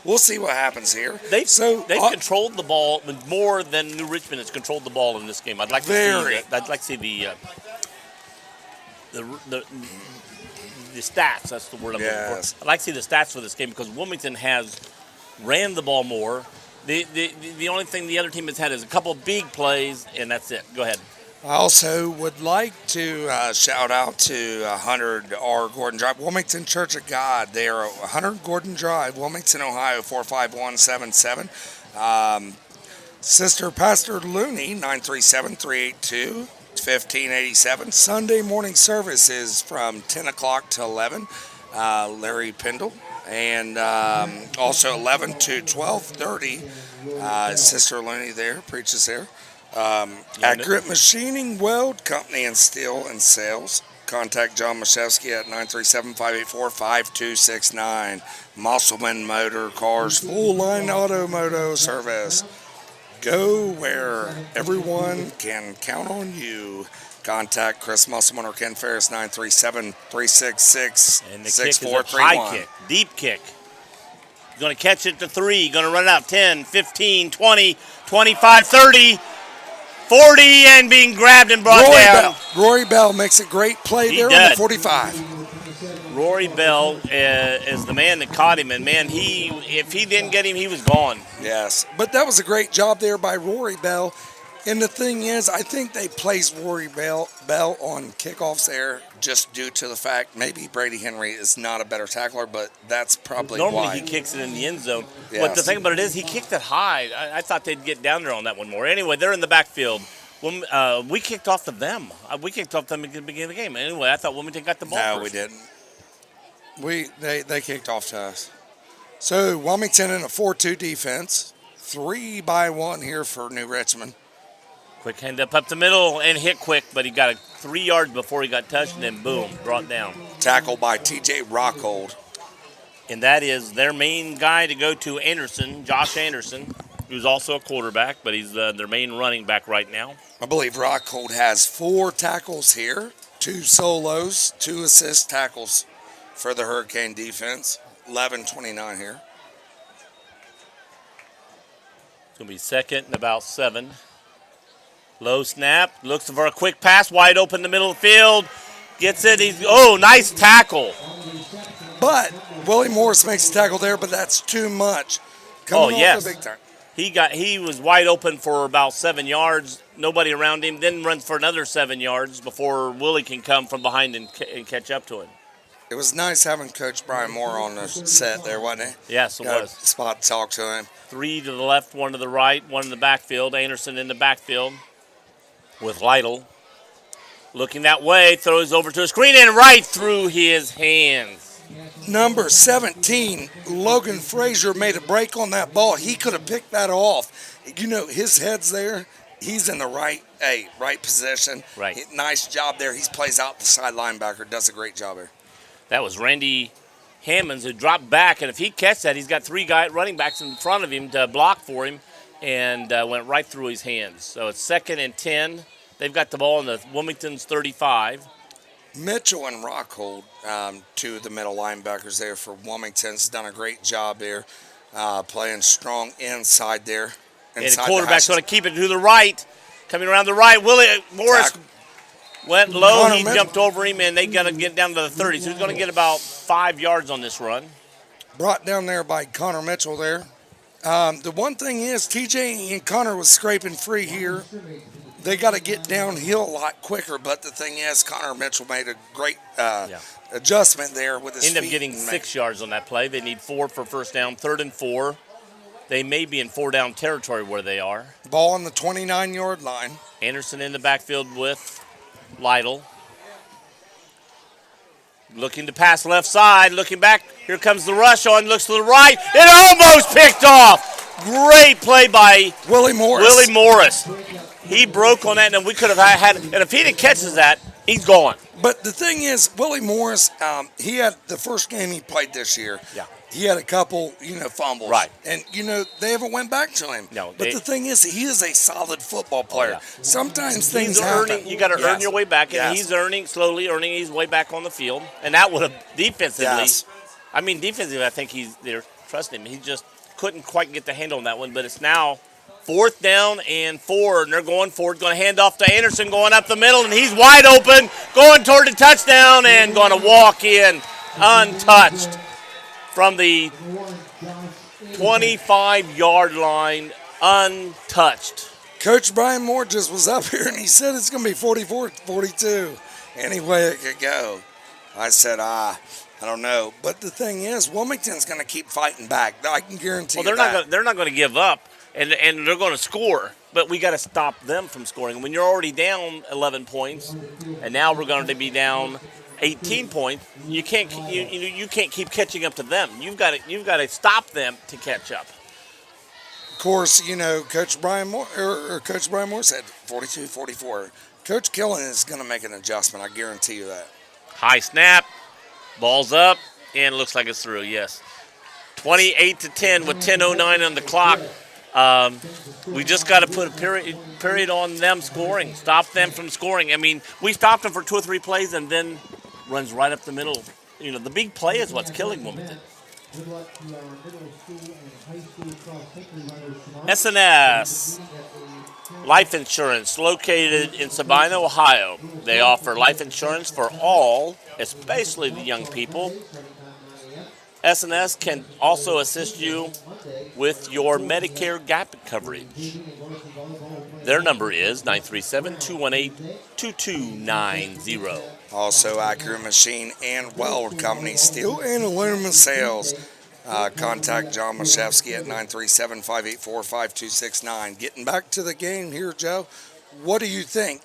We'll see what happens here. They've controlled the ball more than New Richmond has controlled the ball in this game. I'd like to see the stats. That's the word I'm looking for. I'd like to see the stats for this game because Wilmington has ran the ball more. The only thing the other team has had is a couple of big plays, and that's it. Go ahead. I also would like to shout out to 100 R. Gordon Drive, Wilmington Church of God. They are 100 Gordon Drive, Wilmington, Ohio, 45177. Sister Pastor Looney, 937-382-1587. Sunday morning service is from 10 o'clock to 11. Larry Pendle. And also 11 to 12:30, Sister Looney there, preaches there. Accurate Machining Weld Company and Steel and Sales. Contact John Mashevsky at 937-584-5269. Musselman Motor Cars, full line automotive service. Go where everyone can count on you. Contact Chris Musselman or Ken Ferris, 937-366-6431. And the kick is a high kick, deep kick. You're going to catch it to 3. Going to run it out 10, 15, 20, 25, 30. 40 and being grabbed and brought down. Rory Bell makes a great play there on the 45. Rory Bell is the man that caught him, and man, if he didn't get him, he was gone. Yes, but that was a great job there by Rory Bell. And the thing is, I think they placed Rory Bell on kickoffs there just due to the fact maybe Brady Henry is not a better tackler, but that's probably Normally why. he kicks it in the end zone. Yes. But the thing about it is he kicked it high. I thought they'd get down there on that one more. Anyway, they're in the backfield. We kicked off to them. We kicked off them at the beginning of the game. Anyway, I thought Wilmington got the ball No, first. we didn't. They kicked off to us. So Wilmington in a 4-2 defense. 3-by-1 here for New Richmond. Quick hand up the middle and hit quick, but he got 3 yards before he got touched, and then boom, brought down. Tackle by T.J. Rockhold. And that is their main guy to go to, Anderson, Josh Anderson, who's also a quarterback, but he's their main running back right now. I believe Rockhold has 4 tackles here, 2 solos, 2 assist tackles for the Hurricane defense. 11:29 here. It's going to be second and about 7. Low snap, looks for a quick pass, wide open in the middle of the field. Gets it, nice tackle. But Willie Morris makes a tackle there, but that's too much. Coming off the big time. He was wide open for about 7 yards. Nobody around him. Then runs for another 7 yards before Willie can come from behind and catch up to him. It was nice having Coach Brian Moore on the set there, wasn't it? Yes, it was. A spot to talk to him. 3 to the left, 1 to the right, 1 in the backfield. Anderson in the backfield with Lytle. Looking that way, throws over to a screen and right through his hands. Number 17, Logan Frazier made a break on that ball. He could have picked that off. You know, his head's there. He's in the right position. Right. Nice job there. He plays out the side linebacker. Does a great job there. That was Randy Hammonds who dropped back, and if he catches that, he's got 3 running backs in front of him to block for him, and went right through his hands. So it's 2nd and 10. They've got the ball in the Wilmington's 35. Mitchell and Rockhold, 2 of the middle linebackers there for Wilmington's done a great job there, playing strong inside there. And the quarterback's going to keep it to the right. Coming around the right, Willie Morris went low. He jumped over him, and they got to get down to the 30. So he's going to get about 5 yards on this run. Brought down there by Connor Mitchell there. The one thing is, TJ and Connor was scraping free here. They got to get downhill a lot quicker, but the thing is, Connor Mitchell made a great adjustment there with his feet. Ended up getting 6 yards on that play. They need 4 for first down, 3rd and 4. They may be in 4-down territory where they are. Ball on the 29-yard line. Anderson in the backfield with Lytle. Looking to pass left side, looking back. Here comes the rush on, looks to the right. It almost picked off. Great play by Willie Morris. Willie Morris. He broke on that, and we could have had, and if he didn't catches that, he's gone. But the thing is, Willie Morris, he had the first game he played this year. Yeah. He had a couple, fumbles. Right. And, they haven't went back to him. No, but the thing is, he is a solid football player. yeah. Sometimes things He's happen. earning. You got to earn your way back, and he's slowly earning his way back on the field. And that would have defensively. Yes. I mean, defensively, I think they're trusting him. He just couldn't quite get the handle on that one. But it's now 4th down and 4, and they're going forward. Going to hand off to Anderson, going up the middle, and he's wide open, going toward the touchdown, and going to walk in untouched from the 25-yard line, untouched. Coach Brian Moore just was up here, and he said it's going to be 44-42. Any way it could go. I said, I don't know. But the thing is, Wilmington's going to keep fighting back. I can guarantee you that. They're not going to give up, and they're going to score. But we got to stop them from scoring. When you're already down 11 points, and now we're going to be down 18 points, you can't keep catching up to them. You've got to stop them to catch up. Of course, Coach Brian Moore said 42-44. Coach Killen is going to make an adjustment. I guarantee you that. High snap, ball's up, and it looks like it's through. Yes, 28-10 with 10:09 on the clock. We just got to put a period on them scoring. Stop them from scoring. I mean, we stopped them for 2 or 3 plays, and then runs right up the middle. The big play is what's killing Wilmington. SNS Life Insurance, located in Sabina, Ohio. They offer life insurance for all, especially the young people. SNS can also assist you with your Medicare gap coverage. Their number is 937-218-2290. Also, Accurate Machine and Weld Company, steel and aluminum sales. Contact John Mashevsky at 937-584-5269. Getting back to the game here, Joe. What do you think?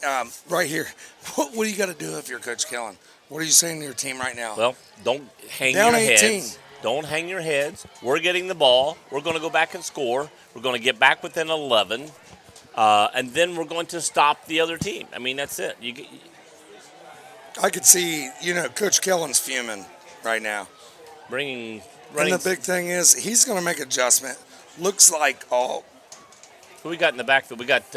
Right here, what do you got to do if you're Coach Killen? What are you saying to your team right now? Well, don't hang Down your 18. heads. Don't hang your heads. We're getting the ball. We're going to go back and score. We're going to get back within 11. And then we're going to stop the other team. I mean, that's it. I could see, Coach Killen's fuming right now. running. And the big thing is he's going to make adjustment. Looks like who we got in the backfield? We got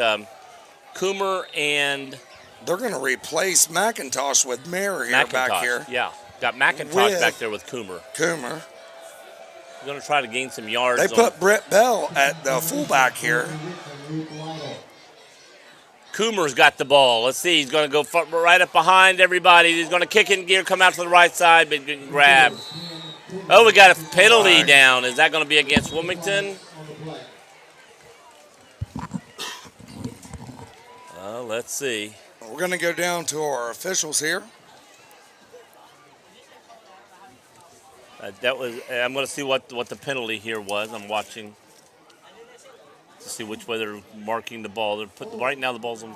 Coomer and they're going to replace McIntosh with Mayer here back here. Yeah, got McIntosh back there with Coomer. We're going to try to gain some yards. They put Brett Bell at the fullback here. Coomer's got the ball. Let's see. He's going to go right up behind everybody. He's going to kick in gear, come out to the right side, but get grabbed. Oh, we got a penalty down. Is that going to be against Wilmington? Let's see. We're going to go down to our officials here. I'm going to see what the penalty here was. I'm watching to see which way they're marking the ball. Right now the ball's on.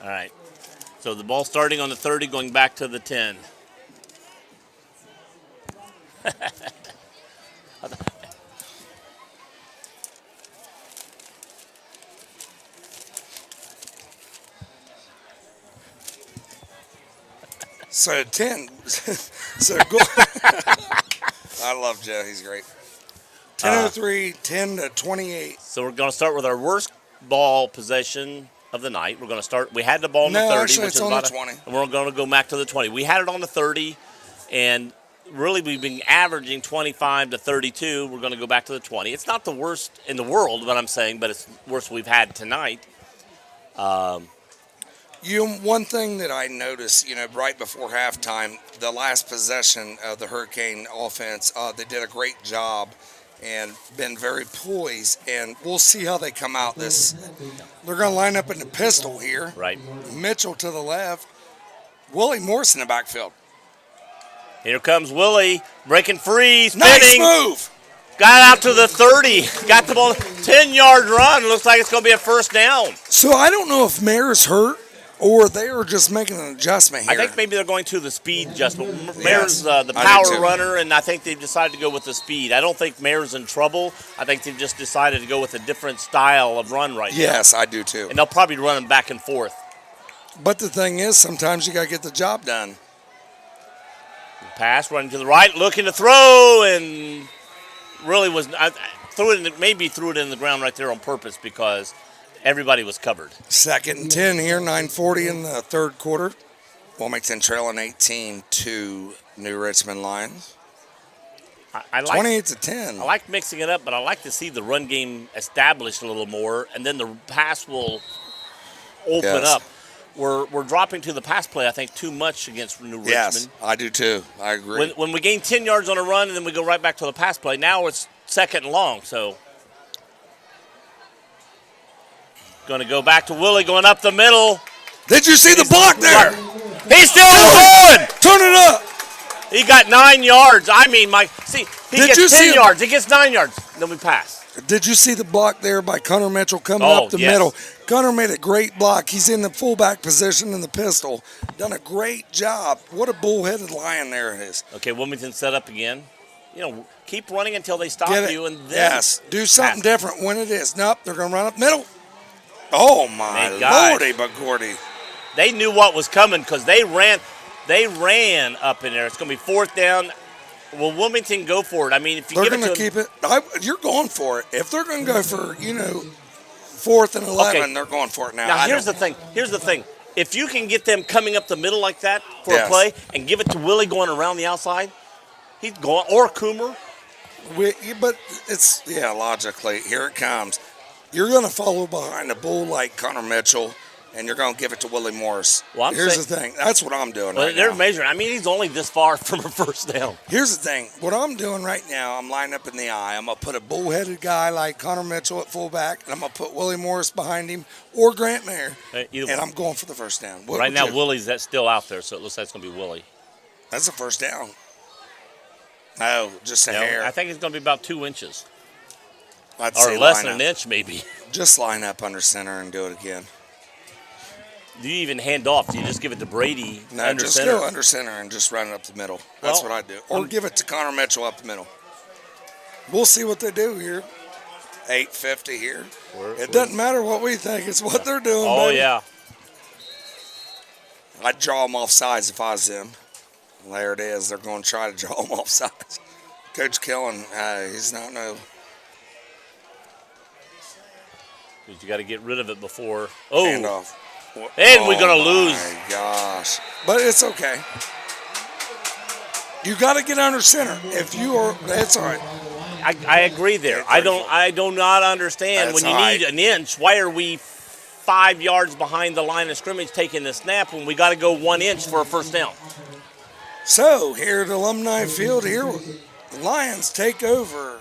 All right. So the ball starting on the 30, going back to the 10. So 10. So go. I love Joe. He's great. 10:03, 10-28. So we're going to start with our worst ball possession of the night. We're going to start. We had the ball on the 30. Actually, it's on the 20. And we're going to go back to the 20. We had it on the 30, and really we've been averaging 25 to 32. We're going to go back to the 20. It's not the worst in the world, what I'm saying, but it's the worst we've had tonight. One thing that I noticed, right before halftime, the last possession of the Hurricane offense, they did a great job and been very poised, and we'll see how they come out. They're going to line up in the pistol here. Right. Mitchell to the left. Willie Morris in the backfield. Here comes Willie, breaking free, spinning. Nice move. Got out to the 30. Got the ball, 10-yard run. Looks like it's going to be a first down. So I don't know if Mayer's hurt or they are just making an adjustment here. I think maybe they're going to the speed adjustment. Yes, Mayor's the I do power too. runner, and I think they've decided to go with the speed. I don't think Mayor's in trouble. I think they've just decided to go with a different style of run right now. Yes, I do too. And they'll probably run them back and forth. But the thing is, sometimes you got to get the job done. Pass, running to the right, looking to throw, and really was maybe threw it in the ground right there on purpose because everybody was covered. 2nd and 10 here, 9:40 in the third quarter. Wilmington trailing 18 to New Richmond Lions. I like 28 to 10. I like mixing it up, but I like to see the run game established a little more, and then the pass will open Yes. up. We're dropping to the pass play, I think, too much against New Yes, Richmond. I do too. I agree. When we gain 10 yards on a run and then we go right back to the pass play, now it's 2nd and long. So going to go back to Willie going up the middle. Did you see the block there? He's still going. Turn it up. He got 9 yards. I mean, Mike, see, he Did you gets see 10 him? yards. He gets 9 yards. Then we pass. Did you see the block there by Connor Mitchell coming Oh, up the yes. middle? Connor made a great block. He's in the fullback position in the pistol. Done a great job. What a bullheaded lion there it is. Okay, Wilmington set up again. Keep running until they stop Get it? you, and then Yes. Do something pass. different when it is. Nope, they're going to run up middle. Oh, my Thank God. lordy, but Gordy. They knew what was coming because they ran up in there. It's going to be 4th down. Will Wilmington go for it? I mean, if you They're give it going to to them, keep it. You're going for it. If they're going to go for, 4th and 11, Okay. they're going for it now. now here's the thing. If you can get them coming up the middle like that for Yes. a play and give it to Willie going around the outside, he's going, or Coomer. But it's, logically, here it comes. You're going to follow behind a bull like Connor Mitchell, and you're going to give it to Willie Morris. Well, I'm Here's saying- the thing. That's what I'm doing Well, right they're now. measuring. I mean, he's only this far from a 1st down. Here's the thing. What I'm doing right now, I'm lining up in the eye. I'm going to put a bullheaded guy like Connor Mitchell at fullback, and I'm going to put Willie Morris behind him or Grant Mayer, Either and one. I'm going for the 1st down. What Right would now, you- Willie's still out there, so it looks like it's going to be Willie. That's a 1st down. No, just a hair. I think it's going to be about 2 inches. I'd Or say less line than up. an inch, maybe. Just line up under center and do it again. Do you even hand off? Do you just give it to Brady No, under just center? go under center and just run it up the middle. That's Well, what I do. Or give it to Connor Mitchell up the middle. We'll see what they do here. 8:50 here. It doesn't matter what we think. It's what they're doing, Oh, baby. yeah. I'd draw them off sides if I was them. There it is. They're going to try to draw them off sides. Coach Killen, he's not no. But you got to get rid of it before. Oh, Handoff. and we're going to lose. Oh, my gosh. But it's okay. You got to get under center. If you are, that's all right. I agree there. I do not understand That's when you all need right. an inch. Why are we 5 yards behind the line of scrimmage taking the snap when we got to go 1 inch for a 1st down? So here at Alumni Field, here the Lions take over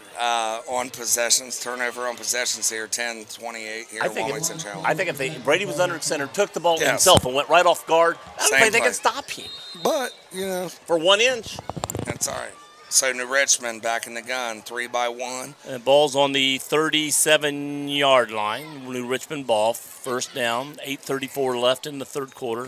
on possessions, turnover on possessions here, 10-28 here at Wilmington Challenge. I think if Brady was under center, took the ball Yes. himself and went right off guard, I don't Same think they play. can stop him But, for 1 inch. that's all right. So New Richmond back in the gun, 3-1. And ball's on the 37-yard line. New Richmond ball, 1st down, 8:34 left in the 3rd quarter.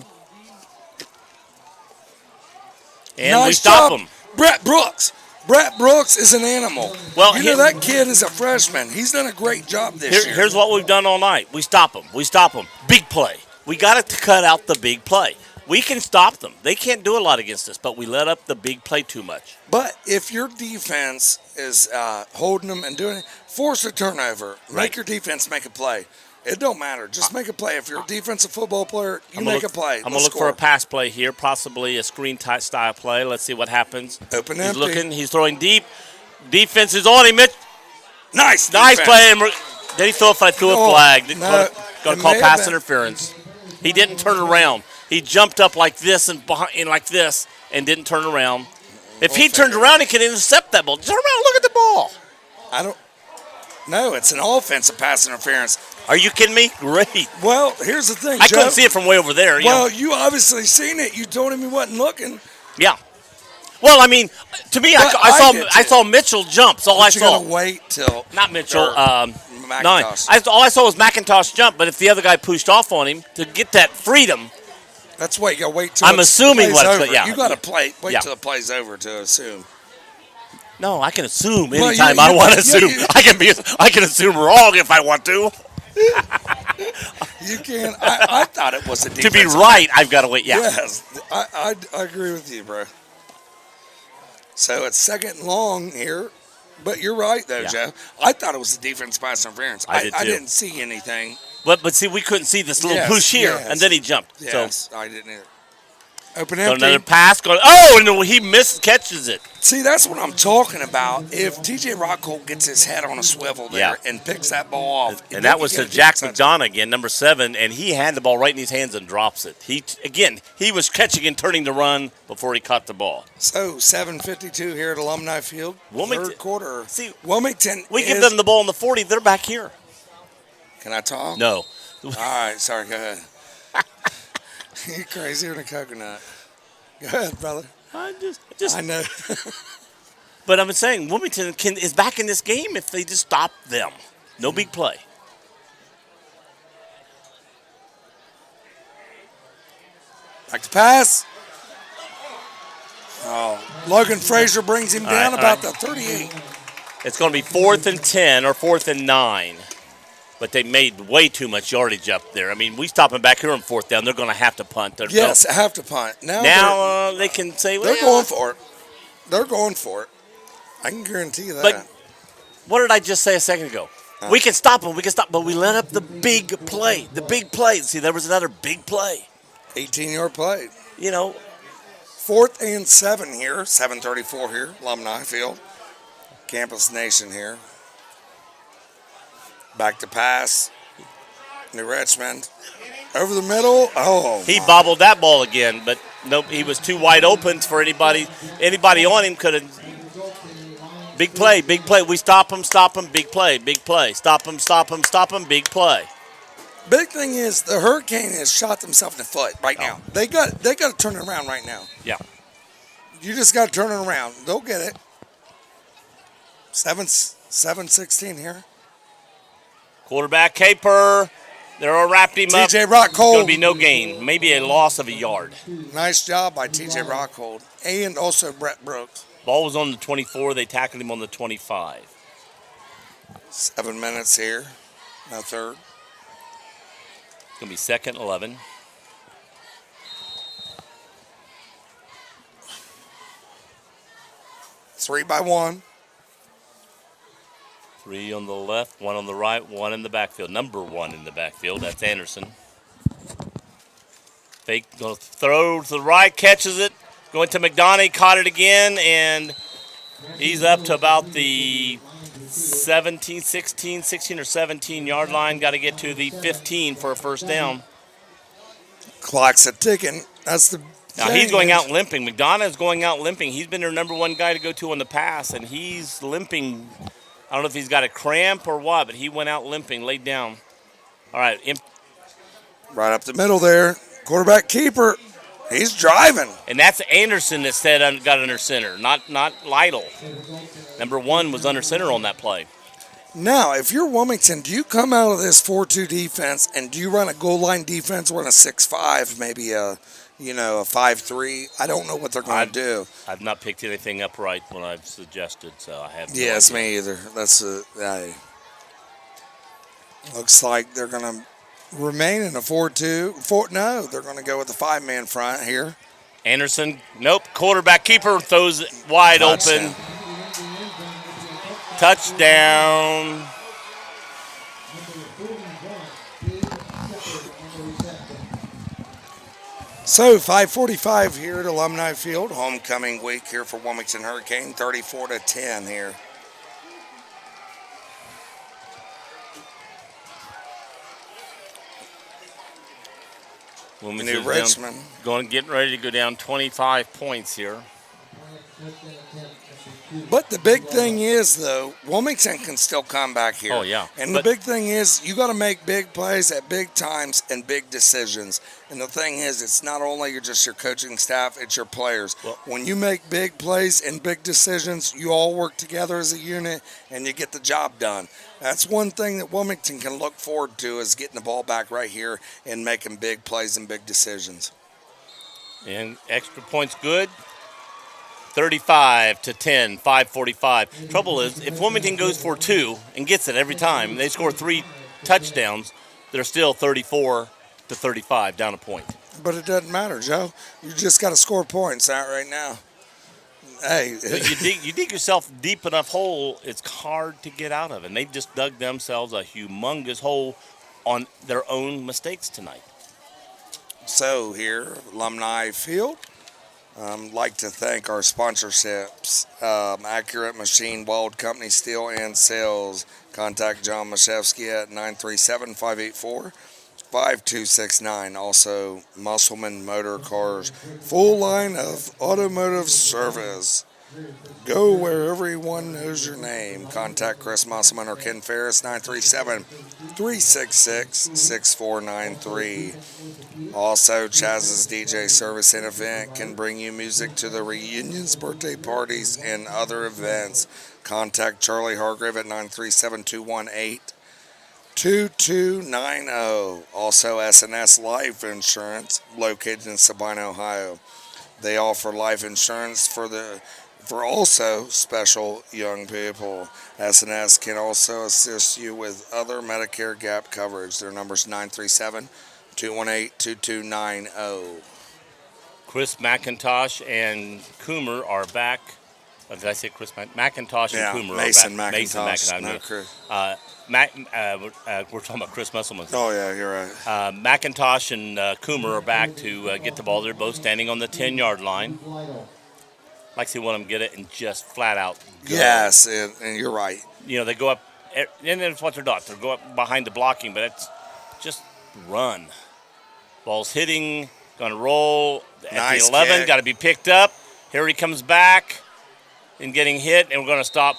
And we Nice stop job, them. Brett Brooks. Brett Brooks is an animal. Well, that kid is a freshman. He's done a great job this year. Here's what we've done all night. We stop them. We stop them. Big play. We got to cut out the big play. We can stop them. They can't do a lot against us, but we let up the big play too much. But if your defense is holding them and doing it, force a turnover. Right. Make your defense make a play. It don't matter. Just make a play. If you're a defensive football player, you make a play. I'm going to look for a pass play here, possibly a screen type style play. Let's see what happens. Open He's empty. looking. He's throwing deep. Defense is on him. Nice Nice defense. play. And then he threw a flag. No, Going to it call may have pass been. interference. He didn't turn around. He jumped up like this and behind like this and didn't turn around. If he turned around, he could intercept that ball. Turn around and look at the ball. I don't. No, it's an offensive pass interference. Are you kidding me? Great. Well, here's the thing, I Joe. couldn't see it from way over there. Well, you obviously seen it. You told him he wasn't looking. Yeah. Well, I mean, to me, But I saw Mitchell jump. That's all I You saw. gotta wait till Not Mitchell. McIntosh. All I saw was McIntosh jump. But if the other guy pushed off on him to get that freedom, That's why you got to wait till I'm assuming plays what it's over. yeah. You got to wait Yeah. till the play's over to assume. No, I can assume Well, anytime you- I want to you- assume. you- I can assume wrong if I want to. You can. I thought it was a To be defensive. right, I've got to wait. Yeah. Yes, I agree with you, bro. So it's second and long here, but you're right though, Yeah. Joe. I thought it was a defense pass interference. I did too. didn't see anything. But see, we couldn't see this little Yes, push here, yes. and then he jumped. Yes, I didn't either. Open So empty. another pass going. Oh, no, he missed, catches it. See, that's what I'm talking about. If TJ Rockhold gets his head on a swivel there Yeah. and picks that ball off, And that was to Jack McDonough again, number 7, and he had the ball right in his hands and drops it. He was catching and turning to run before he caught the ball. So 7:52 here at Alumni Field. Wilmington- Third quarter. See, Wilmington. We give is- them the ball in the 40, they're back here. Can I talk? No. All right, sorry. Go ahead. You're crazier than a coconut. Go ahead, brother. I know. But I'm saying Wilmington is back in this game if they just stop them. No big play. Back to pass. Oh, Logan Frazier brings him down all about right. the 38. It's going to be 4th and 10 or 4th and 9. But they made way too much yardage up there. I mean, we stop them back here on 4th down. They're going to have to punt. Yes, have to punt. Now they can say, well, they're going for it. They're going for it. I can guarantee you that. But what did I just say a second ago? We can stop them. We can stop, but we let up the big play. The big play. See, there was another big play. 18-yard play. You know, 4th and 7 here. 7:34 here. Alumni Field. Campus Nation here. Back to pass. New Richmond. Over the middle. Oh. he bobbled that ball again, but nope, he was too wide open for anybody. Anybody on him could have. Big play, big play. We stop him, big play, big play. Stop him, big play. Big thing is the Hurricane has shot themselves in the foot right now. They got to turn it around right now. Yeah. You just got to turn it around. They'll get it. 7:16 here. Quarterback Caper. They're all wrapped him up. TJ Rockhold. Going to be no gain. Maybe a loss of a yard. Nice job by TJ Rockhold and also Brett Brooks. Ball was on the 24. They tackled him on the 25. 7 minutes here. No third. It's going to be 2nd, 11. Three by one. 3 on the left, 1 on the right, 1 in the backfield. Number 1 in the backfield. That's Anderson. Fake, going to throw to the right, catches it. Going to McDonough, caught it again, and he's up to about the 16 or 17 yard line. Got to get to the 15 for a first down. Clock's a ticking. That's the. Now he's going out limping. McDonough is going out limping. He's been their number 1 guy to go to on the pass, and he's limping. I don't know if he's got a cramp or what, but he went out limping, laid down. All right. Right up the middle there. Quarterback keeper. He's driving. And that's Anderson that said got under center, not Lytle. Number 1 was under center on that play. Now, if you're Wilmington, do you come out of this 4-2 defense and do you run a goal line defense, run a 6-5, maybe a 5-3? I don't know what they're going to do. I've not picked anything up right when I've suggested, so I have. Yes, me either. That's looks like they're going to remain in a 4-2. No, they're going to go with the 5-man front here. Anderson, nope. Quarterback keeper throws it wide open. Touchdown. So 5:45 here at Alumni Field, homecoming week here for Wilmington Hurricane, 34-10 here. Wilmington's New Richmond. getting ready to go down 25 points here. But the big thing is, though, Wilmington can still come back here. Oh, yeah. And the big thing is you got to make big plays at big times and big decisions. And the thing is, it's not only your coaching staff, it's your players. Well, when you make big plays and big decisions, you all work together as a unit and you get the job done. That's one thing that Wilmington can look forward to is getting the ball back right here and making big plays and big decisions. And extra points good. 35-10, 5:45. Trouble is, if Wilmington goes for 2 and gets it every time, they score 3 touchdowns, they're still 34-35, down a point. But it doesn't matter, Joe. You just got to score points out right now. Hey, You dig yourself deep enough hole, it's hard to get out of. And they've just dug themselves a humongous hole on their own mistakes tonight. so here, Alumni Field. Like to thank our sponsorships, Accurate Machine, Weld Company Steel and Sales. Contact John Mashevsky at 937-584-5269. Also, Musselman Motor Cars, full line of automotive service. Go where everyone knows your name. Contact Chris Musselman or Ken Ferris, 937-366-6493. Also, Chaz's DJ service and event can bring you music to the reunions, birthday parties, and other events. Contact Charlie Hargrave at 937-218-2290. Also, SNS Life Insurance, located in Sabine, Ohio. They offer life insurance for also special young people. SNS can also assist you with other Medicare gap coverage. Their number is 937-218-2290. Chris McIntosh and Coomer are back. Did I say Chris McIntosh and Coomer Mason are back? McIntosh. No. Not Chris. We're talking about Chris Musselman. Oh, yeah, you're right. McIntosh and Coomer are back to get the ball. They're both standing on the 10-yard line. Like they want them to get it and just flat out go. Yes, and you're right. You know, they go up, and that's what they're doing. They go up behind the blocking, but it's just run. Ball's hitting, going to roll at Nice the 11, kick. got to be picked up. Here he comes back and getting hit, and we're going to stop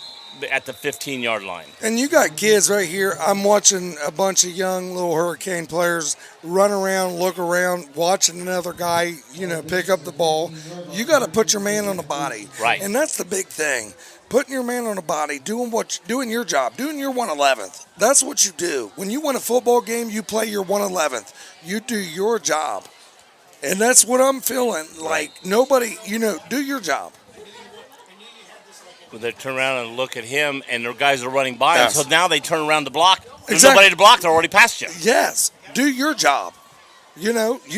at the 15-yard line. And you got kids right here. I'm watching a bunch of young little Hurricane players run around, look around, watching another guy, pick up the ball. You got to put your man on the body. Right. And that's the big thing. Putting your man on the body, doing your job, doing your 111th. That's what you do. When you win a football game, you play your 111th. You do your job. And that's what I'm feeling. Like, nobody, do your job. They turn around and look at him, and their guys are running by him. Yes. So now they turn around to block. There's Exactly. nobody to block. They're already past you. Yes. Do your job. You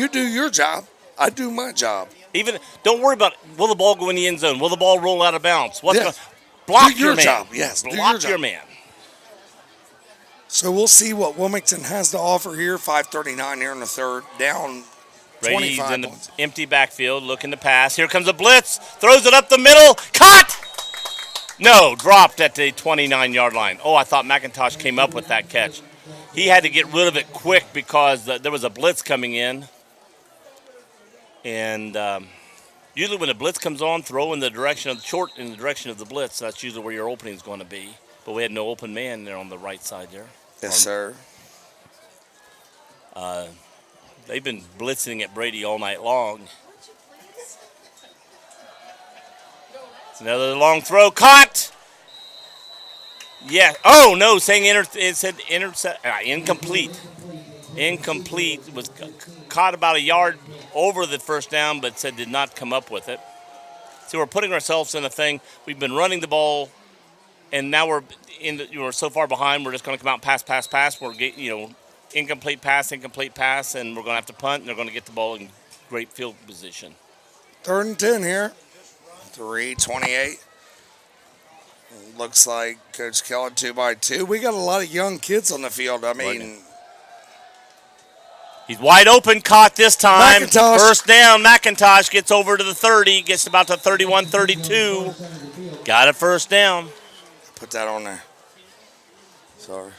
do your job. I do my job. Even don't worry about will the ball go in the end zone? Will the ball roll out of bounds? Yes. Block Do your man. job. Yes, do Block your job. your man. So we'll see what Wilmington has to offer here. 5:39 here in the third. Down Brady's 25 in the points. empty backfield looking to pass. Here comes a blitz. Throws it up the middle. Caught! No, dropped at the 29-yard line. Oh, I thought McIntosh came up with that catch. He had to get rid of it quick because there was a blitz coming in. And usually when a blitz comes on, throw in the direction of the blitz. That's usually where your opening is going to be. But we had no open man there on the right side there. Yes, sir. They've been blitzing at Brady all night long. It's another long throw. Caught! Yeah. Oh, no. Saying it said incomplete. Incomplete. Was caught about a yard over the first down, but said did not come up with it. So we're putting ourselves in a thing. We've been running the ball, and now we're we're so far behind. We're just going to come out and pass. We're incomplete pass, and we're going to have to punt, and they're going to get the ball in great field position. 3rd and 10 here. 3:28. Looks like Coach Keller 2x2. We got a lot of young kids on the field. I mean, He's wide open, caught this time. McIntosh. First down, McIntosh gets over to the 30, gets about to 31, 32. Got a first down. put that on there. Sorry.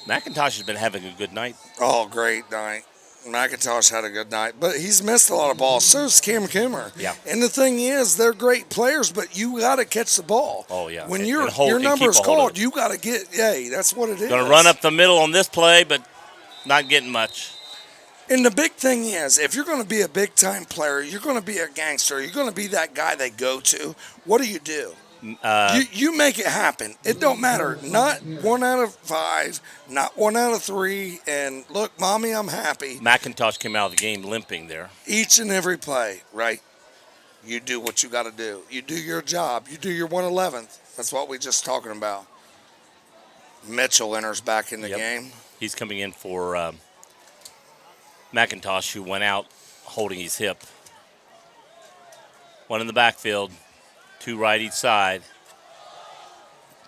McIntosh has been having a good night. Oh, great night. McIntosh had a good night, but he's missed a lot of balls. So's Cam Coomer. Yeah. And the thing is, they're great players, but you got to catch the ball. Oh, yeah. When And your hold- number and is keep a hold of called, it. you got to get. Yay, that's what it is. Going to run up the middle on this play, but not getting much. And the big thing is, if you're going to be a big time player, you're going to be a gangster. You're going to be that guy they go to. What do? You make it happen. It don't matter. Not 1 out of 5, not 1 out of 3. And look, Mommy, I'm happy. McIntosh came out of the game limping there. Each and every play, right? You do what you got to do. You do your job. You do your 111th. That's what we just talking about. Mitchell enters back in the game. He's coming in for McIntosh, who went out holding his hip. One in the backfield, 2 right each side.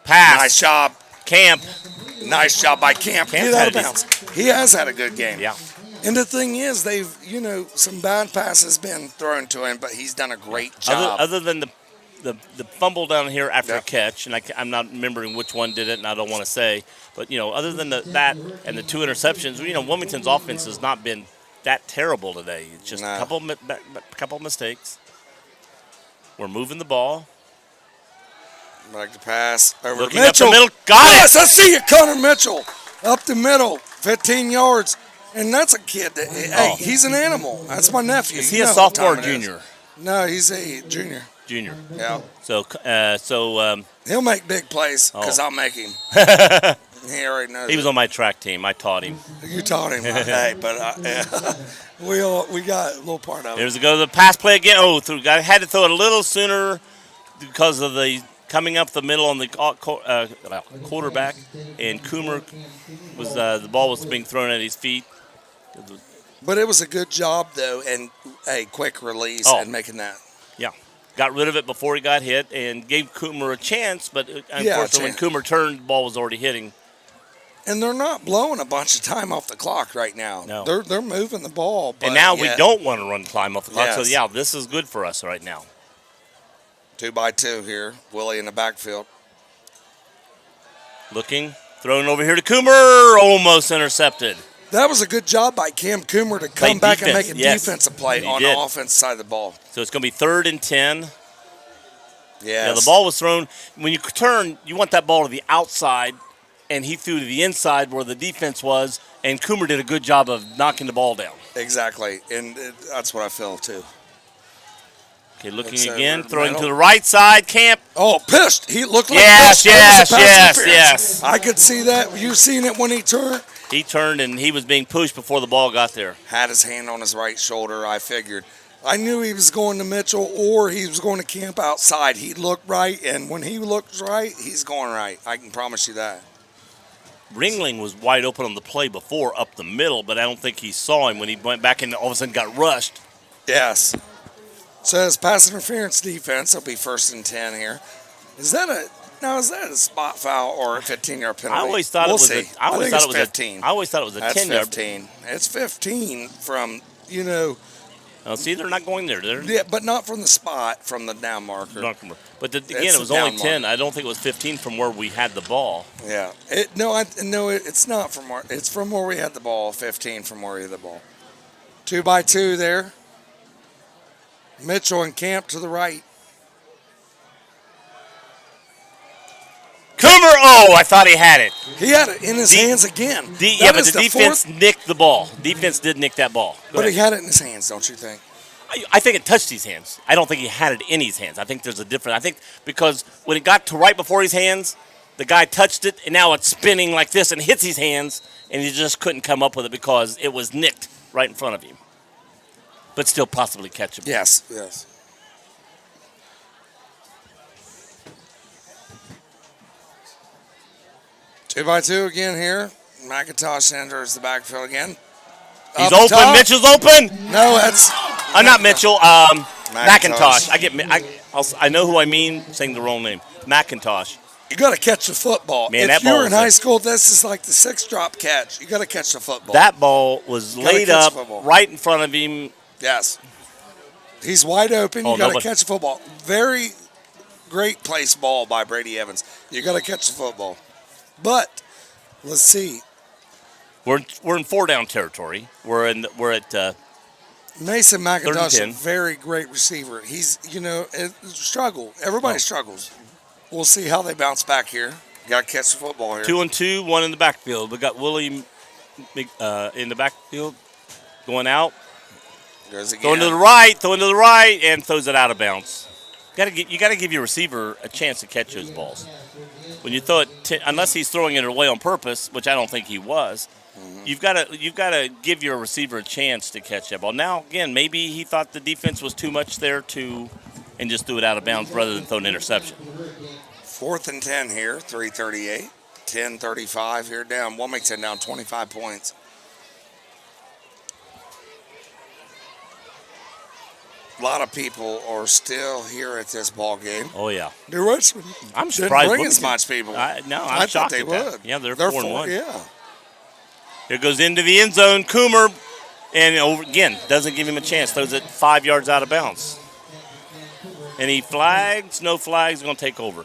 Pass. Nice job. Camp. Nice job by Camp. Camp's Get out had of a bounds. He has had a good game. Yeah. And the thing is, they've, some bad passes been thrown to him, but he's done a great job. Other than the fumble down here after a catch, and I'm not remembering which one did it, and I don't want to say, but, other than that and the 2 interceptions, Wilmington's offense has not been that terrible today. It's just a couple mistakes. We're moving the ball. Like the pass over Looking Mitchell. up the middle. Got yes, it. I see you, Connor Mitchell. Up the middle, 15 yards. And that's a kid that, hey, he's an animal. That's my nephew. Is he a sophomore or junior? No, he's a junior. Junior. Yeah. So he'll make big plays because I'll make him. He already knows. He was on my track team. I taught him. You taught him. Hey, but we got a little part of it. There's the pass play again. I had to throw it a little sooner because of the coming up the middle on the quarterback, and Coomer was the ball was being thrown at his feet. But it was a good job though, and a quick release and making that. Yeah, got rid of it before he got hit and gave Coomer a chance. But unfortunately, when Coomer turned, the ball was already hitting. And they're not blowing a bunch of time off the clock right now. No. They're moving the ball. But and now we don't want to run climb off the clock. Yes. So, this is good for us right now. 2-by-2 here. Willie in the backfield. Looking, throwing over here to Coomer, almost intercepted. That was a good job by Cam Coomer to come back and make a defensive play on the offense side of the ball. So it's going to be 3rd and 10. Yes. Yeah, the ball was thrown. When you turn, you want that ball to the outside, and he threw to the inside where the defense was, and Coomer did a good job of knocking the ball down. Exactly, and that's what I feel too. Okay, looking again, throwing to the right side, Camp. Oh, pissed. He looked like yes. I could see that. You seen it when he turned? He turned, and he was being pushed before the ball got there. Had his hand on his right shoulder, I figured. I knew he was going to Mitchell or he was going to Camp outside. He looked right, and when he looks right, he's going right. I can promise you that. Ringling was wide open on the play before up the middle, but I don't think he saw him when he went back and all of a sudden got rushed. Yes. So as pass interference defense, it'll be 1st and 10 here. Is that a spot foul or a 15-yard penalty? I always thought it was 15. I always thought it was a 10-yard. 15. It's 15 from, Oh, see, they're not going there. Yeah, but not from the spot, from the down marker. But again, it was only 10. I don't think it was 15 from where we had the ball. Yeah. It's not from where. It's from where we had the ball. 15 from where we had the ball. 2-by-2 there. Mitchell and Camp to the right. Coomer, I thought he had it. He had it in his hands again. But the defense nicked the ball. Defense did nick that ball. But he had it in his hands, don't you think? I think it touched his hands. I don't think he had it in his hands. I think there's a difference. I think because when it got to right before his hands, the guy touched it, and now it's spinning like this and hits his hands, and he just couldn't come up with it because it was nicked right in front of him. But still possibly catchable. Yes. 2-by-2 again here. McIntosh enters the backfield again. He's open. Top. Mitchell's open. No, that's not Mitchell. McIntosh. I know who I mean. Saying the wrong name. McIntosh. You got to catch the football. Man, if you're in high school, this is like the 6th drop catch. You got to catch the football. That ball was laid up right in front of him. Yes. He's wide open. You got to catch the football. Very great place ball by Brady Evans. You got to catch the football. But let's see. We're in 4-down territory. We're at Mason McIntosh, a very great receiver. He's struggle. Everybody struggles. We'll see how they bounce back here. Got to catch the football here. 2-2, 1 in the backfield. We got Willie in the backfield going out. Goes again. Throwing to the right, and throws it out of bounds. You got to give your receiver a chance to catch those balls. When you throw it, unless he's throwing it away on purpose, which I don't think he was, you've got to give your receiver a chance to catch that ball. Now, again, maybe he thought the defense was too much there and just threw it out of bounds rather than throw an interception. 4th and 10 here, 3:38, 10:35 here down. Wilmington down 25 points. A lot of people are still here at this ball game. Oh yeah, The Richmond I'm didn't surprised. bring as Wilmington- much people. I'm I shocked thought they at that. would. Yeah, they're They're 4-1. Yeah. Here goes into the end zone, Coomer, and again doesn't give him a chance. Throws it 5 yards out of bounds. Any flags? No flags. Going to take over.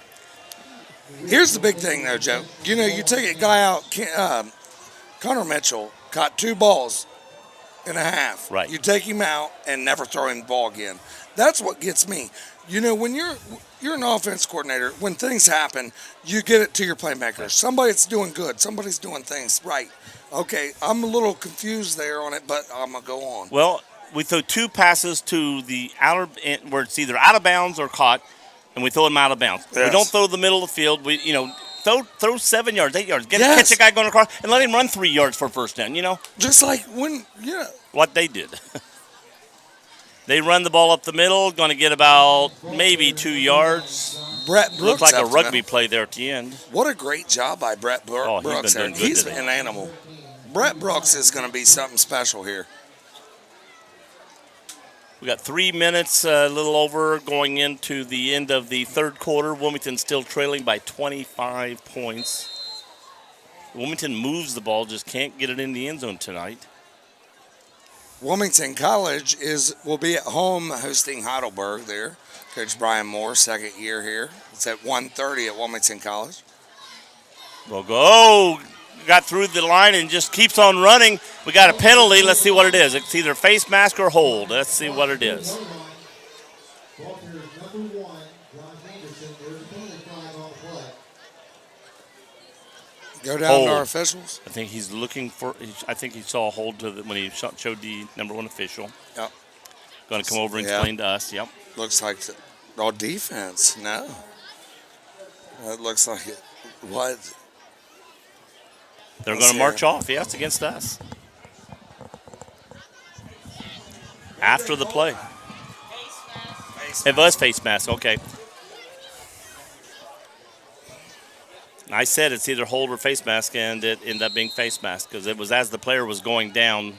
Here's the big thing, though, Joe. You know, you take a guy out, Connor Mitchell caught 2 balls and a half. Right. You take him out and never throw him the ball again. That's what gets me. You know, when you're an offense coordinator, when things happen, you get it to your playmakers. Somebody's doing good. Somebody's doing things right. Okay, I'm a little confused there on it, but I'm going to go on. Well, we throw 2 passes to the outer end where it's either out of bounds or caught, and we throw them out of bounds. Yes. We don't throw the middle of the field. We, throw 7 yards, 8 yards. Yes. Catch a guy going across and let him run 3 yards for a first down. Just like when, What they did. They run the ball up the middle, going to get about maybe 2 yards. Brett Brooks. Looked like a up the rugby middle. play there at the end. What a great job by Brett Oh, Brooks he's been there. doing good He's today. an animal. Brett Brooks is going to be something special here. We got 3 minutes, a little over, going into the end of the third quarter. Wilmington still trailing by 25 points. Wilmington moves the ball, just can't get it in the end zone tonight. Wilmington College will be at home hosting Heidelberg there. Coach Brian Moore, second year here. It's at 1:30 at Wilmington College. We'll go. Got through the line and just keeps on running. We got a penalty. Let's see what it is. It's either face mask or hold. Let's see what it is. Go down Hold. to our officials. I think he's looking for. I think he saw a hold when he showed the number 1 official. Yep. Going to come over and Yeah. explain to us. Yep. Looks like all defense. No. It looks like it. What? They're Let's going to see march here. off. Yeah, it's against us. After the play. It was face mask. Okay. I said it's either hold or face mask, and it ended up being face mask because it was as the player was going down.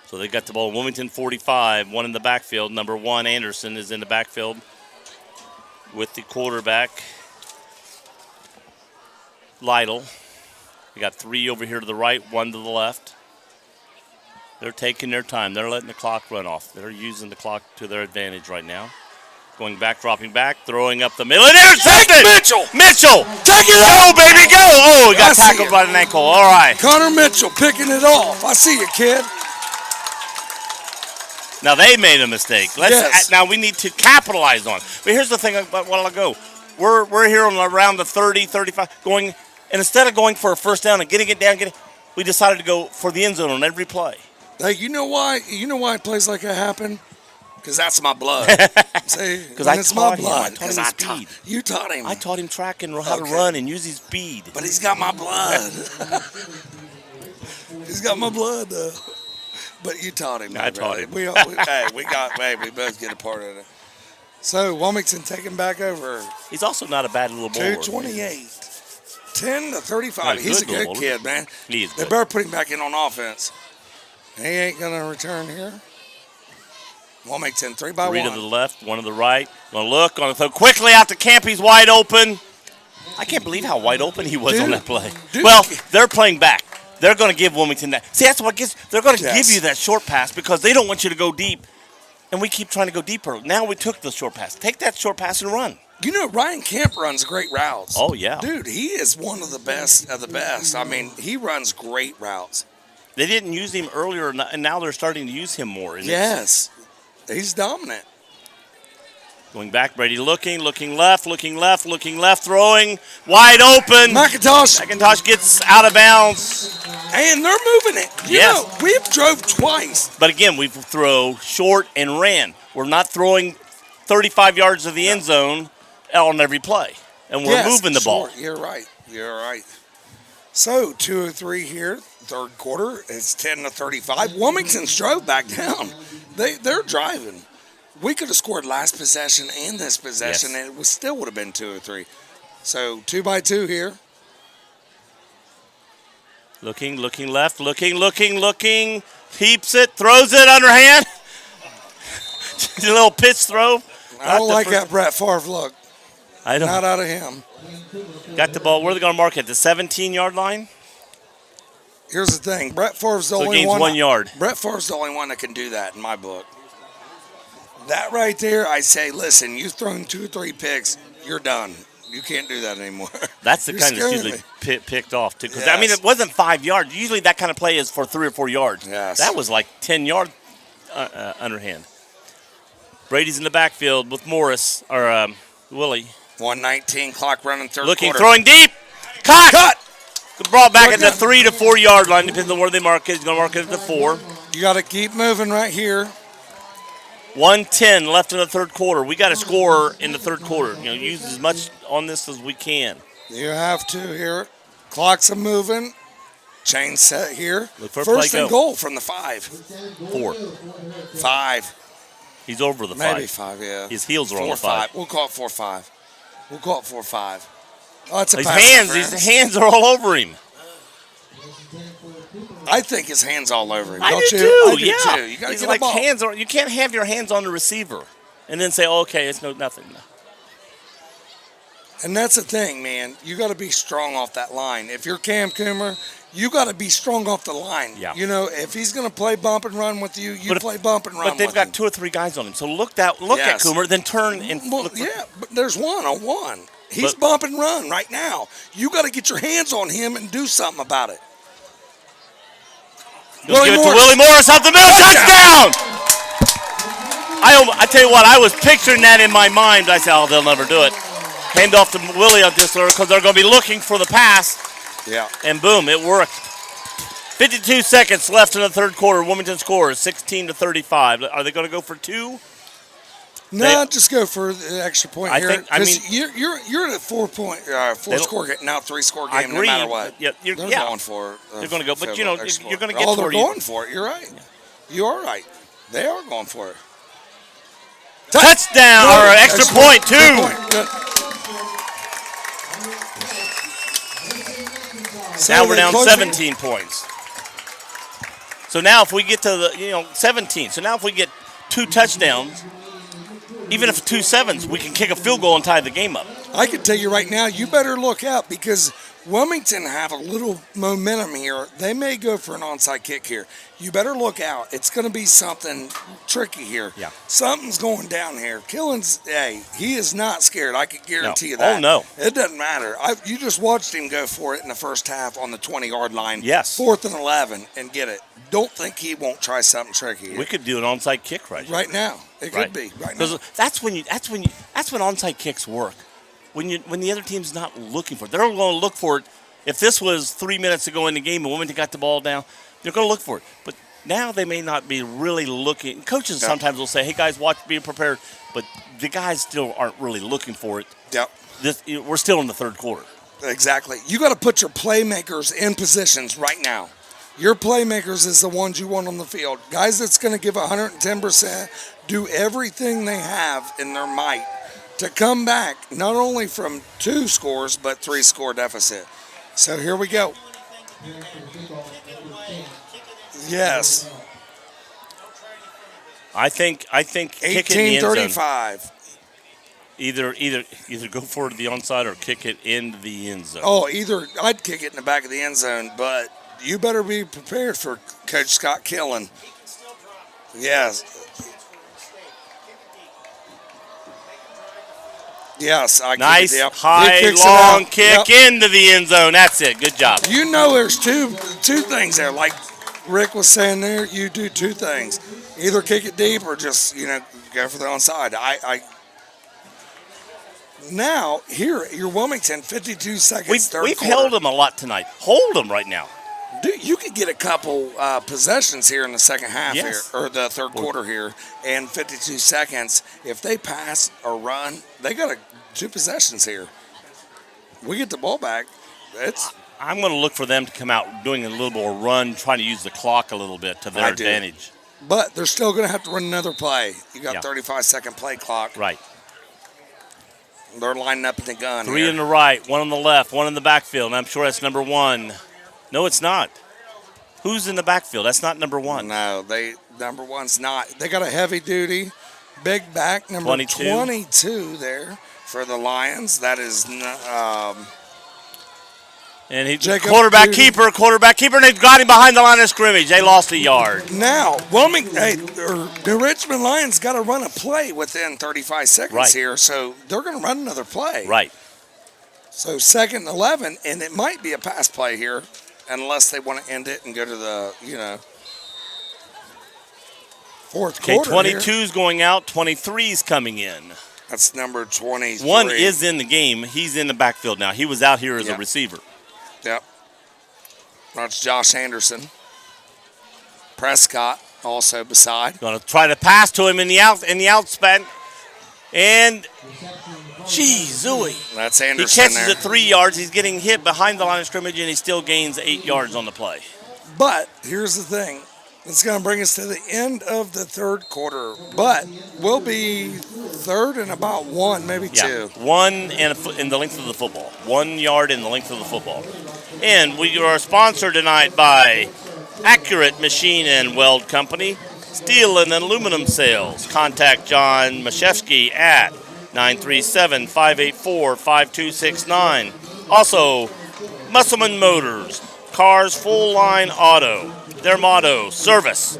So they got the ball. Wilmington 45, 1 in the backfield. Number 1, Anderson, is in the backfield with the quarterback, Lytle. We got 3 over here to the right, 1 to the left. They're taking their time. They're letting the clock run off. They're using the clock to their advantage right now. Going back, dropping back, throwing up the middle. And intercepted! Mitchell! Mitchell! Take it Go, out! baby, go! Oh, he got I see tackled it. by an ankle. All right. Connor Mitchell picking it off. I see you, kid. Now, they made a mistake. Yes. Now, we need to capitalize on it. But here's the thing about a while ago. We're here on around the 30, 35, going, and instead of going for a first down and getting it down, we decided to go for the end zone on every play. Hey, you know why? You know why plays like that happen? Because that's my blood. See, Because I it's taught my him. blood. I taught him 'Cause his I taught- speed. You taught him. I taught him track and how to Okay. run and use his speed. But he's got my blood. He's got my blood, though. But you taught him. I though, taught brother. him. We both get a part of it. So Wilmington taking back over. He's also not a bad little bowler. 228. 10 to 35. Not a He's a good good bowler. kid, man. He is They good. better put him back in on offense. He ain't going to return here. Wilmington, 3 by 3 1. to the left, 1 to the right. Going to look, going to throw quickly out to Camp. He's wide open. I can't believe how wide open he was on Dude. that play. Dude. Well, they're playing back. They're going to give Wilmington that. See, that's what gets. They're going to Yes. give you that short pass because they don't want you to go deep. And we keep trying to go deeper. Now we took the short pass. Take that short pass and run. You know, Ryan Kemp runs great routes. Oh, yeah. Dude, he is one of the best of the best. I mean, he runs great routes. They didn't use him earlier, and now they're starting to use him more. And Yes. He's dominant. Going back, Brady looking left, throwing, wide open. McIntosh gets out of bounds. And they're moving it. You Yes. know, we've drove twice. But again, we throw short and ran. We're not throwing 35 yards to the end zone on every play, and we're moving the ball. You're right. You're right. So 2:03 here, third quarter. It's 10-35. Wilmington's drove back down. They're driving. We could have scored last possession and this possession, and it still would have been 2-3. So 2-2 here. Looking left, looking. Keeps it, throws it underhand. A little pitch throw. I don't like that Brett Favre look. I don't. Not out of him. Got the ball. Where are they going to mark it? The 17-yard line? Here's the thing. Brett Favre's the So it only gains one. 1 yard. Brett Favre's the only one that can do that in my book. That right there, I say, listen, you've thrown 2 or 3 picks, you're done. You can't do that anymore. That's the You're kind that's scaring usually picked off, too. Because, Yes. I mean, it wasn't 5 yards. Usually that kind of play is for 3 or 4 yards. Yes. That was like 10-yard underhand. Brady's in the backfield with Morris, or Willie. 1:19, clock running, third Looking, quarter. throwing deep. Cut! Brought back at Look the 3 to 4 yard line, depends on where they mark it. He's going to mark it at the 4. You got to keep moving right here. 1:10 left in the third quarter. We got to score in the third quarter. You know, use as much on this as we can. You have to here. Clocks are moving. Chain set here. Look for a First play and go. goal from the 5. 4. 5. He's over the 5. Maybe 5, yeah. His heels are on the 5. 4-5. We'll call it 4-5. We'll call it 4-5. Oh, it's a His pass hands, interference. his hands are all over him. I think his hands all over him. I Don't do you? too. I do Yeah. too. You got to It's get like a ball. hands are. You can't have your hands on the receiver and then say, oh, "Okay, it's nothing." And that's the thing, man. You got to be strong off that line. If you're Cam Coomer, you got to be strong off the line. Yeah. You know, if he's going to play bump and run with you, you play bump and run But they've with got him. 2 or 3 guys on him. So look Yes. at Coomer, then turn and Well, look for, yeah, but there's 1-on-1. He's But- bump and run right now. You got to get your hands on him and do something about it. Give it to Willie Morris up the middle, touchdown! I tell you what, I was picturing that in my mind. I said, oh, they'll never do it. Hand off to Willie on this because they're going to be looking for the pass, Yeah. and boom, it worked. 52 seconds left in the third quarter. Wilmington scores 16-35. Are they going to go for 2? No, just go for the extra point I here. think- I mean- you're at a 4-score game, now 3-score I game, no agree, matter what. but They're going for it. They're going to go, but you know, you're going to get Oh, to they're where you- going for it. You're right. You are right. They are going for it. touchdown or extra point, 2. Good point. Good. So Now we're they down close 17 points. So now if we get to the 17, so now if we get 2 touchdowns, even if 2 sevens, we can kick a field goal and tie the game up. I can tell you right now, you better look out because Wilmington have a little momentum here. They may go for an onside kick here. You better look out. It's going to be something tricky here. Yeah. Something's going down here. Killen's, hey, he is not scared. I can guarantee you No. Oh, that. no. It doesn't matter. You just watched him go for it in the first half on the 20-yard line. Yes. 4th and 11 and get it. Don't think he won't try something tricky here. We could do an onside kick right now. It could be right now. Because that's when onside kicks work. When the other team's not looking for it, they're going to look for it. If this was 3 minutes ago in the game and Wilmington got the ball down, they're going to look for it. But now they may not be really looking. Coaches sometimes will say, "Hey guys, watch, be prepared," but the guys still aren't really looking for it. Yep. We're still in the third quarter. Exactly. You got to put your playmakers in positions right now. Your playmakers is the ones you want on the field. Guys that's going to give 110%, do everything they have in their might to come back, not only from 2 scores, but 3-score deficit. So here we go. Yes. I think kick it in the end zone. 18-35. Either go for the onside or kick it into the end zone. Oh, I'd kick it in the back of the end zone, but you better be prepared for Coach Scott Killen. Yes. Yes, I nice yep. high long kick into the end zone. That's it. Good job. You know, there's two things there. Like Rick was saying there, you do 2 things: either kick it deep or just go for the onside. Now here, you're Wilmington, 52 seconds. We've held them a lot tonight. Hold them right now. Dude, you could get a couple possessions here in the second half Yes. here, or the third quarter here, and 52 seconds. If they pass or run, they got 2 possessions here. We get the ball back. I'm going to look for them to come out doing a little more run, trying to use the clock a little bit to their advantage. But they're still going to have to run another play. You got 35-second play clock. Right. They're lining up in the gun. 3 here. in the right, 1 on the left, 1 in the backfield, and I'm sure that's number 1. No, it's not. Who's in the backfield? That's not number 1. No, number 1's not. They got a heavy duty, big back, number 22 there for the Lions. That is and he's Jacob quarterback keeper, and they got him behind the line of scrimmage. They lost a yard. Now, the Richmond Lions got to run a play within 35 seconds here, so they're going to run another play. Right. So 2nd and 11, and it might be a pass play here, unless they want to end it and go to the, fourth quarter. Okay, 22's going out, 23's coming in. That's number 23. 1 is in the game. He's in the backfield now. He was out here as a receiver. Yep. That's Josh Anderson. Prescott also beside. Going to try to pass to him in the outspan. And, zooey. That's Anderson. He catches it 3 yards. He's getting hit behind the line of scrimmage, and he still gains 8 yards on the play. But here's the thing. It's going to bring us to the end of the third quarter. But we'll be third and about 1, maybe 2. 1 in the length of the football. 1 yard in the length of the football. And we are sponsored tonight by Accurate Machine and Weld Company, Steel and Aluminum Sales. Contact John Mashevsky at 937-584-5269. Also, Musselman Motors, Cars Full Line Auto. Their motto, service.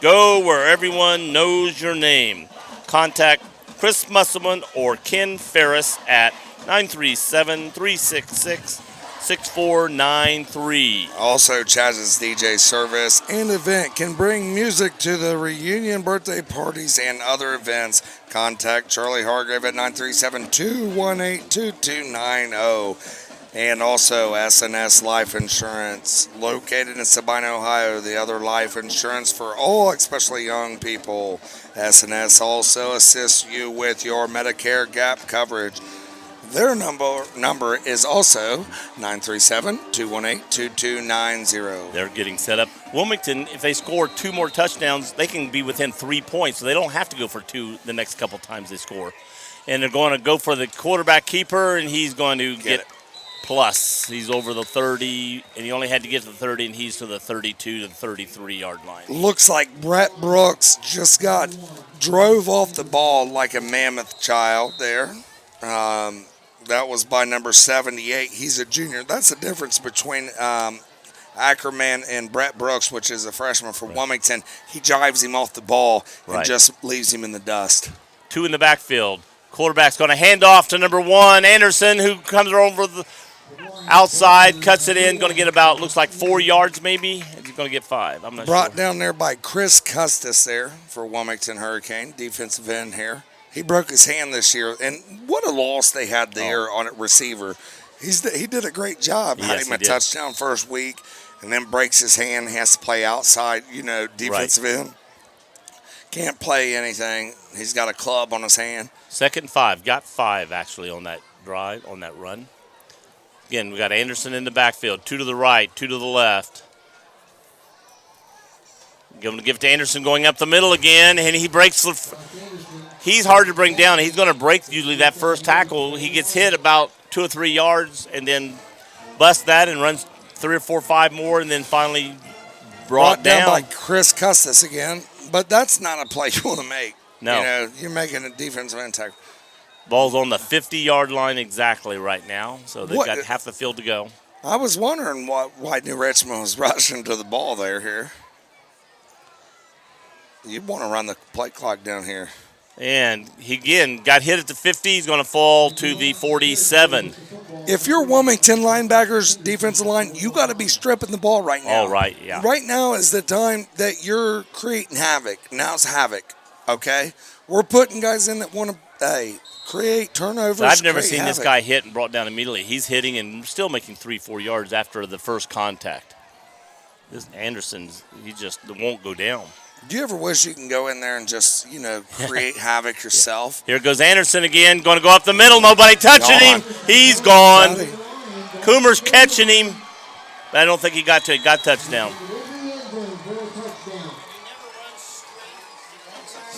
Go where everyone knows your name. Contact Chris Musselman or Ken Ferris at 937-366-6493. Also, Chaz's DJ service and event can bring music to the reunion, birthday parties, and other events. Contact Charlie Hargrave at 937-218-2290. And also SNS Life Insurance, located in Sabine, Ohio, the other life insurance for all, especially young people. SNS also assists you with your Medicare gap coverage. Their number is also 937-218-2290. They're getting set up. Wilmington, if they score 2 more touchdowns, they can be within 3 points, so they don't have to go for 2 the next couple times they score. And they're going to go for the quarterback keeper, and he's going to get plus. He's over the 30, and he only had to get to the 30, and he's to the 32 to the 33-yard line. Looks like Brett Brooks just drove off the ball like a mammoth child there. That was by number 78. He's a junior. That's the difference between Ackerman and Brett Brooks, which is a freshman for Wilmington. He jives him off the ball and just leaves him in the dust. 2 in the backfield. Quarterback's going to hand off to number 1, Anderson, who comes over the outside, cuts it in, going to get about, looks like 4 yards maybe. He's going to get 5. I'm not Brought sure. down there by Chris Custis there for Wilmington Hurricane, defensive end here. He broke his hand this year, and what a loss they had there on a receiver. He did a great job. Had him a touchdown first week, and then breaks his hand, has to play outside, defensive end. Can't play anything. He's got a club on his hand. 2nd and 5. Got 5, actually, on that drive, on that run. Again, we got Anderson in the backfield. 2 to the right, 2 to the left. Going to give it to Anderson going up the middle again, and he breaks. He's hard to bring down. He's going to break usually that first tackle. He gets hit about 2 or 3 yards and then busts that and runs 3 or 4 or 5 more, and then finally brought down by Chris Custis again. But that's not a play you want to make. No. You're making a defensive end tackle. Ball's on the 50-yard line exactly right now, so they've got half the field to go. I was wondering why New Richmond was rushing to the ball here. You'd want to run the play clock down here. And he, again, got hit at the 50. He's going to fall to the 47. If you're Wilmington linebackers, defensive line, you got to be stripping the ball right now. Oh, right, yeah. Right now is the time that you're creating havoc. Now's havoc, okay? We're putting guys in that want to create turnovers. I've never seen this guy hit and brought down immediately. He's hitting and still making 3-4 yards after the first contact. This Anderson's, he just won't go down. Do you ever wish you can go in there and just, create havoc yourself? Here goes Anderson again, going to go up the middle. Nobody touching him. He's gone. Coomer's catching him. But I don't think he got to it. Got touchdown.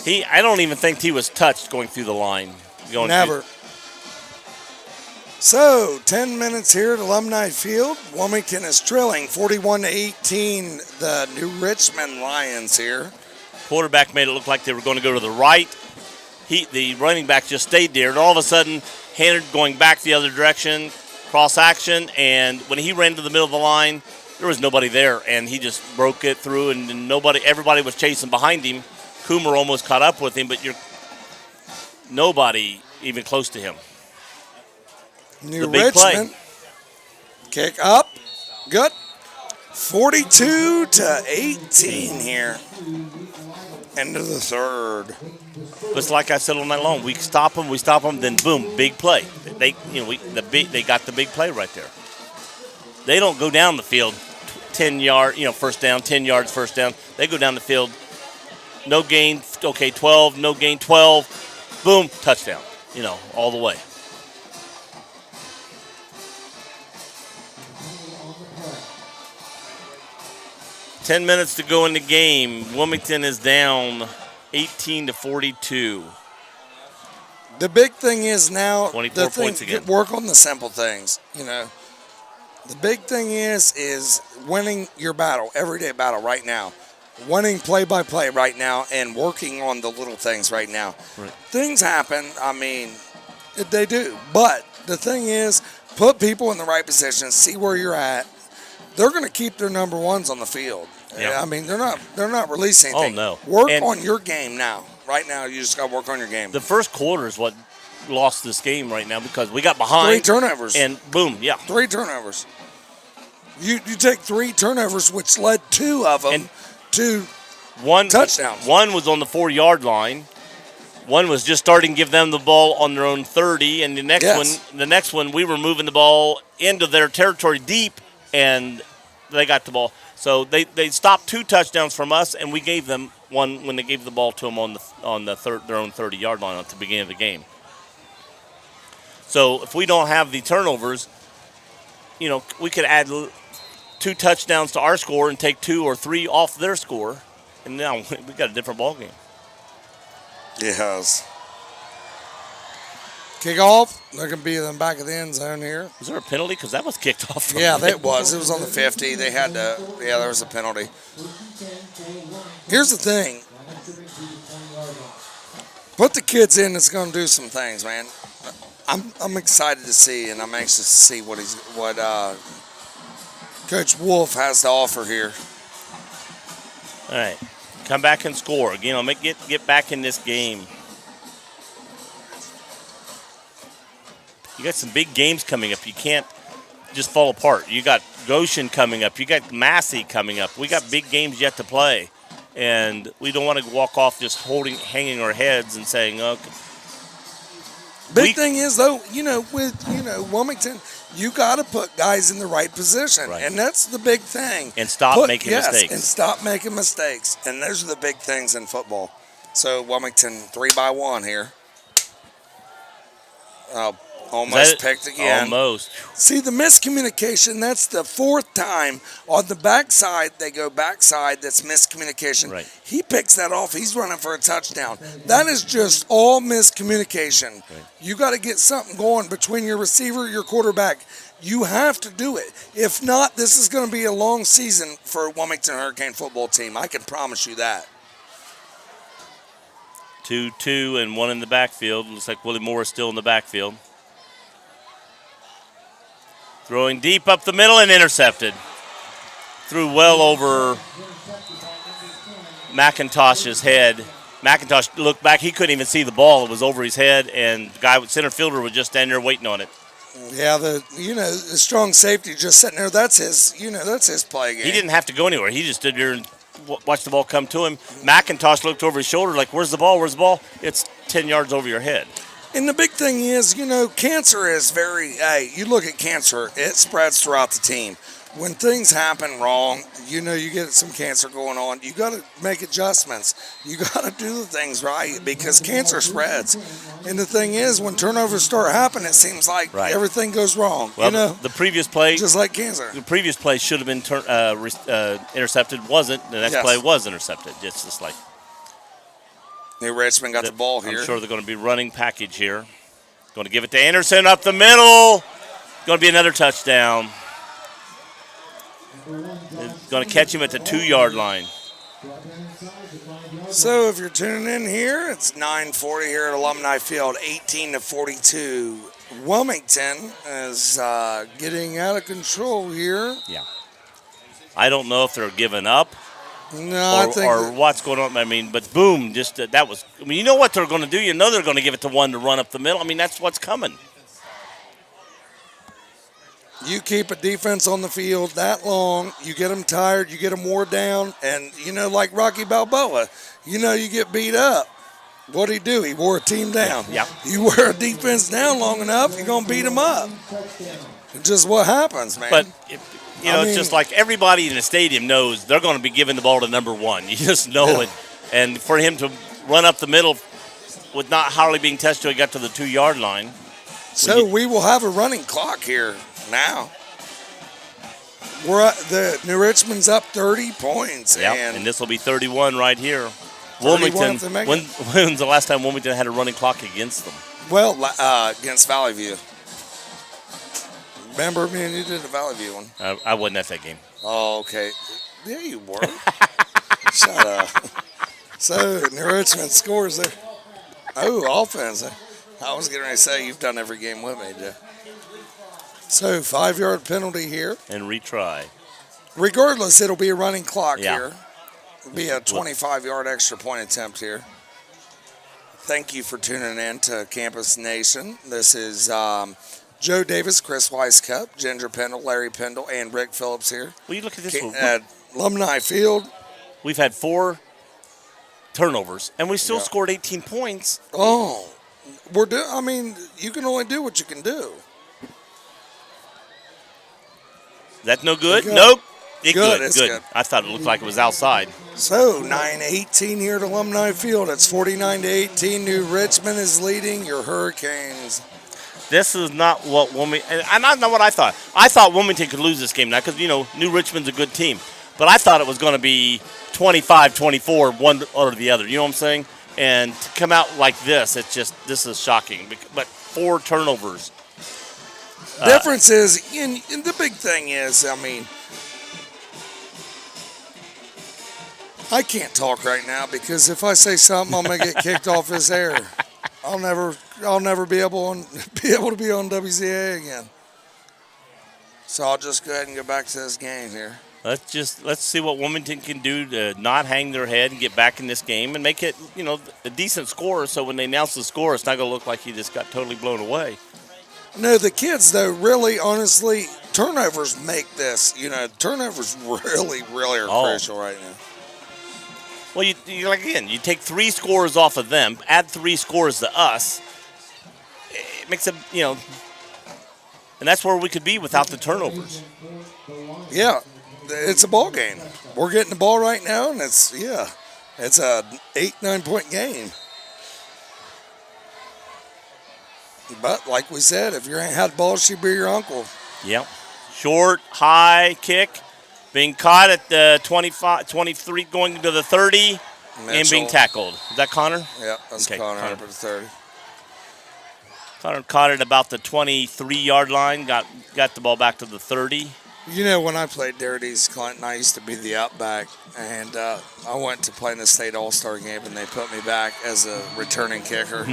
I don't even think he was touched going through the line. Never. So, 10 minutes here at Alumni Field. Wilmington is trailing 41-18 the New Richmond Lions here. Quarterback made it look like they were going to go to the right. The running back just stayed there. And all of a sudden, Hannard going back the other direction, cross action. And when he ran to the middle of the line, there was nobody there. And he just broke it through, and everybody was chasing behind him. Coomer almost caught up with him, but nobody even close to him. New Richmond, kick up, good. 42-18 here. End of the third. It's like I said all night long. We stop them, then boom, big play. They got the big play right there. They don't go down the field 10 yard, first down, 10 yards, first down. They go down the field, no gain, okay, 12, no gain, 12, boom, touchdown. All the way. Ten minutes to go in the game. Wilmington is down 18-42. The big thing is now 24 points again. Work on the simple things. The big thing is winning your battle, everyday battle right now. Winning play by play right now and working on the little things right now. Right. Things happen. They do. But the thing is, put people in the right position, see where you're at. They're going to keep their number ones on the field. Yeah. They're not releasing anything. Oh, no. Work on your game now. Right now, you just got to work on your game. The first quarter is what lost this game right now because we got behind. 3 turnovers. And boom, yeah. 3 turnovers. You take 3 turnovers, which led 2 of them to touchdowns. One was on the 4-yard line. One was just starting to give them the ball on their own 30, and the next one, we were moving the ball into their territory deep, and they got the ball. So they stopped 2 touchdowns from us, and we gave them one when they gave the ball to them on their own 30-yard line at the beginning of the game. So if we don't have the turnovers, we could add 2 touchdowns to our score and take 2 or 3 off their score, and now we got a different ball game. Yes. Kickoff. They're going to be in the back of the end zone here. Was there a penalty? Because that was kicked off. Yeah, that was. It was on the 50. They had to. Yeah, there was a penalty. Here's the thing. Put the kids in that's going to do some things, man. I'm excited to see, and I'm anxious to see what Coach Wolf has to offer here. All right. Come back and score. Get back in this game. You got some big games coming up. You can't just fall apart. You got Goshen coming up. You got Massey coming up. We got big games yet to play, and we don't want to walk off just hanging our heads and saying, "Okay." Big thing is though, with Wilmington, you got to put guys in the right position, right. And that's the big thing. And stop making mistakes. And stop making mistakes. And those are the big things in football. So Wilmington 3-1 here. Almost picked again. Almost. See, the miscommunication, that's the 4th time. On the backside, they go backside. That's miscommunication. Right. He picks that off. He's running for a touchdown. That is just all miscommunication. Right. You got to get something going between your receiver and your quarterback. You have to do it. If not, this is going to be a long season for a Wilmington Hurricane football team. I can promise you that. 2-2 and 1 in the backfield. Looks like Willie Moore is still in the backfield. Throwing deep up the middle and intercepted. Threw well over McIntosh's head. McIntosh looked back. He couldn't even see the ball. It was over his head, and the guy with center fielder was just standing there waiting on it. Yeah, the strong safety just sitting there. That's his play game. He didn't have to go anywhere. He just stood there and watched the ball come to him. McIntosh looked over his shoulder like, "Where's the ball? Where's the ball?" It's 10 yards over your head. And the big thing is, cancer is you look at cancer, it spreads throughout the team. when things happen wrong, you know, you get some cancer going on, you got to make adjustments. You got to do the things right because cancer spreads. And the thing is, when turnovers start happening, it seems like everything goes wrong. Well, you know, the previous play, just like cancer. the previous play should have been intercepted, wasn't. The next play was intercepted. It's just like New Richmond got the ball here. I'm sure they're going to be running package here. Going to give it to Anderson up the middle. Going to be another touchdown. They're going to catch him at the 2-yard line. So if you're tuning in here, it's 9:40 here at Alumni Field, 18-42. Wilmington is getting out of control here. Yeah. I don't know if they're giving up or what's going on. I mean, but boom, just that was. I mean, you know what they're going to do. You know they're going to give it to one to run up the middle. I mean, that's what's coming. You keep a defense on the field that long, you get them tired, you get them wore down, and, you know, like Rocky Balboa, you know you get beat up. What'd he do? He wore a team down. Yeah. You wear a defense down long enough, you're going to beat them up. It's just what happens, man. But, it's just like everybody in the stadium knows they're going to be giving the ball to number one. You just know it. And for him to run up the middle with not hardly being touched till he got to the 2-yard line. So we will have a running clock here now. We're at the New Richmond's up 30 points. Yeah, and this will be 31 right here. Wilmington, when's the last time Wilmington had a running clock against them? Well, against Valley View. Remember, me and you did the Valley View one. I wasn't at that game. Oh, okay. Yeah, you were. Shut up. So, New Richmond scores there. Oh, offense. I was getting ready to say, you've done every game with me, Jeff. So, 5-yard penalty here. And retry. Regardless, it'll be a running clock here. It'll be a 25-yard extra point attempt here. Thank you for tuning in to Campus Nation. This is Joe Davis, Chris Weiskup, Ginger Pendle, Larry Pendle, and Rick Phillips here. Well, you look at this at Alumni Field. We've had 4 turnovers, and we still scored 18 points. Oh, I mean, you can only do what you can do. That's no good? Nope. Good. It's good. I thought it looked like it was outside. So, 9-18 here at Alumni Field. It's 49-18. New Richmond is leading your Hurricanes. This is not what Wilmington, and I know what I thought. I thought Wilmington could lose this game now because, New Richmond's a good team. But I thought it was going to be 25-24, one or the other. You know what I'm saying? And to come out like this, this is shocking. But 4 turnovers. Difference is, and the big thing is, I mean, I can't talk right now because if I say something, I'm gonna get kicked off this air. I'll never be able to be on WZA again. So I'll just go ahead and go back to this game here. Let's see what Wilmington can do to not hang their head and get back in this game and make it, a decent score. So when they announce the score, it's not gonna look like he just got totally blown away. No, the kids, though, really, honestly, turnovers make this. Turnovers really, really are crucial right now. Well, you take 3 scores off of them, add 3 scores to us. It makes it, and that's where we could be without the turnovers. Yeah, it's a ball game. We're getting the ball right now, and it's a 8-9 point game. But like we said, if you ain't had balls, she'd be your uncle. Yep. Short, high kick, being caught at the 25, 23, going to the 30, and being tackled. Is that Connor? Yeah, that's Connor up at the 30. Connor caught it about the 23-yard line, got the ball back to the 30. When I played Dirties, Clinton, I used to be the outback, and I went to play in the state all-star game, and they put me back as a returning kicker.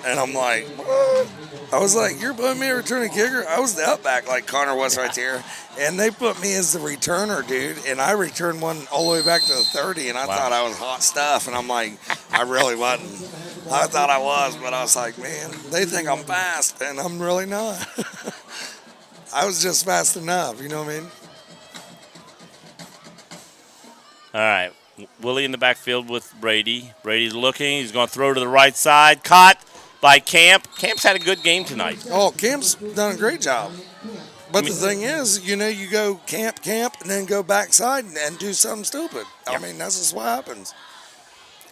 And I'm like, what? I was like, you're putting me a returning kicker? I was the outback like Connor was right there. And they put me as the returner, dude. And I returned one all the way back to the 30, and I thought I was hot stuff. And I'm like, I really wasn't. I thought I was, but I was like, man, they think I'm fast, and I'm really not. I was just fast enough, you know what I mean? All right. Willie in the backfield with Brady. Brady's looking. He's going to throw to the right side. Caught by Camp. Camp's had a good game tonight. Oh, Camp's done a great job. But the thing is, you go camp, and then go backside and do something stupid. I mean, that's just what happens.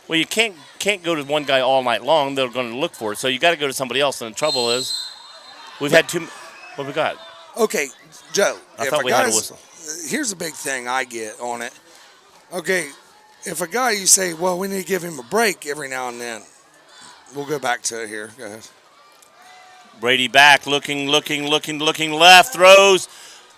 Well, you can't go to one guy all night long. They're going to look for it. So you got to go to somebody else. And the trouble is, we've had two. What we got? Okay, Joe. I thought we had a whistle. Here's a big thing I get on it. Okay, if a guy you say, well, we need to give him a break every now and then. We'll go back to it here. Go ahead. Brady back, looking left, throws.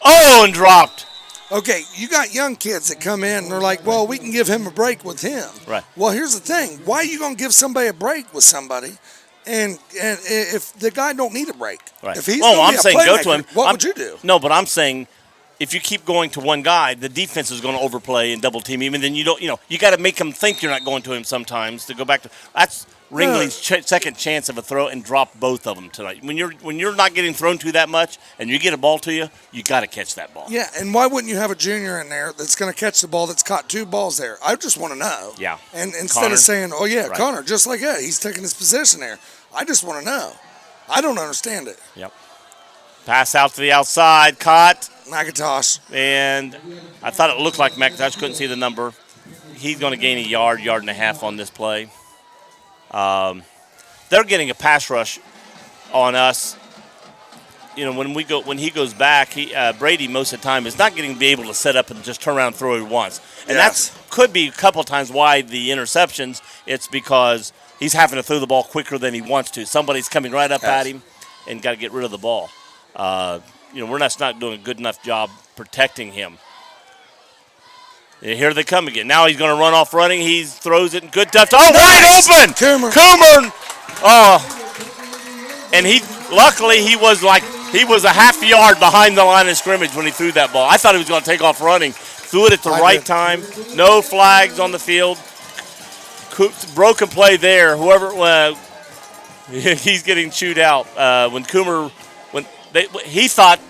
Oh, and dropped. Okay, you got young kids that come in and they're like, well, we can give him a break with him. Right. Well, here's the thing. Why are you going to give somebody a break with somebody and if the guy don't need a break? Right. If he's I'm saying go to him. What would you do? No, but I'm saying if you keep going to one guy, the defense is going to overplay and double team him, and then you got to make him think you're not going to him sometimes to go back to. That's Ringley's second chance of a throw and drop both of them tonight. When you're not getting thrown to that much and you get a ball to you, you got to catch that ball. Yeah, and why wouldn't you have a junior in there that's going to catch the ball that's caught two balls there? I just want to know. Yeah. And instead Connor. of saying, oh, yeah, Right. Connor, just like that, he's taking his position there. I just want to know. I don't understand it. Yep. Pass out to the outside, caught. McIntosh. And I thought it looked like McIntosh. Couldn't see the number. He's going to gain a yard and a half on this play. They're getting a pass rush on us. When he goes back, Brady most of the time is not getting to be able to set up and just turn around and throw it once. And that's could be a couple of times why the interceptions. It's because he's having to throw the ball quicker than he wants to. Somebody's coming right up at him and got to get rid of the ball. We're not doing a good enough job protecting him. And here they come again. Now he's going to run off running. He throws it in good touch. Oh, wide open! Coomer! Oh. And luckily he was a half yard behind the line of scrimmage when he threw that ball. I thought he was going to take off running. Threw it at the right time. No flags on the field. Broken play there. He's getting chewed out. He thought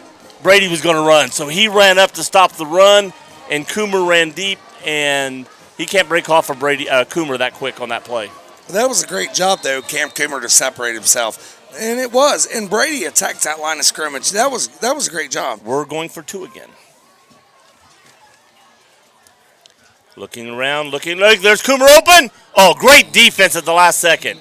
Brady was going to run, so he ran up to stop the run, and Coomer ran deep, and he can't break off of Coomer that quick on that play. That was a great job, though, Cam Coomer, to separate himself. And it was. And Brady attacked that line of scrimmage. That was a great job. We're going for two again. Looking around, there's Coomer open. Oh, great defense at the last second.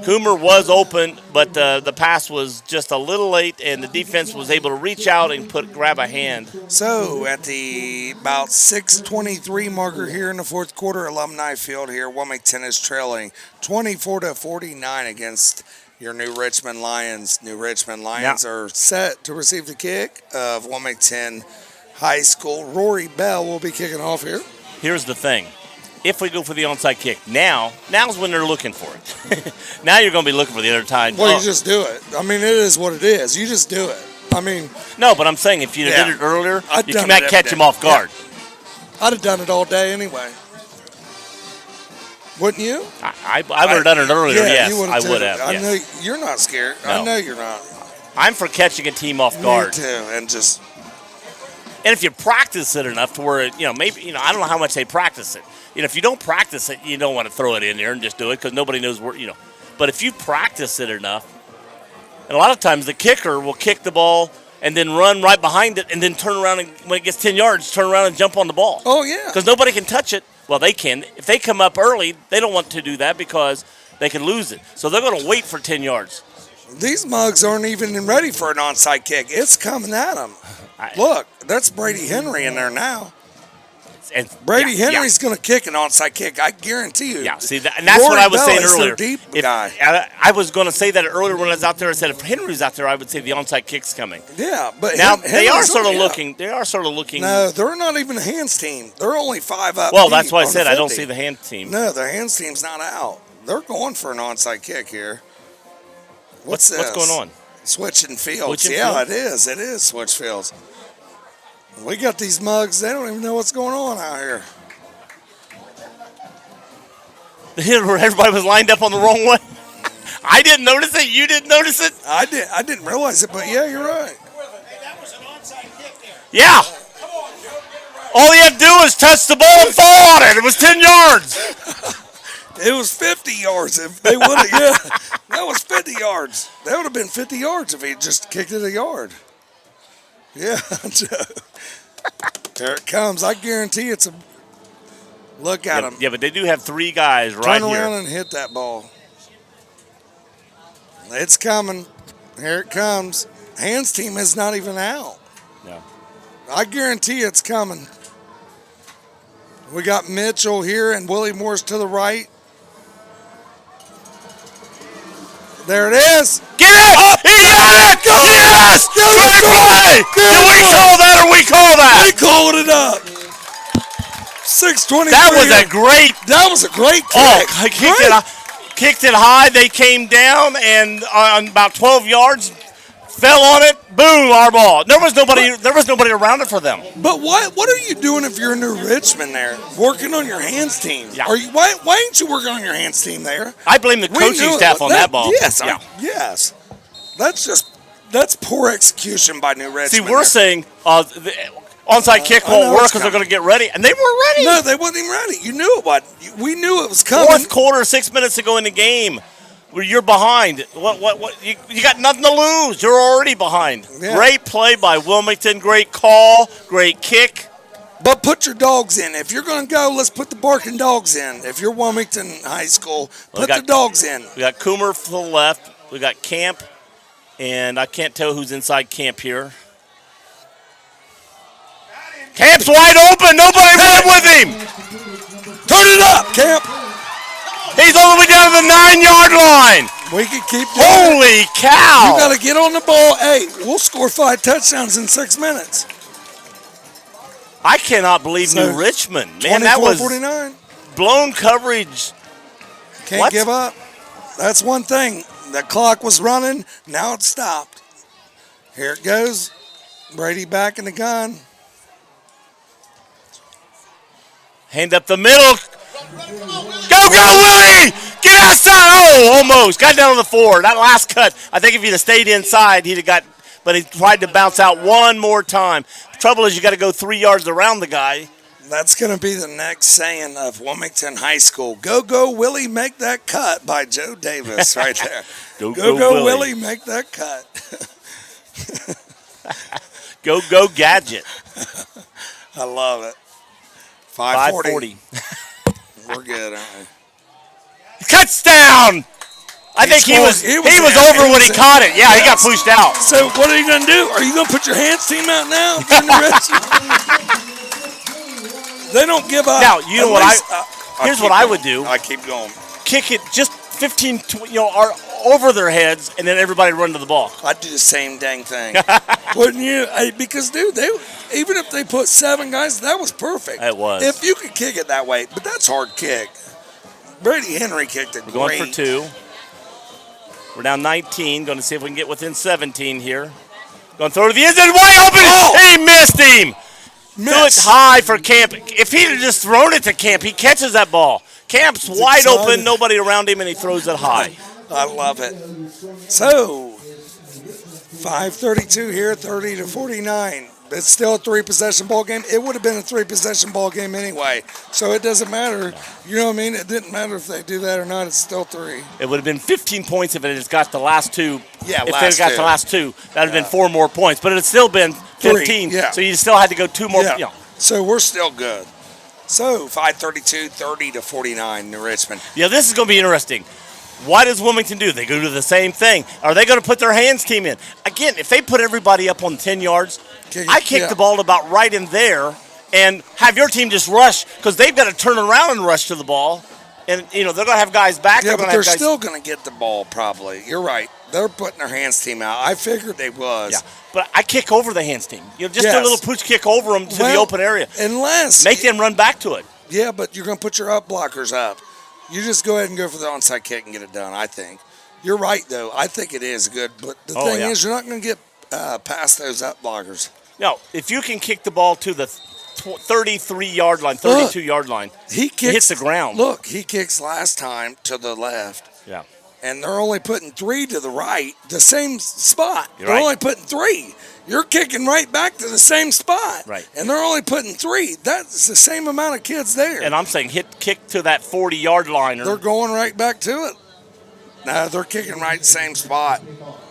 Coomer was open, but the pass was just a little late, and the defense was able to reach out and grab a hand. So at the about 6:23 marker here in the fourth quarter, Alumni Field here, Wilmington is trailing 24-49 against your New Richmond Lions. New Richmond Lions are set to receive the kick of Wilmington High School. Rory Bell will be kicking off here. Here's the thing. If we go for the onside kick, now's when they're looking for it. Now you're going to be looking for the other time. Well, you just do it. I mean, it is what it is. You just do it. I mean. No, but I'm saying if you did it earlier, you might catch him off guard. Yeah. I'd have done it all day anyway. Wouldn't you? I would have done it earlier, yes. I would have. I know you're not scared. No. I know you're not. I'm for catching a team off guard. Me too, and just. And if you practice it enough to where, maybe, I don't know how much they practice it. If you don't practice it, you don't want to throw it in there and just do it because nobody knows where, But if you practice it enough, and a lot of times the kicker will kick the ball and then run right behind it and then turn around and when it gets 10 yards, turn around and jump on the ball. Oh, yeah. Because nobody can touch it. Well, they can. If they come up early, they don't want to do that because they can lose it. So they're going to wait for 10 yards. These mugs aren't even ready for an onside kick. It's coming at them. Look, that's Brady Henry in there now. And Brady Henry's going to kick an onside kick. I guarantee you. Yeah, see, and that's what I was saying earlier. Deep guy. I was going to say that earlier when I was out there. I said if Henry's out there, I would say the onside kick's coming. Yeah, but now they are sort of looking. They are sort of looking. No, they're not even a hands team. They're only 5 up. Well, that's why I said I don't see the hand team. No, the hands team's not out. They're going for an onside kick here. What's going on? Switching fields. It is. It is switch fields. We got these mugs. They don't even know what's going on out here. Where everybody was lined up on the wrong way. I didn't notice it. You didn't notice it. I didn't realize it, but yeah, you're right. Hey, that was an onside kick there. Yeah. Come on, Joe. All you had to do was touch the ball and fall on it. It was 10 yards. It was 50 yards if they would have. Yeah, that was 50 yards. That would have been 50 yards if he just kicked it a yard. Yeah, there it comes. I guarantee it's a look at him. Yeah, but they do have 3 guys right Turn around here. and hit that ball. It's coming. Here it comes. Hands team is not even out. Yeah. I guarantee it's coming. We got Mitchell here and Willie Moore's to the right. There it is. Get it! He got it! Yes! Great play! Did we call that or we call that? We called it up. 6:23. That was a great. That was a great kick. Oh, kicked it high. They came down and on about 12 yards, fell on it. Boom, our ball. There was nobody around it for them. But what are you doing if you're in New Richmond there, working on your hands team? Yeah. Why ain't you working on your hands team there? I blame the coaching staff on that ball. Yes, Yeah. yes. That's poor execution by New Richmond. See, we're saying the onside kick won't work because they're going to get ready, and they were ready. No, they wasn't even ready. You knew it. We knew it was coming. Fourth quarter, 6 minutes to go in the game. Where you're behind. What? You got nothing to lose. You're already behind. Yeah. Great play by Wilmington. Great call. Great kick. But put your dogs in. If you're going to go, let's put the barking dogs in. If you're Wilmington High School, put the dogs in. We got Coomer to the left. We got Camp, and I can't tell who's inside Camp here. Camp's wide open. Nobody went with him. Turn it up, Camp. He's all the way down to the 9-yard line. We can keep doing Holy it. cow. You got to get on the ball. Hey, we'll score 5 touchdowns in 6 minutes. I cannot believe So, New Richmond. Man, that was 24-49. blown coverage. Can't What? give up. That's one thing. The clock was running. Now it's stopped. Here it goes. Brady back in the gun. Hand up the middle. Go, Willie! Get outside! Oh, almost. Got down to the 4. That last cut, I think if he'd have stayed inside, he'd have got, but he tried to bounce out one more time. The trouble is you got to go 3 yards around the guy. That's going to be the next saying of Wilmington High School. Go, Willie, make that cut by Joe Davis right there. Go, Willie, make that cut. Go, Gadget. I love it. 540. 540. We're good, aren't we? Touchdown! I think he was over when he caught it. Yeah, he got pushed out. So what are you going to do? Are you going to put your hands team out now? They don't give up. Now, you know what here's what I would do. I keep going. Kick it just 15, over their heads, and then everybody run to the ball. I'd do the same dang thing. Wouldn't you? Because, dude, even if they put 7 guys, that was perfect. It was. If you could kick it that way, but that's hard kick. Brady Henry kicked it We're going for 2. We're down 19. Going to see if we can get within 17 here. Going to throw to the end zone. Wide open. Oh! He missed him. Threw it high for Camp. If he'd have just thrown it to Camp, he catches that ball. Camp's wide open, nobody around him, and he throws it high. I love it. So, 5:32 here, 30-49. It's still a 3-possession ball game. It would have been a 3-possession ball game anyway. So it doesn't matter. You know what I mean? It didn't matter if they do that or not. It's still 3. It would have been 15 points if it had got the last 2. Yeah, if they had got the last 2, that would have been 4 more points. But it had still been 15. 3, yeah. So you still had to go 2 more. Yeah. So we're still good. So 5:32, 30-49, New Richmond. Yeah, this is going to be interesting. What does Wilmington do? They go do the same thing. Are they going to put their hands team in? Again, if they put everybody up on 10 yards, I kick the ball about right in there and have your team just rush because they've got to turn around and rush to the ball. And, they're going to have guys back. Yeah, but they're still going to get the ball probably. You're right. They're putting their hands team out. I figured they was. Yeah, but I kick over the hands team. Just do a little push kick over them to the open area. Unless. Make them run back to it. Yeah, but you're going to put your up blockers up. You just go ahead and go for the onside kick and get it done, I think. You're right, though. I think it is good. But the thing is, you're not going to get past those up blockers. No, if you can kick the ball to the 33-yard line, 32-yard line, he hits the ground. Look, he kicks last time to the left. Yeah. And they're only putting 3 to the right, the same spot. You're they're right. only putting 3. You're kicking right back to the same spot. Right. And they're only putting 3. That's the same amount of kids there. And I'm saying kick to that 40-yard line. They're going right back to it. No, they're kicking right same spot.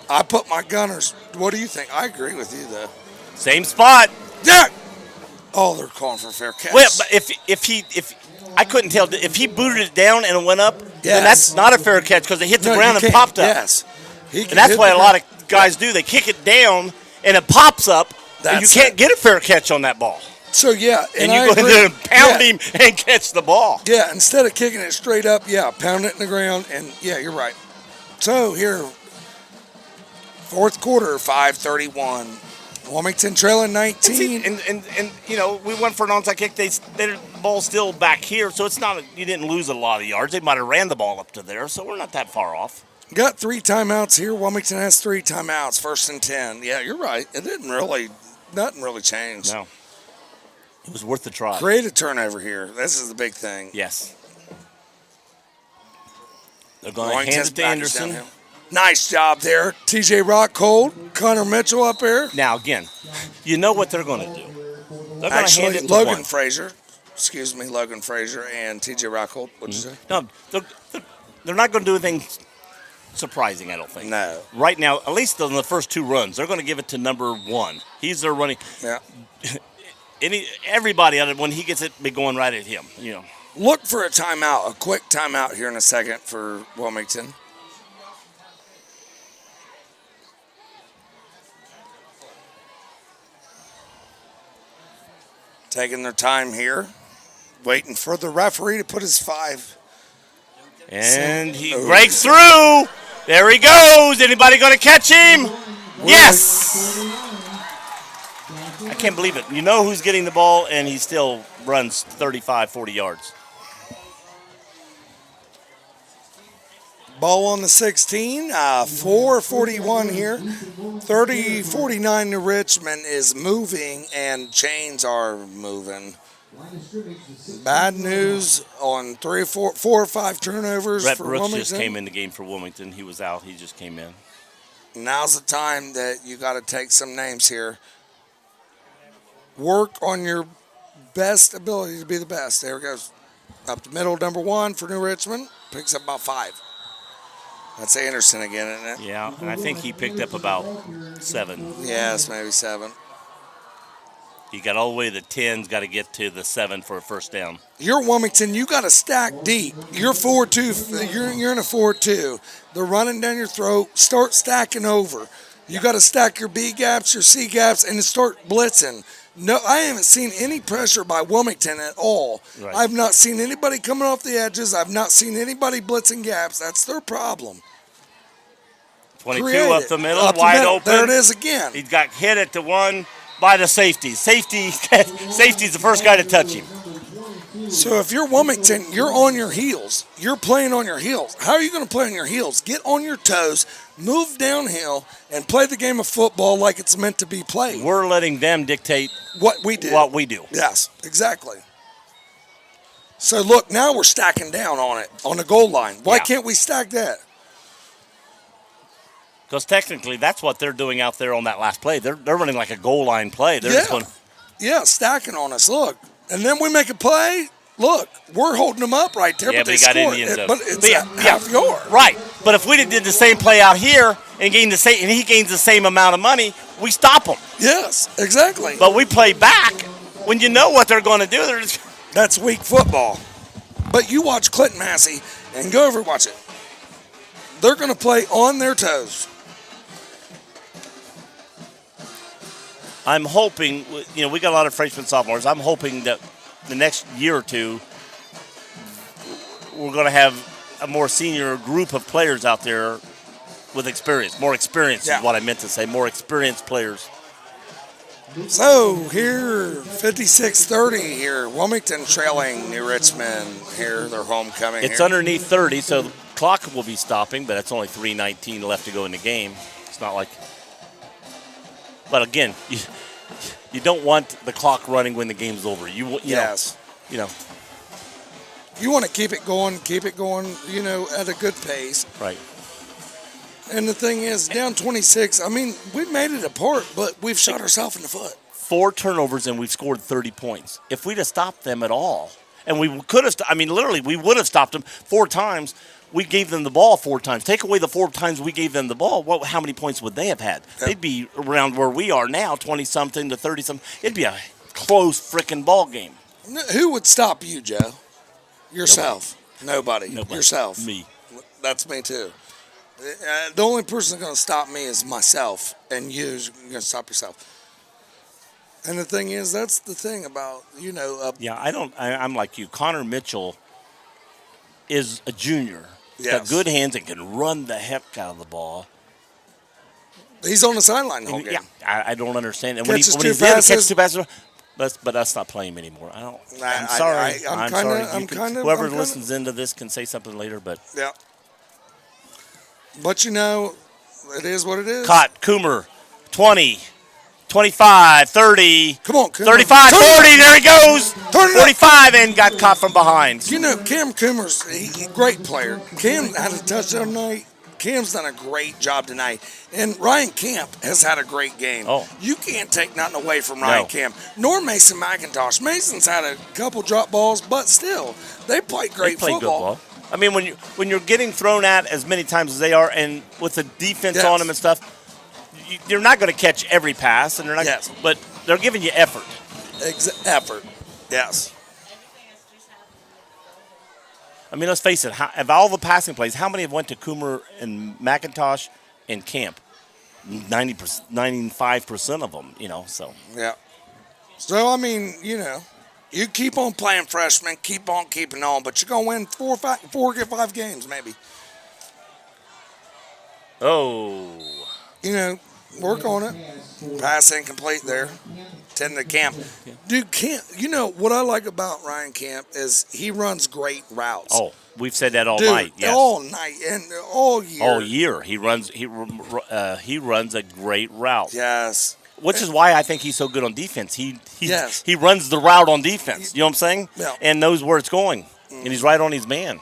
I put my gunners. What do you think? I agree with you, though. Same spot. Yeah. Oh, they're calling for a fair catch. Well, but if I couldn't tell if he booted it down and it went up, then that's not a fair catch because it hit the No, ground you and can't. popped up. Yes. And that's why a lot of guys do. They kick it down and it pops up, and you can't get a fair catch on that ball. So, yeah. And you go in there and pound him and catch the ball. Yeah, instead of kicking it straight up, pound it in the ground. And, yeah, you're right. So, here, fourth quarter, 5:31. Wilmington trailing 19. And you know, we went for an onside kick. The ball's still back here, so it's not. You didn't lose a lot of yards. They might have ran the ball up to there, so we're not that far off. Got 3 timeouts here. Wilmington has 3 timeouts. 1st and 10. Yeah, you're right. Nothing really changed. No. It was worth the try. Create a turnover here. This is the big thing. Yes. They're going to hand it to Anderson. Nice job there. TJ Rockhold, Connor Mitchell up there. Now, again, you know what they're going to do. They're going to Actually, hand it to Logan one. Frazier. Excuse me, Logan Frazier and TJ Rockhold. What'd you say? No, they're not going to do anything surprising, I don't think. No. Right now, at least on the first 2 runs, they're going to give it to number 1. He's their running. Yeah. Everybody, when he gets it, be going right at him. You know. Look for a timeout, a quick timeout here in a second for Wilmington. Taking their time here, waiting for the referee to put his 5. And he breaks through. There he goes. Anybody going to catch him? Yes. I can't believe it. You know who's getting the ball, and he still runs 35, 40 yards. Ball on the 16, 4:41 here. 30-49 to Richmond is moving, and chains are moving. Bad news on 4 or 5 turnovers Brett for Brooks Wilmington. just came in the game for Wilmington. He was out. He just came in. Now's the time that you got to take some names here. Work on your best ability to be the best. There it goes. Up the middle, number 1 for New Richmond. Picks up about 5. That's Anderson again, isn't it? Yeah, and I think he picked up about 7. Yes, maybe 7. He got all the way to the 10's, got to get to the 7 for a first down. You're Wilmington. You got to stack deep. You're 4-2. You're in a 4-2. They're running down your throat. Start stacking over. You got to stack your B gaps, your C gaps, and start blitzing. No, I haven't seen any pressure by Wilmington at all. Right. I've not seen anybody coming off the edges. I've not seen anybody blitzing gaps. That's their problem. 22 up the middle, wide open. There it is again. He got hit at the 1 by the safety. Safety's the first guy to touch him. So if you're Wilmington, you're on your heels. You're playing on your heels. How are you going to play on your heels? Get on your toes, move downhill, and play the game of football like it's meant to be played. We're letting them dictate what we do. Yes, exactly. So look, now we're stacking down on it, on the goal line. Why can't we stack that? Because technically that's what they're doing out there on that last play. They're running like a goal line play. They're just going. Yeah, stacking on us. Look. And then we make a play. Look, we're holding them up right there, but they got scored. in the end zone. But it's half yard. Right. But if we did the same play out here and gained the same, and he gains the same amount of money, we stop him. Yes, exactly. But we play back when you know what they're going to do. That's weak football. But you watch Clinton Massey and go over and watch it. They're going to play on their toes. I'm hoping, we got a lot of freshmen, sophomores. I'm hoping that the next year or two, we're going to have a more senior group of players out there with experience. More experience is what I meant to say. More experienced players. So here, 56-30 here. Wilmington trailing New Richmond here. Their homecoming. It's here. underneath 30, so the clock will be stopping, but it's only 3:19 left to go in the game. It's not like. But again, you don't want the clock running when the game's over. You know. You want to keep it going, at a good pace. Right. And the thing is, down 26, we made it apart, but we've shot ourselves in the foot. 4 turnovers and we've scored 30 points. If we'd have stopped them at all, and we could have, literally, we would have stopped them 4 times, we gave them the ball 4 times. Take away the 4 times we gave them the ball, how many points would they have had? They'd be around where we are now, 20-something to 30-something. It'd be a close frickin' ball game. Who would stop you, Joe? Yourself. Nobody. Yourself. Me. That's me too. The only person that's going to stop me is myself, and you're going to stop yourself. And the thing is, that's the thing about, Yeah, I'm like you. Connor Mitchell is a junior. He's got Yes. good hands and can run the heck out of the ball. He's on the sideline the whole game. Yeah, I don't understand. And when Catches he's two in, he catches passes. 2 passes. But us not playing him anymore. I'm sorry. I'm sorry. kinda- Whoever I'm kinda- listens into this can say something later. But Yeah. But it is what it is. caught Coomer, 20, 25, 30, Come on, Coomer. 35, Turn it 40. There he goes. Turn it up. 45 and got caught from behind. Cam Coomer's a great player. Cam had a touchdown tonight. Cam's done a great job tonight. And Ryan Camp has had a great game. Oh. You can't take nothing away from Ryan No. Camp, nor Mason McIntosh. Mason's had a couple drop balls, but still, they play great They play football. good ball. I mean, when you're getting thrown at as many times as they are, and with the defense Yes. on them and stuff, you're not going to catch every pass, and they're not. Yes. But they're giving you effort. Effort. Yes. I mean, let's face it. Of all the passing plays, how many have went to Coomer and McIntosh and Camp? 95% of them. So. Yeah. So, I mean, you keep on playing freshmen, keep on keeping on, but you're going to win 5 games maybe. Oh. Work on it. Pass incomplete there. 10 to Camp. Dude, Camp, what I like about Ryan Camp is he runs great routes. Oh, we've said that all Dude, night. Yes. all night and all year. All year he runs. He runs a great route. Yes. Which is why I think he's so good on defense. He Yes. he runs the route on defense. You know what I'm saying? Yeah. And knows where it's going, and he's right on his man.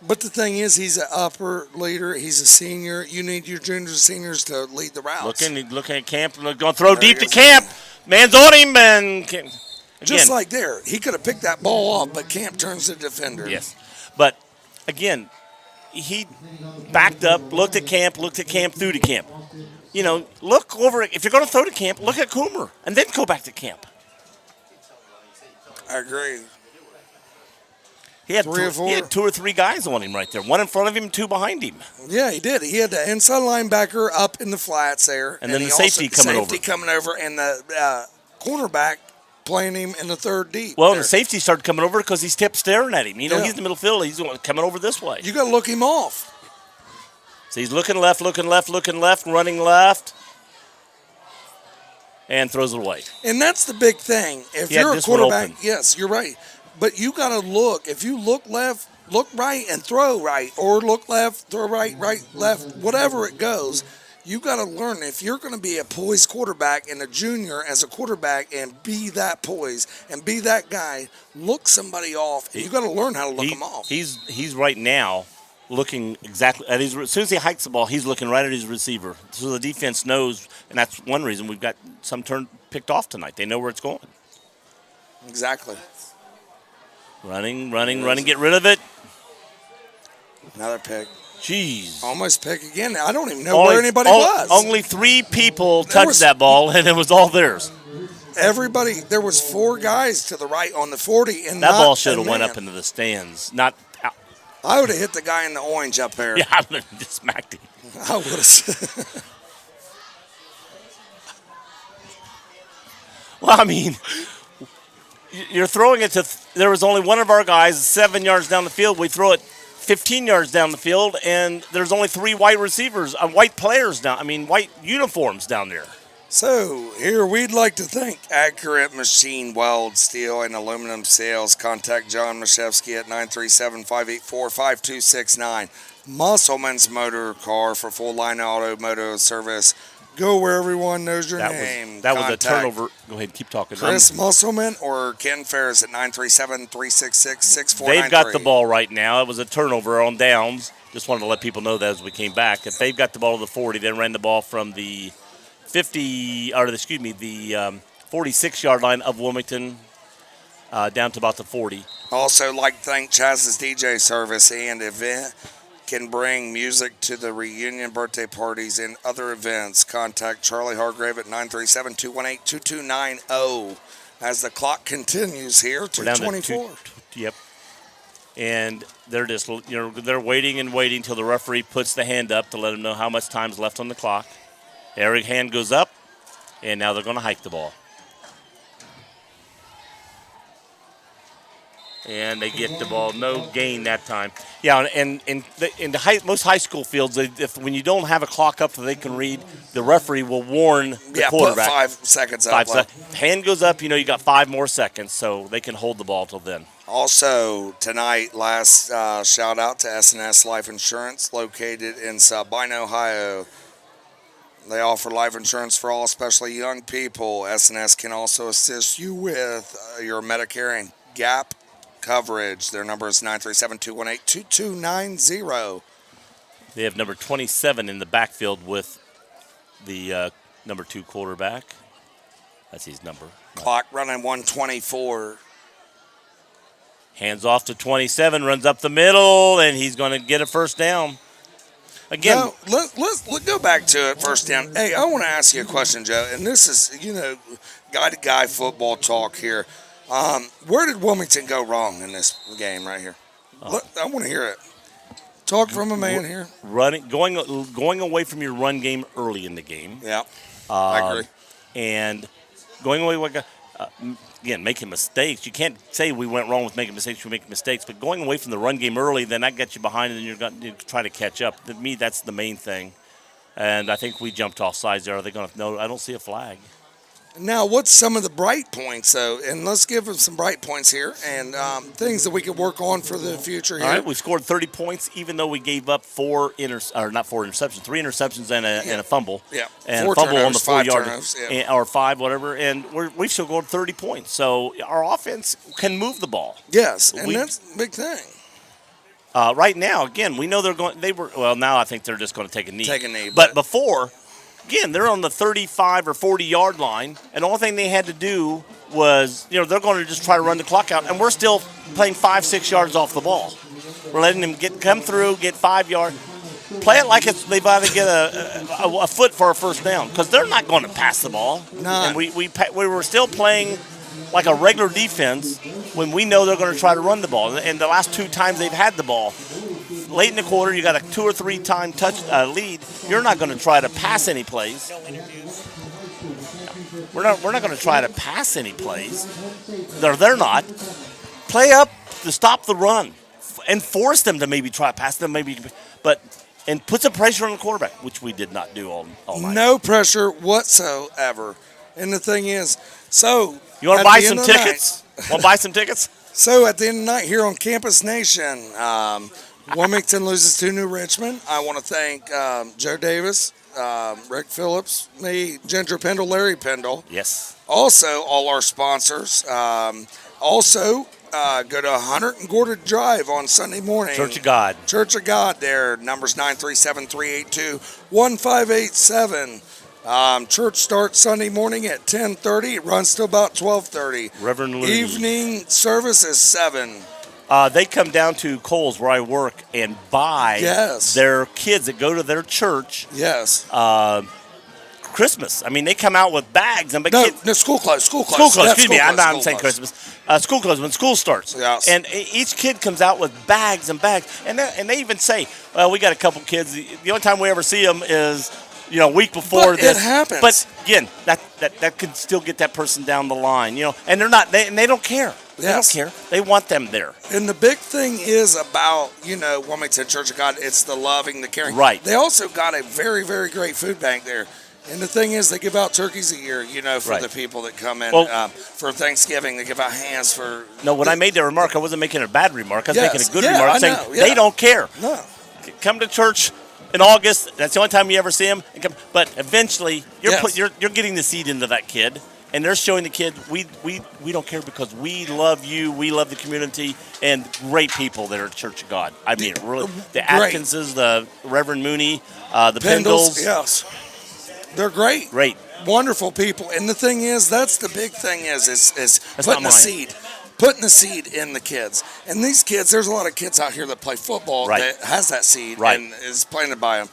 But the thing is, he's an upper leader. He's a senior. You need your juniors and seniors to lead the routes. Looking at Camp, going to throw There deep he to goes. Camp. Man's on him, and again, Just like there. He could have picked that ball off, but Camp turns to defender. yes. But again, he backed up, looked at Camp, threw to Camp. Look over. If you're going to throw to Camp, look at Coomer, and then go back to Camp. I agree. He had 3 or 4. He had 2 or 3 guys on him right there. 1 in front of him, 2 behind him. Yeah, he did. He had the inside linebacker up in the flats there. And then he the safety coming over. coming over, and the cornerback playing him in the third deep. Well, there. the safety started coming over because he's kept staring at him. Yeah. He's in the middle field. He's coming over this way. You got to look him off. So he's looking left, running left, and throws it away. And that's the big thing. If He had you're a this one quarterback, open. yes, you're right. But you got to look. If you look left, look right, and throw right, or look left, throw right, left, whatever it goes. You got to learn if you're going to be a poised quarterback and a junior as a quarterback and be that poised and be that guy. Look somebody off. And you got to learn how to look them off. He's right now looking exactly at his. As soon as he hikes the ball, he's looking right at his receiver. So the defense knows, and that's one reason we've got some turn picked off tonight. They know where it's going. Exactly. Running, get rid of it. Another pick. Jeez. Almost pick again. I don't even know where anybody was. Only 3 people There touched was- that ball, and it was all theirs. Everybody, there was 4 guys to the right on the 40, and That not ball should a have went man. up into the stands. Not out. I would have hit the guy in the orange up there. Yeah, I would have just smacked him. I would have. Well, I mean, you're throwing it to. There was only one of our guys 7 yards down the field. We throw it 15 yards down the field, and there's only 3 white receivers, white players down. I mean, white uniforms down there. So, here we'd like to thank Accurate Machine Weld Steel and Aluminum Sales. Contact John Mashevsky at 937-584-5269. Musselman's Motor Car for full line automotive service. Go where everyone knows your name. That was a Contact turnover. Go ahead, keep talking. Chris Musselman or Ken Ferris at 937-366-6493. They've got the ball right now. It was a turnover on downs. Just wanted to let people know that as we came back. If they've got the ball to the 40, then ran the ball from the 46-yard line of Wilmington down to about the 40. Also, like to thank Chaz's DJ service and event. can bring music to the reunion, birthday parties, and other events. Contact Charlie Hargrave at 937-218-2290 as the clock continues here to We're down 24. Yep. And they're just, they're waiting and waiting till the referee puts the hand up to let them know how much time's left on the clock. Every hand goes up, and now they're going to hike the ball. And they get the ball, no gain that time. Yeah, and in most high school fields, when you don't have a clock up that they can read, the referee will warn the quarterback. Put 5 seconds up. Hand goes up, you got 5 more seconds, so they can hold the ball till then. Also, tonight, last shout out to S&S Life Insurance, located in Sabine, Ohio. They offer life insurance for all, especially young people. S&S can also assist you with your Medicare and Gap coverage. Their number is 937-218-2290. They have number 27 in the backfield with the number 2 quarterback. That's his number. Clock running 124. Hands off to 27, runs up the middle, and he's going to get a first down. Again, now, let's go back to it, first down. Hey, I want to ask you a question, Joe, and this is, guy-to-guy football talk here. Where did Wilmington go wrong in this game right here? I want to hear it. Talk from a man here. Going away from your run game early in the game. Yeah, I agree. And going away, again, making mistakes. You can't say we went wrong with making mistakes. We make mistakes, but going away from the run game early, then that gets you behind, and then you're going to try to catch up. To me, that's the main thing. And I think we jumped off sides there. Are they going to? No, I don't see a flag. Now, what's some of the bright points, though? And let's give them some bright points here and things that we could work on for the future here. All right, we scored 30 points, even though we gave up 3 interceptions and a fumble. Yeah, and 4 a fumble turnovers, on the 4 yard, or 5, whatever. And we've still scored 30 points. So our offense can move the ball. Yes, and that's the big thing. Right now, again, we know now I think they're just going to take a knee. But before, again, they're on the 35 or 40-yard line, and the only thing they had to do was, they're going to just try to run the clock out, and we're still playing 5-6 yards off the ball. We're letting them come through, get 5 yards, play it like they've got to get a foot for a first down, because they're not going to pass the ball. None. And we were still playing like a regular defense when we know they're going to try to run the ball. And the last 2 times they've had the ball, late in the quarter, you got a 2 or 3 time lead. You're not going to try to pass any plays. No interviews. We're not going to try to pass any plays. They're not. Play up to stop the run and force them to maybe try to pass them, and put some pressure on the quarterback, which we did not do all night. No pressure whatsoever. And the thing is, you want to buy some tickets? Want to buy some tickets? So at the end of the night here on Campus Nation, Wilmington loses to New Richmond. I want to thank Joe Davis, Rick Phillips, me, Ginger Pendle, Larry Pendle. Yes. Also, all our sponsors. Go to 100 and Gordon Drive on Sunday morning. Church of God. Church of God there. Numbers 937-382-1587. Church starts Sunday morning at 10:30. It runs till about 12:30. Reverend Louis. Evening service is 7. They come down to Kohl's where I work and buy their kids that go to their church. Yes. Christmas. I mean, they come out with bags and school clothes. School clothes. Excuse me, I'm saying Christmas. School clothes when school starts. Yes. And each kid comes out with bags and bags, and they even say, "Well, we got a couple kids. The only time we ever see them is." A week before this. It happens. But again, that could still get that person down the line, and they're not. They don't care. They don't care. They want them there. And the big thing is about Wilmington Church of God. It's the loving, the caring. Right. They also got a very, very great food bank there. And the thing is, they give out turkeys a year, for the people that come in for Thanksgiving. They give out hams for. No, when I made that remark, I wasn't making a bad remark. I was making a good remark, saying they don't care. No. Come to church in August. That's the only time you ever see them. But eventually, you're getting the seed into that kid, and they're showing the kid we don't care because we love you, we love the community, and great people that are at Church of God. I mean, really, the Atkinses, the Reverend Mooney, the Pendles. Yes, they're great. Great. Wonderful people. And the thing is, that's the big thing is putting the seed. putting the seed in the kids. And these kids, there's a lot of kids out here that play football Right. that has that seed Right. and is planted by them.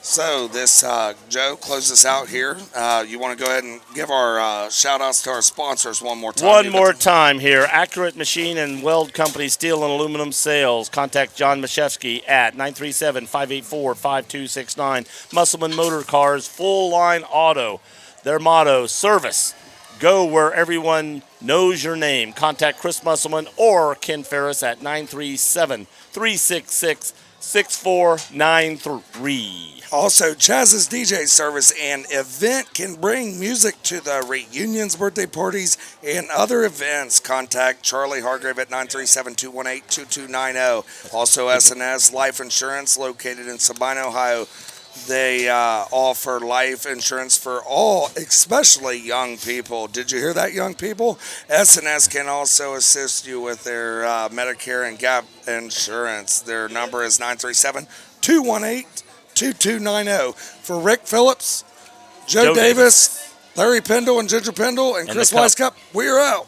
So this, Joe, close us out here. You want to go ahead and give our shout-outs to our sponsors one more time? One more time here. Accurate Machine and Weld Company Steel and Aluminum Sales. Contact John Mashevsky at 937-584-5269. Musselman Motor Cars, Full Line Auto. Their motto, service. Go where everyone knows your name. Contact Chris Musselman or Ken Ferris at 937-366-6493. Also, Chaz's DJ service and event can bring music to the reunions, birthday parties, and other events. Contact Charlie Hargrave at 937-218-2290. Also, S&S Life Insurance located in Sabine, Ohio. They offer life insurance for all, especially young people. Did you hear that, young people? S&S can also assist you with their Medicare and Gap insurance. Their number is 937-218-2290. For Rick Phillips, Joe Davis, Larry Pendle, and Ginger Pendle, and Chris the Cup. Weisskopf, we are out.